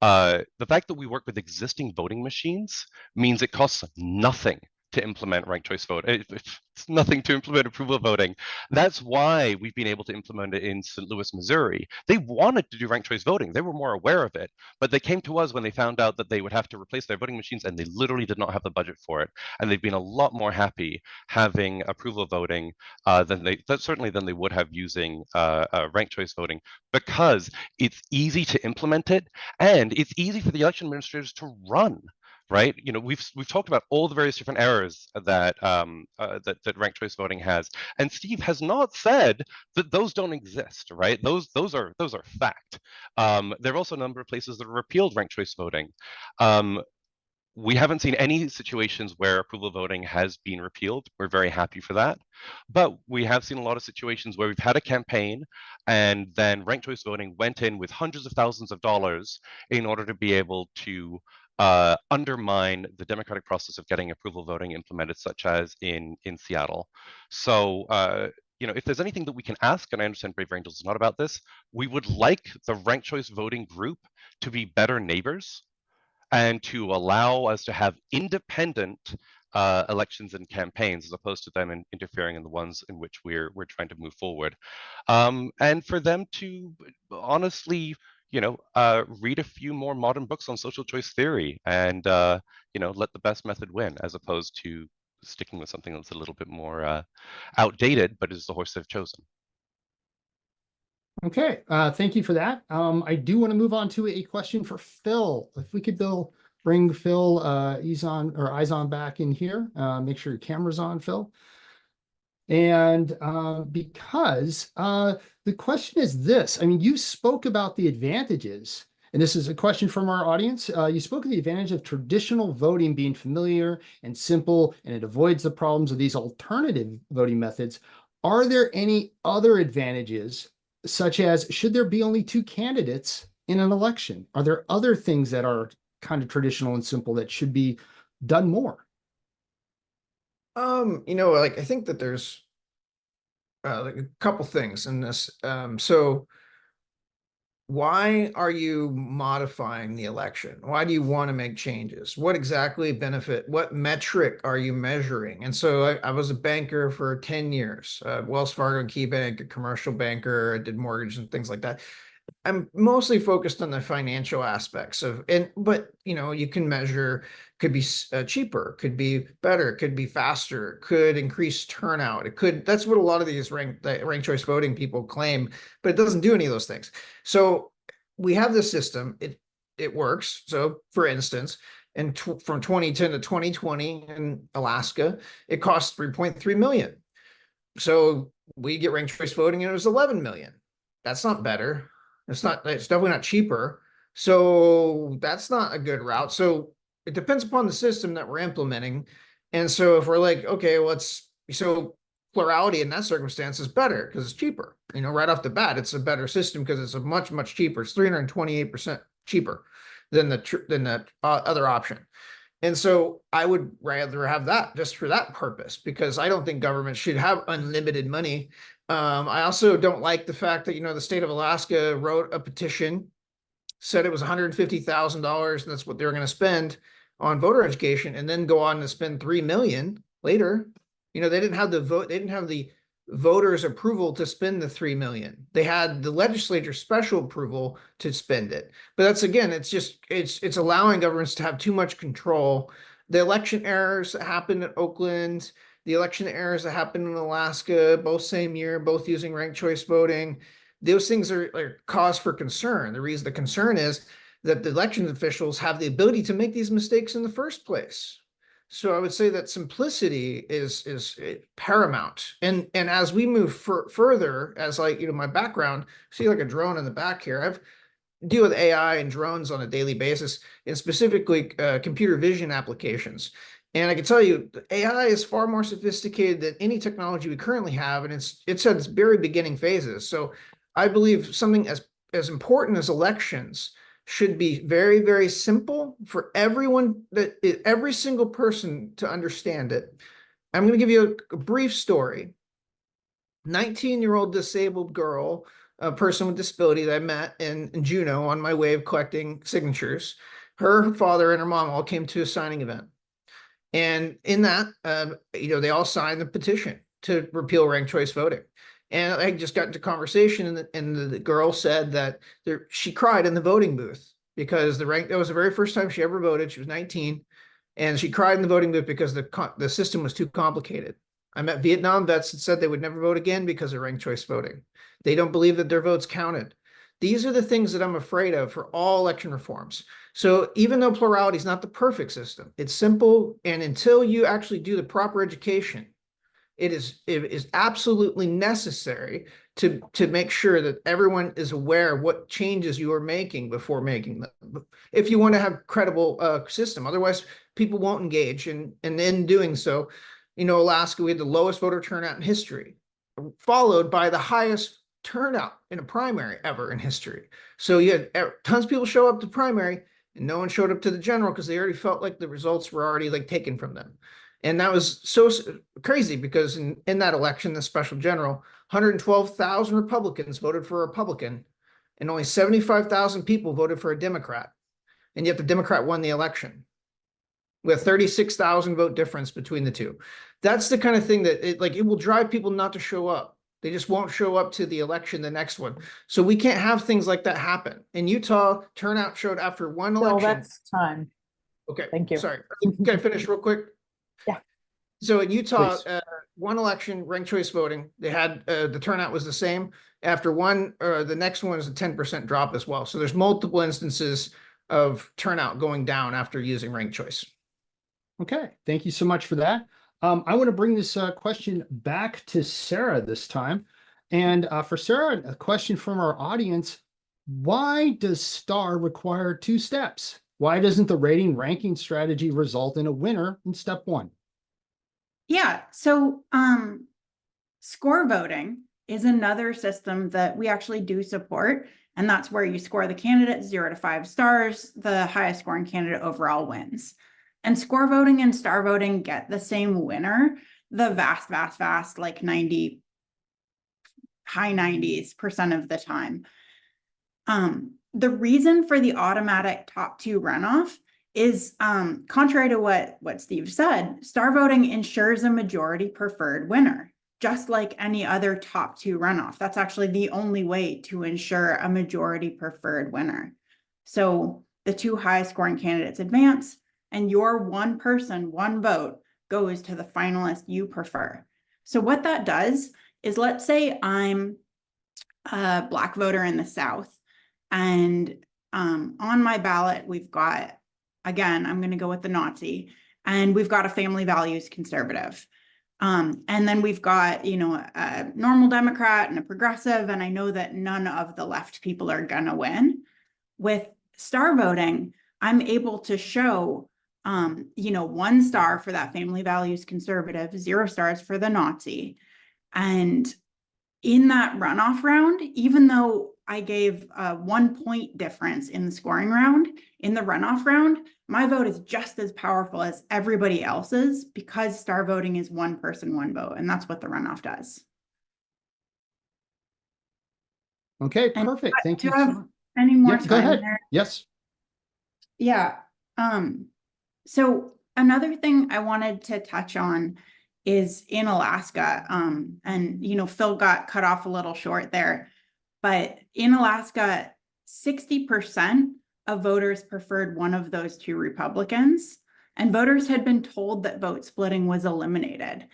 the fact that we work with existing voting machines means it costs nothing to implement ranked choice vote. It's nothing to implement approval voting. That's why we've been able to implement it in St. Louis, Missouri. They wanted to do ranked choice voting. They were more aware of it, but they came to us when they found out that they would have to replace their voting machines, and they literally did not have the budget for it. And they've been a lot more happy having approval voting than they would have using ranked choice voting, because it's easy to implement it and it's easy for the election administrators to run. Right? We've talked about all the various different errors that that ranked choice voting has, and Steve has not said that those don't exist. Right? Those are fact. There are also a number of places that have repealed ranked choice voting. We haven't seen any situations where approval voting has been repealed. We're very happy for that. But we have seen a lot of situations where we've had a campaign and then ranked choice voting went in with hundreds of thousands of dollars in order to be able to undermine the democratic process of getting approval voting implemented, such as in Seattle. So if there's anything that we can ask, and I understand Brave Angels is not about this, we would like the ranked choice voting group to be better neighbors and to allow us to have independent elections and campaigns as opposed to them interfering in the ones in which we're trying to move forward. And for them to honestly read a few more modern books on social choice theory and let the best method win, as opposed to sticking with something that's a little bit more outdated, but is the horse they've chosen. Okay, thank you for that. I do want to move on to a question for Phil. If we could, bring Phil Izon back in here. Make sure your camera's on, Phil. And because the question is this, I mean, you spoke about the advantages, and this is a question from our audience. You spoke of the advantage of traditional voting being familiar and simple, and it avoids the problems of these alternative voting methods. Are there any other advantages, such as should there be only two candidates in an election? Are there other things that are kind of traditional and simple that should be done more? I think that there's like a couple things in this. So why are you modifying the election? Why do you want to make changes? What exactly benefit? What metric are you measuring? And so I was a banker for 10 years, Wells Fargo and KeyBank, a commercial banker. I did mortgage and things like that. I'm mostly focused on the financial aspects but you can measure, could be cheaper, could be better, could be faster, could increase turnout. That's what a lot of these ranked choice voting people claim, but it doesn't do any of those things. So we have this system, it works. So for instance, And from 2010 to 2020 in Alaska, it cost 3.3 million. So we get ranked choice voting and it was 11 million. That's not better. It's definitely not cheaper. So that's not a good route. So it depends upon the system that we're implementing. And so if we're like, okay, so plurality in that circumstance is better because it's cheaper. Right off the bat, it's a better system because it's a much, much cheaper. It's 328% cheaper than the other option. And so I would rather have that just for that purpose, because I don't think government should have unlimited money. I also don't like the fact that, the state of Alaska wrote a petition, said it was $150,000, and that's what they were going to spend on voter education, and then go on to spend $3 million later. They didn't have the voters' approval to spend the $3 million. They had the legislature's special approval to spend it. But that's, again, it's allowing governments to have too much control. The election errors that happened at Oakland, the election errors that happened in Alaska, both same year, both using ranked choice voting, those things are cause for concern. The concern is that the election officials have the ability to make these mistakes in the first place. So I would say that simplicity is paramount. And as we move further, as my background, see like a drone in the back here, I've deal with AI and drones on a daily basis, and specifically computer vision applications. And I can tell you, AI is far more sophisticated than any technology we currently have, and it's at its very beginning phases. So I believe something as important as elections should be very, very simple for everyone, every single person to understand it. I'm going to give you a brief story. 19-year-old disabled girl, a person with disability that I met in Juneau on my way of collecting signatures. Her father and her mom all came to a signing event. And in that, they all signed the petition to repeal ranked choice voting. And I just got into conversation, and the girl said that she cried in the voting booth because that was the very first time she ever voted. She was 19, and she cried in the voting booth because the system was too complicated. I met Vietnam vets that said they would never vote again because of ranked choice voting. They don't believe that their votes counted. These are the things that I'm afraid of for all election reforms. So even though plurality is not the perfect system, it's simple, and until you actually do the proper education, it is absolutely necessary to make sure that everyone is aware of what changes you are making before making them, if you want to have a credible system. Otherwise, people won't engage, and in doing so, Alaska, we had the lowest voter turnout in history, followed by the highest turnout in a primary ever in history. So you had tons of people show up to primary, and no one showed up to the general because they already felt like the results were already taken from them. And that was so crazy because in that election, the special general, 112,000 Republicans voted for a Republican, and only 75,000 people voted for a Democrat. And yet the Democrat won the election with 36,000 vote difference between the two. That's the kind of thing that it will drive people not to show up. They just won't show up to the election, the next one. So we can't have things like that happen. In Utah, turnout showed after one election. So that's time. Okay. Thank you. Sorry. Can I finish real quick? Yeah. So in Utah, one election, ranked choice voting, they had the turnout was the same. After one, the next one is a 10% drop as well. So there's multiple instances of turnout going down after using ranked choice. Okay, thank you so much for that. I want to bring this question back to Sarah this time. And for Sarah, a question from our audience: why does STAR require 2 steps? Why doesn't the rating ranking strategy result in a winner in step 1? Yeah, so score voting is another system that we actually do support, and that's where you score the candidate 0 to 5 stars. The highest scoring candidate overall wins. And score voting and star voting get the same winner, the vast, like high 90s% of the time. The reason for the automatic top 2 runoff is contrary to what Steve said. Star voting ensures a majority preferred winner, just like any other top 2 runoff. That's actually the only way to ensure a majority preferred winner. So the 2 highest scoring candidates advance, and your one person, one vote goes to the finalist you prefer. So what that does is, let's say I'm a Black voter in the South, and on my ballot, we've got again, I'm going to go with the Nazi, and we've got a family values conservative. And then we've got, you know, a normal Democrat and a progressive, and I know that none of the left people are going to win. With star voting, I'm able to show, you know, 1 star for that family values conservative, 0 stars for the Nazi. And in that runoff round, even though I gave a 1 point difference in the scoring round, in the runoff round, my vote is just as powerful as everybody else's because star voting is 1 person, 1 vote. And that's what the runoff does. Okay, perfect. Thank you. Do you have any more Yeah, go time ahead. there? Yes. Yeah. So another thing I wanted to touch on is in Alaska. And you know, Phil got cut off a little short there, but in Alaska, 60% of voters preferred one of those 2 Republicans, and voters had been told that vote splitting was eliminated.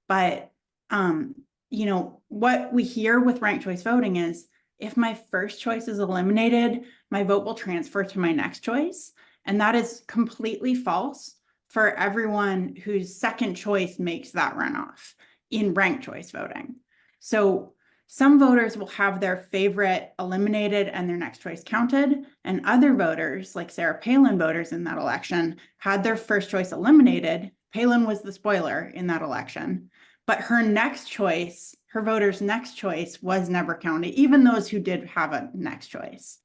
But you know, what we hear with ranked choice voting is if my first choice is eliminated, my vote will transfer to my next choice. And that is completely false for everyone whose second choice makes that runoff in ranked choice voting. So some voters will have their favorite eliminated and their next choice counted, and other voters, like Sarah Palin voters in that election, had their first choice eliminated. Palin was the spoiler in that election, but her next choice, her voters' next choice was never counted, even those who did have a next choice.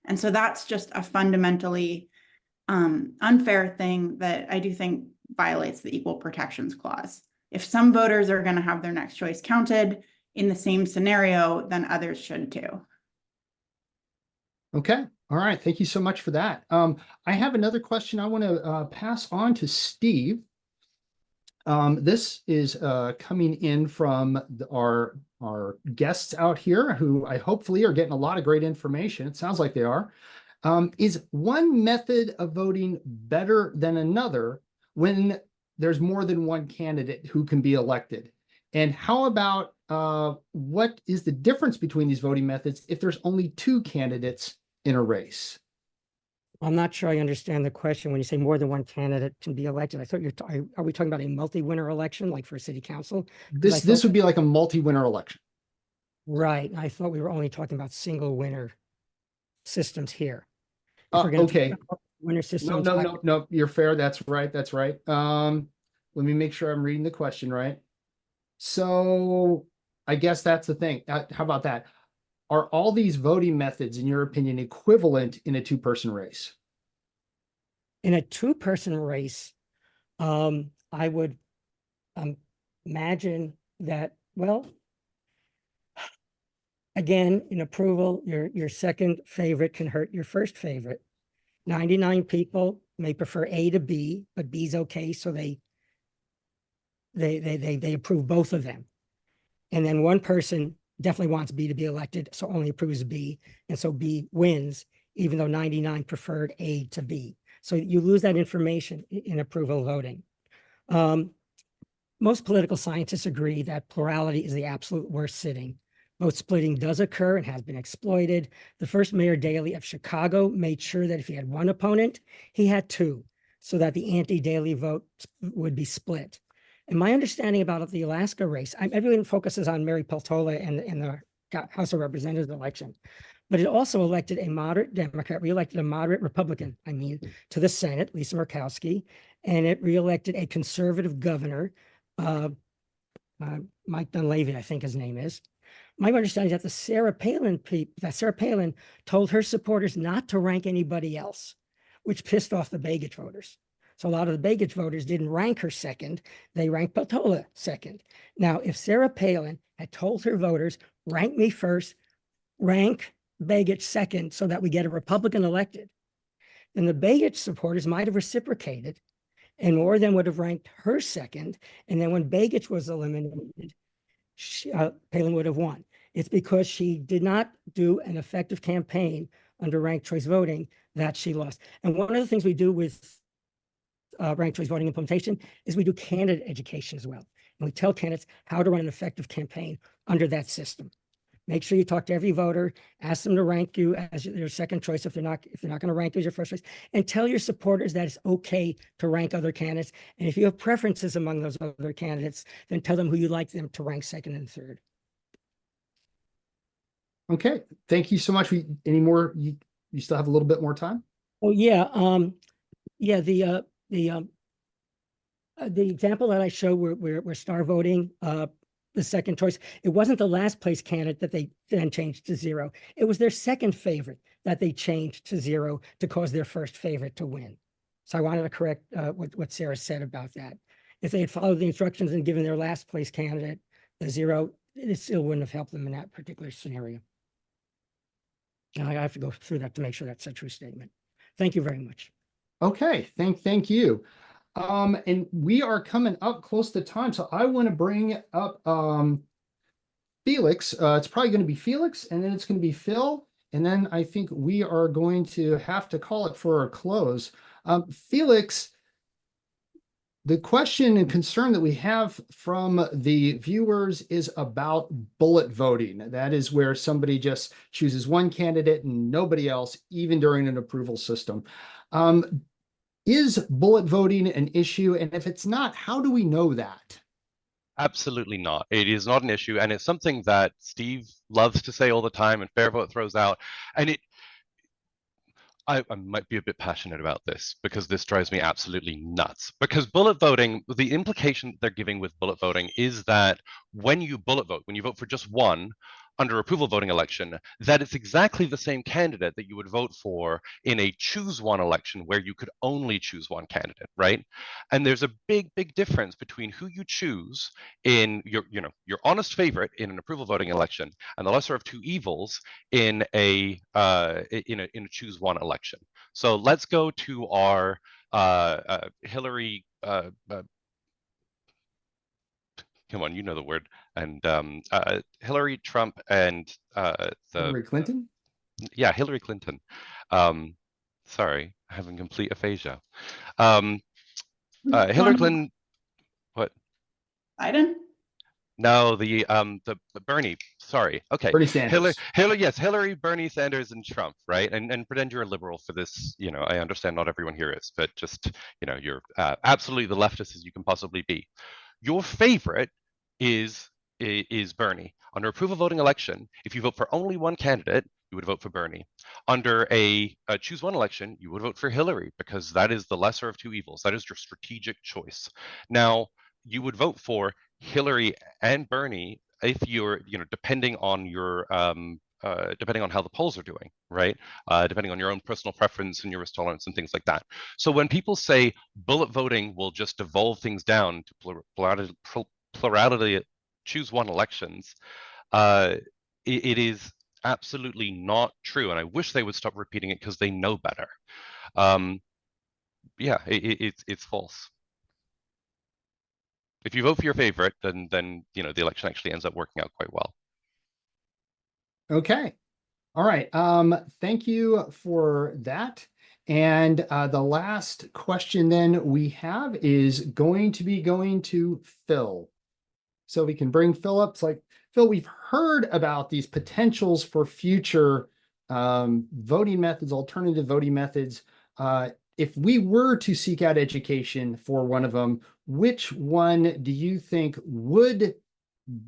And so that's just a fundamentally unfair thing that I do think violates the Equal Protections Clause. If some voters are going to have their next choice counted in the same scenario, then others should too. Okay. All right. Thank you so much for that. I have another question I want to pass on to Steve. This is coming in from our guests out here who I hopefully are getting a lot of great information. It sounds like they are. Is one method of voting better than another when there's more than one candidate who can be elected? And how about what is the difference between these voting methods if there's only 2 candidates in a race? I'm not sure I understand the question when you say more than one candidate can be elected. I thought are we talking about a multi-winner election like for city council? This would be like a multi-winner election. Right. I thought we were only talking about single winner systems here. Okay. Winner systems. No, you're fair. That's right. That's right. Let me make sure I'm reading the question right. So I guess that's the thing. How about that? Are all these voting methods, in your opinion, equivalent in a 2-person race? In a 2-person race, I would imagine that, well, again, in approval, your second favorite can hurt your first favorite. 99 people may prefer A to B, but B's okay, so they approve both of them. And then one person definitely wants B to be elected, so only approves B, and so B wins, even though 99 preferred A to B. So you lose that information in approval voting. Most political scientists agree that plurality is the absolute worst setting. Vote splitting does occur and has been exploited. The first Mayor Daley of Chicago made sure that if he had one opponent, he had 2, so that the anti-Daley vote would be split. And my understanding about the Alaska race, everyone focuses on Mary Peltola and the House of Representatives election, but it also elected a moderate Democrat, reelected a moderate Republican, to the Senate, Lisa Murkowski, and it reelected a conservative governor, Mike Dunleavy, I think his name is. My understanding is that Sarah Palin told her supporters not to rank anybody else, which pissed off the Begich voters. So a lot of the Begich voters didn't rank her second. They ranked Peltola second. Now, if Sarah Palin had told her voters, rank me first, rank Begich second so that we get a Republican elected, then the Begich supporters might have reciprocated and more of them would have ranked her second. And then when Begich was eliminated, Palin would have won. It's because she did not do an effective campaign under ranked choice voting that she lost. And one of the things we do with ranked choice voting implementation is we do candidate education as well. And we tell candidates how to run an effective campaign under that system. Make sure you talk to every voter, ask them to rank you as your second choice if they're not going to rank you as your first choice, and tell your supporters that it's okay to rank other candidates. And if you have preferences among those other candidates, then tell them who you'd like them to rank second and third. Okay, thank you so much. Any more? You still have a little bit more time? Oh yeah, yeah. The example that I showed where star voting, the second choice, it wasn't the last place candidate that they then changed to 0. It was their second favorite that they changed to 0 to cause their first favorite to win. So I wanted to correct what Sarah said about that. If they had followed the instructions and given their last place candidate the 0, it still wouldn't have helped them in that particular scenario. And I have to go through that to make sure that's a true statement. Thank you very much. Okay, thank you. And we are coming up close to time, so I want to bring up Felix. It's probably going to be Felix, and then it's going to be Phil, and then I think we are going to have to call it for a close. Felix, the question and concern that we have from the viewers is about bullet voting. That is where somebody just chooses one candidate and nobody else, even during an approval system. Is bullet voting an issue? And if it's not, how do we know that? Absolutely not. It is not an issue, and it's something that Steve loves to say all the time, and Fair Vote throws out. And I might be a bit passionate about this because this drives me absolutely nuts. Because bullet voting, the implication that they're giving with bullet voting is that when you bullet vote, when you vote for just one under approval voting election, that it's exactly the same candidate that you would vote for in a choose one election where you could only choose one candidate, right? And there's a big difference between who you choose in your honest favorite in an approval voting election and the lesser of two evils in a choose one election. So let's go to our Hillary come on, you know the word, and Hillary, Trump, and Hillary Clinton? Yeah, Hillary Clinton. Sorry, having complete aphasia. Hillary Clinton, what? Biden? No, the Bernie, sorry. Okay. Bernie Sanders. Hillary, Bernie Sanders, and Trump, right? And pretend you're a liberal for this, I understand not everyone here is, but just, you're absolutely the leftist as you can possibly be. Your favorite is Bernie. Under approval voting election, if you vote for only one candidate, you would vote for Bernie. Under a choose one election, you would vote for Hillary because that is the lesser of two evils. That is your strategic choice. Now, you would vote for Hillary and Bernie if you're, depending on your depending on how the polls are doing, right? Depending on your own personal preference and your risk tolerance and things like that. So when people say bullet voting will just devolve things down to plurality choose one elections, it is absolutely not true. And I wish they would stop repeating it because they know better. Yeah, it's false. If you vote for your favorite, then the election actually ends up working out quite well. Okay. All right. Thank you for that. And the last question then we have is going to Phil. So we can bring Phil up. It's like, Phil, we've heard about these potentials for future voting methods, alternative voting methods. If we were to seek out education for one of them, which one do you think would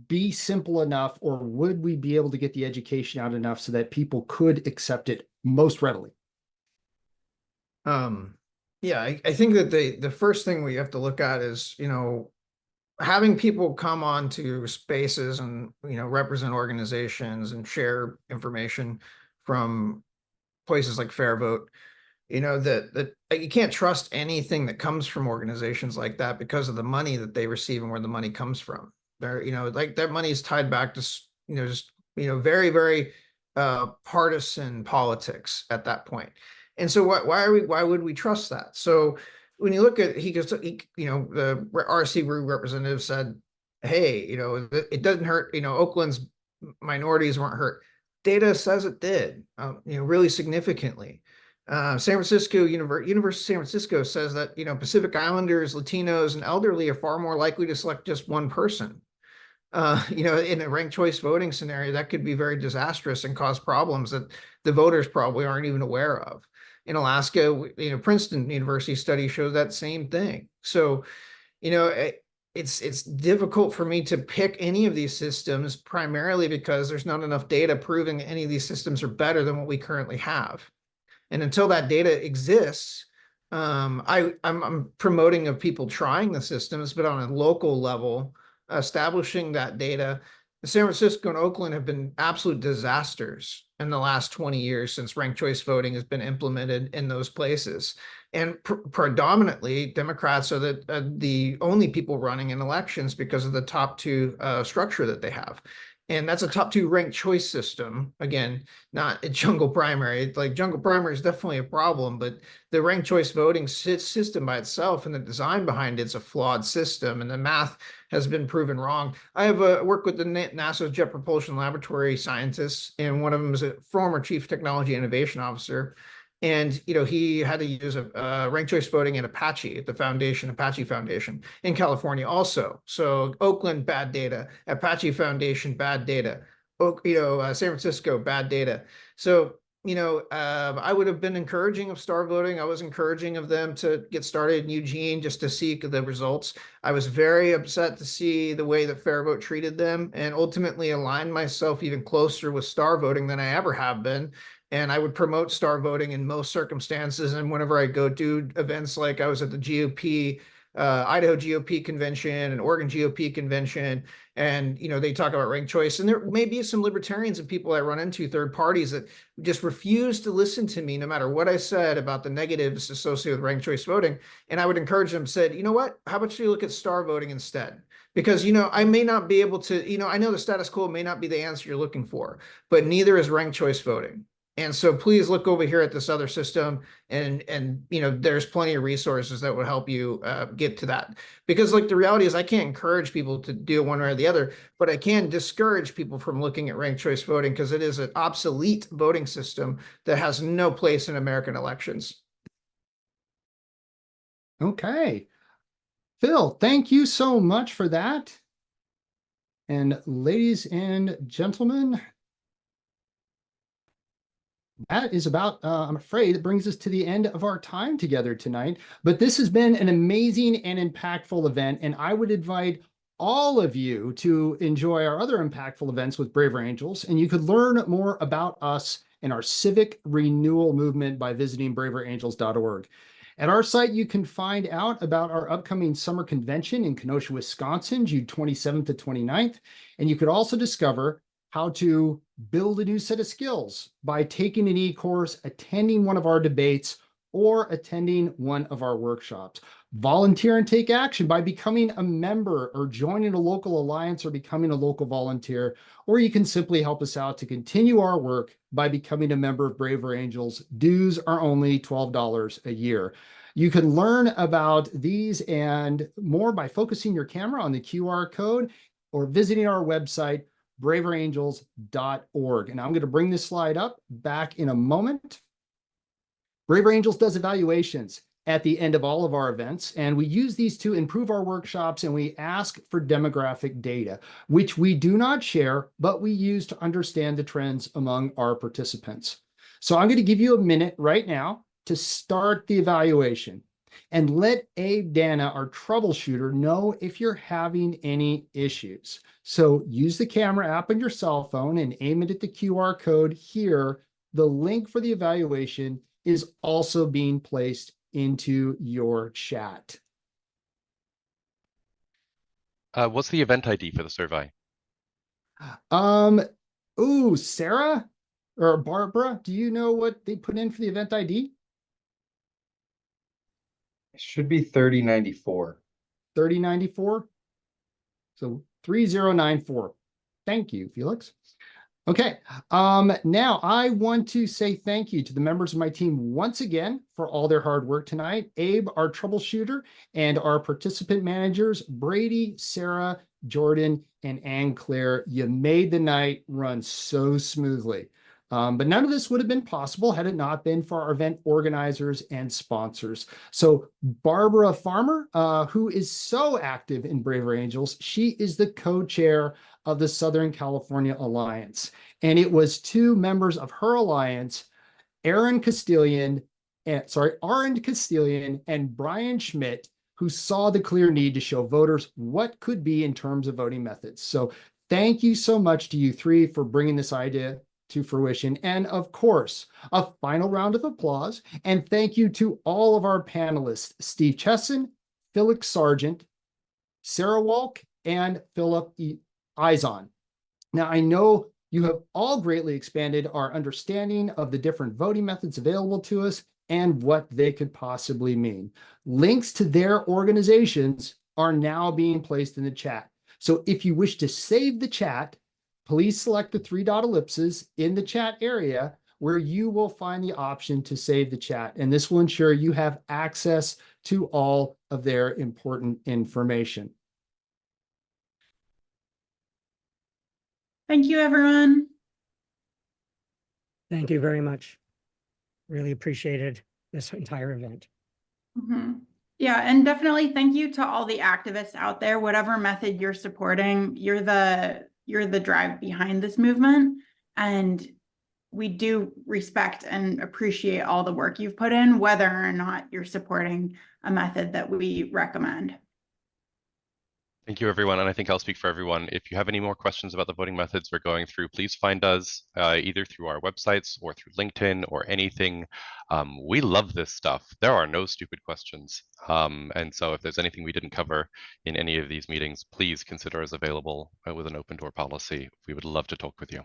be simple enough, or would we be able to get the education out enough so that people could accept it most readily? Yeah, I think that the first thing we have to look at is, having people come on to spaces and, represent organizations and share information from places like Fair Vote, that you can't trust anything that comes from organizations like that because of the money that they receive and where the money comes from. They're, like that money is tied back to, very, very partisan politics at that point. And so why would we trust that? So when you look at, the RCV representative said, hey, it doesn't hurt, Oakland's minorities weren't hurt. Data says it did, really significantly. University of San Francisco says that, Pacific Islanders, Latinos, and elderly are far more likely to select just one person. In a ranked choice voting scenario, that could be very disastrous and cause problems that the voters probably aren't even aware of. In Alaska, Princeton University study shows that same thing. So, it's difficult for me to pick any of these systems, primarily because there's not enough data proving any of these systems are better than what we currently have. And until that data exists, I'm promoting of people trying the systems, but on a local level, establishing that data. San Francisco and Oakland have been absolute disasters in the last 20 years since ranked choice voting has been implemented in those places. And predominantly, Democrats are the only people running in elections because of the top two structure that they have. And that's a top two ranked choice system. Again, not a jungle primary. Like jungle primary is definitely a problem, but the ranked choice voting system by itself and the design behind it's a flawed system, and the math has been proven wrong. I have worked with the NASA Jet Propulsion Laboratory scientists, and one of them is a former chief technology innovation officer. And he had to use a ranked choice voting in Apache at the Apache Foundation in California also. So Oakland, bad data. Apache Foundation, bad data. San Francisco, bad data. So I would have been encouraging of star voting. I was encouraging of them to get started in Eugene just to see the results. I was very upset to see the way that Fair Vote treated them, and ultimately aligned myself even closer with star voting than I ever have been. And I would promote star voting in most circumstances. And whenever I go do events, like I was at the GOP, Idaho GOP convention and Oregon GOP convention, and they talk about ranked choice. And there may be some libertarians and people I run into, third parties, that just refuse to listen to me no matter what I said about the negatives associated with ranked choice voting. And I would encourage them, said, you know what, how about you look at star voting instead? Because I may not be able to, I know the status quo may not be the answer you're looking for, but neither is ranked choice voting. And so please look over here at this other system, and there's plenty of resources that will help you get to that. Because the reality is I can't encourage people to do one way or the other, but I can discourage people from looking at ranked choice voting because it is an obsolete voting system that has no place in American elections. Okay. Phil, thank you so much for that. And ladies and gentlemen, that is about, I'm afraid, it brings us to the end of our time together tonight. But this has been an amazing and impactful event, and I would invite all of you to enjoy our other impactful events with Braver Angels, and you could learn more about us and our civic renewal movement by visiting braverangels.org. At our site, you can find out about our upcoming summer convention in Kenosha, Wisconsin, June 27th to 29th, and you could also discover how to build a new set of skills by taking an e-course, attending one of our debates, or attending one of our workshops. Volunteer and take action by becoming a member or joining a local alliance or becoming a local volunteer, or you can simply help us out to continue our work by becoming a member of Braver Angels. Dues are only $12 a year. You can learn about these and more by focusing your camera on the QR code or visiting our website, braverangels.org. And I'm going to bring this slide up back in a moment. Braver Angels does evaluations at the end of all of our events, and we use these to improve our workshops, and we ask for demographic data, which we do not share, but we use to understand the trends among our participants. So I'm going to give you a minute right now to start the evaluation. And let Abe Dana, our troubleshooter, know if you're having any issues. So use the camera app on your cell phone and aim it at the QR code here. The link for the evaluation is also being placed into your chat. What's the event ID for the survey? Sarah or Barbara, do you know what they put in for the event ID? It should be 3094. 3094? So 3094. Thank you, Felix. Okay, now I want to say thank you to the members of my team once again for all their hard work tonight. Abe, our troubleshooter, and our participant managers, Brady, Sarah, Jordan, and Ann Claire. You made the night run so smoothly. But none of this would have been possible had it not been for our event organizers and sponsors. So Barbara Farmer, who is so active in Braver Angels, she is the co-chair of the Southern California Alliance. And it was two members of her alliance, Arend Castilian and Brian Schmidt, who saw the clear need to show voters what could be in terms of voting methods. So thank you so much to you three for bringing this idea to fruition. And of course, a final round of applause. And thank you to all of our panelists, Steve Chesson, Felix Sargent, Sarah Walk, and Philip Izon. Now, I know you have all greatly expanded our understanding of the different voting methods available to us and what they could possibly mean. Links to their organizations are now being placed in the chat. So if you wish to save the chat, please select the 3-dot ellipses in the chat area where you will find the option to save the chat. And this will ensure you have access to all of their important information. Thank you, everyone. Thank you very much. Really appreciated this entire event. Yeah, and definitely thank you to all the activists out there. Whatever method you're supporting, you're the drive behind this movement, and we do respect and appreciate all the work you've put in, whether or not you're supporting a method that we recommend. Thank you, everyone. And I think I'll speak for everyone. If you have any more questions about the voting methods we're going through, please find us either through our websites or through LinkedIn or anything. We love this stuff. There are no stupid questions. And so if there's anything we didn't cover in any of these meetings, please consider us available with an open door policy. We would love to talk with you.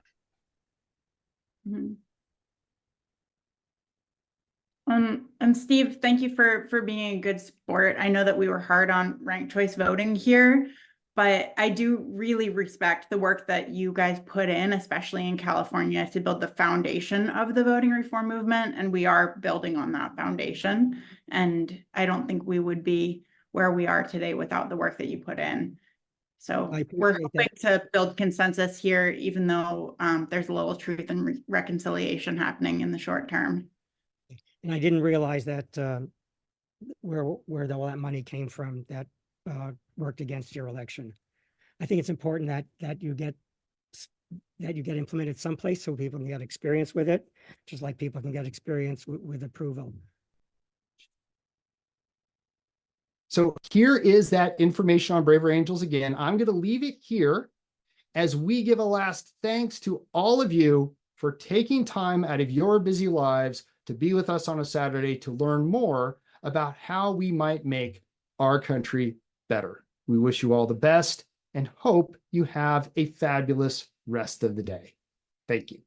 And Steve, thank you for being a good sport. I know that we were hard on ranked choice voting here, but I do really respect the work that you guys put in, especially in California, to build the foundation of the voting reform movement. And we are building on that foundation. And I don't think we would be where we are today without the work that you put in. So we're hoping to build consensus here, even though there's a little truth and reconciliation happening in the short term. And I didn't realize that where all that money came from that worked against your election. I think it's important that you get implemented someplace so people can get experience with it, just like people can get experience with approval. So here is that information on Braver Angels again. I'm going to leave it here as we give a last thanks to all of you for taking time out of your busy lives to be with us on a Saturday to learn more about how we might make our country better. We wish you all the best and hope you have a fabulous rest of the day. Thank you.